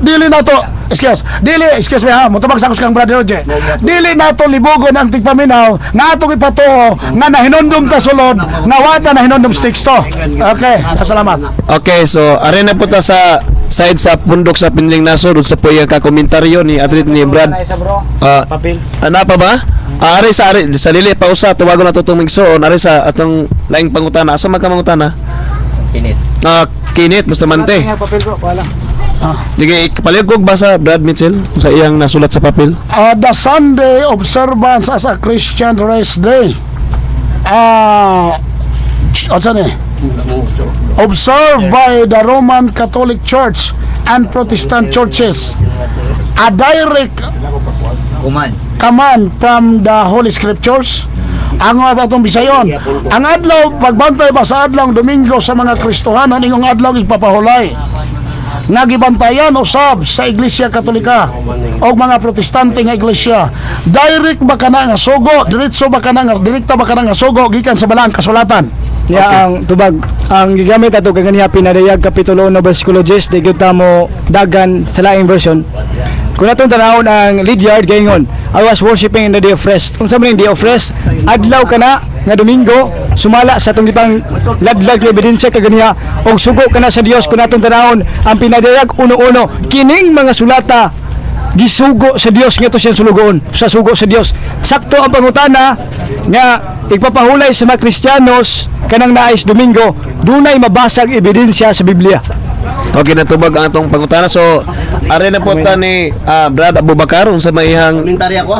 Dili na to. Excuse me ha. Mutubag sa kang Brother Oje. Dili na to libugon ang tigpaminaw nga atong ipatuo nga nahinundum ta sulod nga wa ta nahinundum sticks to. Okay, salamat. Okay, so are na po ta sa side sa pundok sa Pinling Nasod sa po yung kakomentaryo ni atlet ni Brad. Papel. Ana pa ba? Ari sa lili pa usa tuwagon na to tumigsoon ari sa atong laing pangutana. Asa magkamangutana? Kinit. Kinit basta mante. Papel bro, wala. Sige, paligog ba sa Brad Mitchell sa iyang nasulat sa papel? The Sunday observance as a Christian rest day. Observed by the Roman Catholic Church and Protestant churches. A direct command from the Holy Scriptures. Ang atong bisayon, ang adlaw pagbantay ba sa adlaw Domingo sa mga Kristohanon ingong adlaw ipapahulay. Nagibantayan usab sa Iglesia Katolika o mga Protestante nga iglesia. Direct ba kana nga sugo, direkta ba kana nga sugo gikan sa balang kasulatan. Ya ang tubag ang gigamit ato kaganiya pinadayag kapitulo 1 bersikulo 10 di gyud mo dagan sa laing version. Kung atong tanawon ang Lydiard gaingon, I was worshiping in the day of rest. Unsa man day of rest? Adlaw kana nga Domingo sumala sa atong gipang ladlag ebidensya kaganiya og sugo kana sa Dios. Kung atong tanawon ang pinadayag uno-uno kining mga sulata gisugo sa Dios nga to siya sulugoon sa sugo sa Dios. Sakto ang pangutana nga igpapahulay sa mga Kristiyanos kanang naayos Domingo dunay mabasag ebidensya sa Biblia. Okay, natubag ang atong pangutana. So are na po ta ni Brad Abubakar unsa may ihang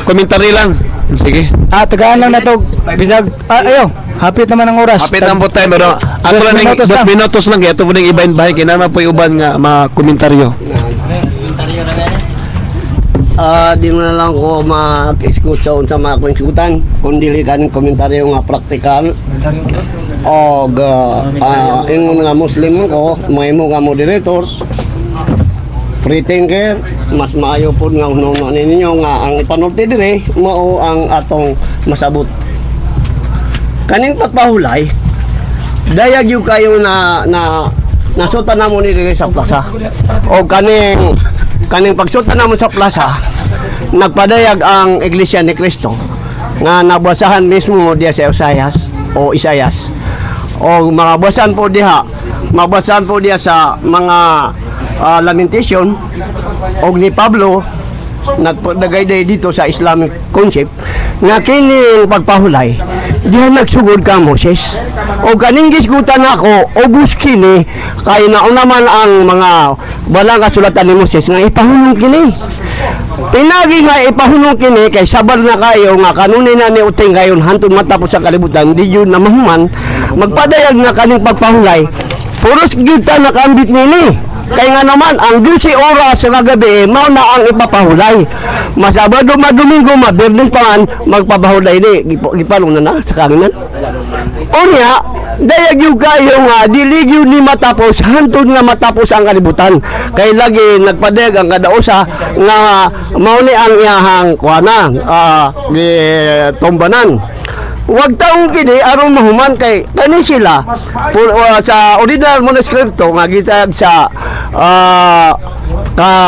komentary lang. Sige. Tagaan lang nato bisag ayo hapit naman ang oras. Hapit ang po time pero ako lang ning 2 minutos lang kay ato ning ibahin bahay kay naman po uban nga mga komentaryo. Di mo na lang ko mag-eskucha unsa mga akong iskutan kung dili kaning komentaryo nga praktikal o ingon nga Muslim ko mahimo nga moderator free thinker mas maayo pod nga hunong ninyo nga ang ipanulti dire mao ang atong masabot kaning pagpahulay dayag yung kayo nasutan na mo nila sa plaza. O kaning pagsutan na mo sa plaza, nagpadayag ang Iglesia ni Cristo nga nabasahan mismo diya sa Isayas. O mabasahan po diya sa mga lamentation o ni Pablo nagpagdagay dito sa Islamic concept nga kining pagpahulay diha nagsugod ka Moses o kaning gisgutan ako ubos kini kay nauna man ang mga balang kasulatan ni Moses nga ipahulong kini pinagi nga ipahulong kini kay sabar na kayo nga kanunin na ni uting kayon hantod matapos sa kalibutan di yun na mahuman magpadayag nga kaning pagpahulay puros kita nakambit nini kaya nga naman ang 12 oras sa gabi mao na ang ipapahulay masabado madomingo mabirning pangan magpapahulay ni gipalong na sa kanan unya dayag yung kayo nga diligyo ni matapos hantod nga matapos ang kalibutan kay lagi nagpadayag ang kada usa nga mao ni ang iyahang kuana tombanan. Huwag taong kini aron mahuman kay kani sila sa original manuskripto nga gitag sa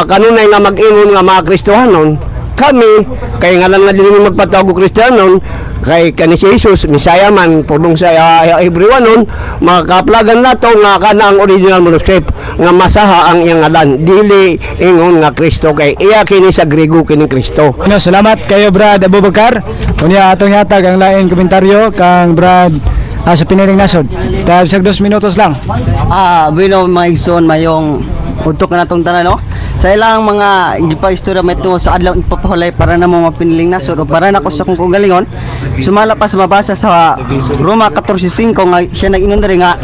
kanunay nga mag-ingon nga mga Kristohanon kami kay nga lang nga din magpatawag og Kristiyanon kay kani si Jesus Misaya man pudong sa Hebrewanon makaplagan nato nga kana ang original manuscript nga masaha ang iyang ngalan dili ingon nga Kristo kay iya kini sa Griego kini Kristo. Salamat kayo Brad Abubakar. Unya atong yatag ang lain komentaryo kang Brad sa Piniling Nasod. Dahil sa 2 minutos lang. Bueno mga igsoon mayong utok na natong tanan no. Sa ilang mga gipa-istorya may tungo sa adlaw ipapahulay para na mo mapiniling nasod o para na ko sa kung kagalingon sumala pa sa mabasa sa Roma 14:5 nga siya nag-ingon diri nga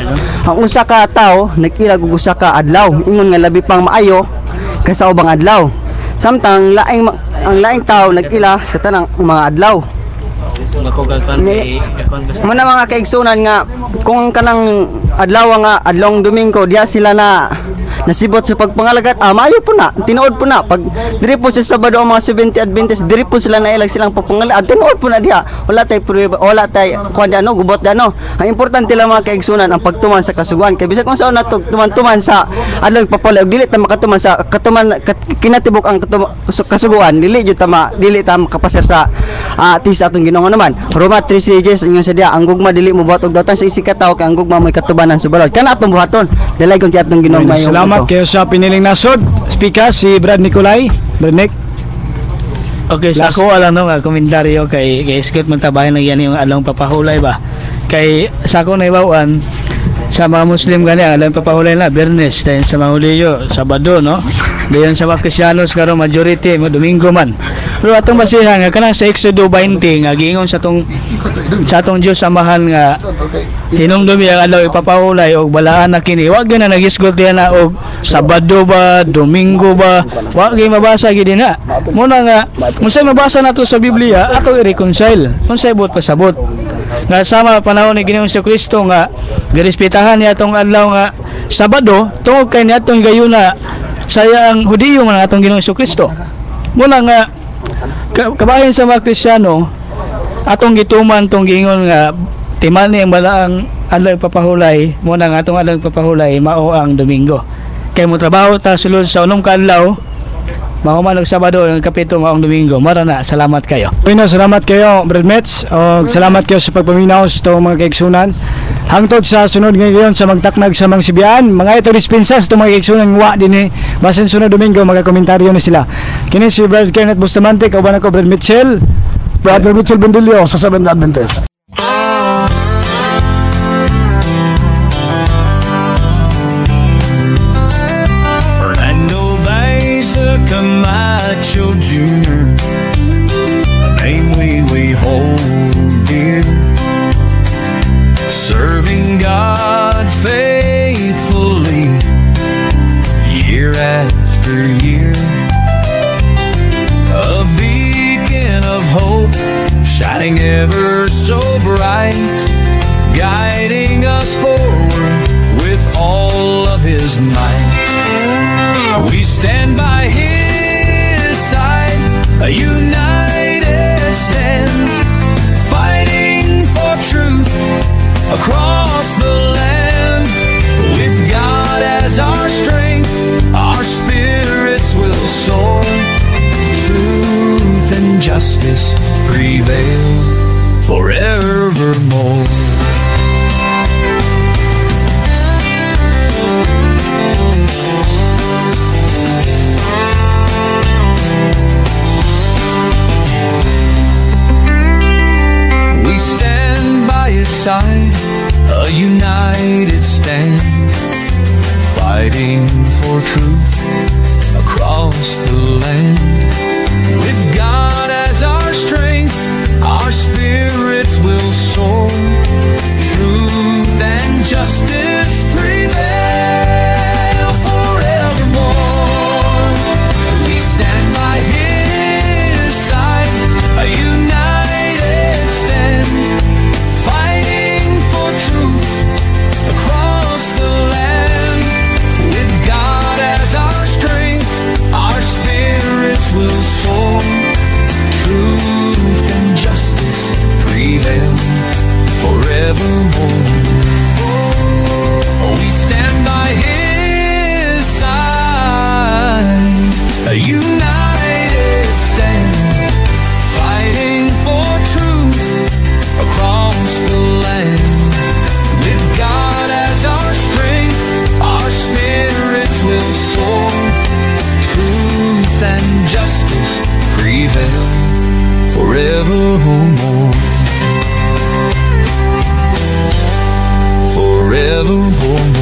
ang usa ka tawo nag-ila og usa ka adlaw ingon nga labi pang maayo kaysa ubang adlaw samtang ang laing tawo nag-ila sa tanang mga adlaw. Muna mga kaigsunan nga kung kanang adlaw nga adlong Domingo diya sila nasibot sa pagpangalagat maayo po na tinuod po na pag diri po sa Sabado ang mga 70 Adventist diri po sila nailag silang pagpangalagat tinuod po na diha wala tay kuan gubot ang importante lang mga kaigsunan ang pagtuman sa kasuguan kay bisag kung saan nato tuman sa adlaw papalay dili ta makatuman sa kinatibok ang kasuguan dili ta makapasar sa tis atong Ginoo naman Roma 3:6 ingon sa diha ang gugma dili mo buhat og datan sa isig ka tawo kay ang gugma may katubanan sa balod kana atong buhaton dili kun ti atong Ginoo mayo. Salamat kayo sa Piniling Nasod. Speaker si Brad Nicolay. Brad Nick. Okay, sa ako alam no nga komentaryo kay Scott magtabayan lang yan yung along papahulay ba. Kay sa ako naibawan sa mga Muslim gani ang along papahulay na Bernes tayo sa mga Huliyo, Sabado no. Dayon sa mga Kristiyanos karon majority mo Domingo man. Pero atong basihan nga kanang sa Exodo 20 nga giingon sa atong Dios samahan nga hinumdumi ang adlaw ipapahulay og balaan na kini wa gyud na nagisgot diha na og Sabado ba Domingo ba wa gyud mabasa gyud na muna nga unsay mabasa nato sa Biblia ato i-reconcile unsay bot pasabot nga sama panahon ni Ginoong Kristo nga girespetahan niya atong adlaw nga Sabado tungod kay niadtong gayuna sayang Hudiyo man atong Ginoong Kristo muna nga kabahin sa mga Kristiyano atong gituman tong giingon nga timan ni ang balaang adlaw papahulay mo nang atong adlaw papahulay mao ang Domingo kay mo trabaho ta sulod sa unom ka adlaw mao man og Sabado ang kapito mao ang Domingo mara na salamat kayo. Bueno, salamat kayo Brad Mets og salamat kayo sa pagpaminaw sa itong mga kaigsunan hangtod sa sunod ngayon sa magtaknag sa mga Sibian mga ito dispensas itong mga kaigsunan wa din basin sunod Domingo mga komentaryo ni sila kini si Brad Kenneth Bustamante kauban ako Brad Mitchell Brother Mitchell Bendilio sa Seventh Adventist. Fernando Baeza Camacho Jr., a name we hold dear, serving God faithfully year after year, a beacon of hope shining ever so bright, guiding us forward with all of his might. We stand by his side, a united stand, fighting for truth across the land. justice prevail forevermore. We stand by his side, a united stand, fighting for truth across the land. With God as our strength, our spirits will soar. Truth and justice prevail forevermore. We stand by his side, a united stand, fighting for truth across the land. With God as our strength, our spirits will soar. Truth and justice prevail forevermore. We stand by his side, a united stand, fighting for truth across the land. With God as our strength, our spirits will soar. Truth and justice prevail forevermore. Forevermore.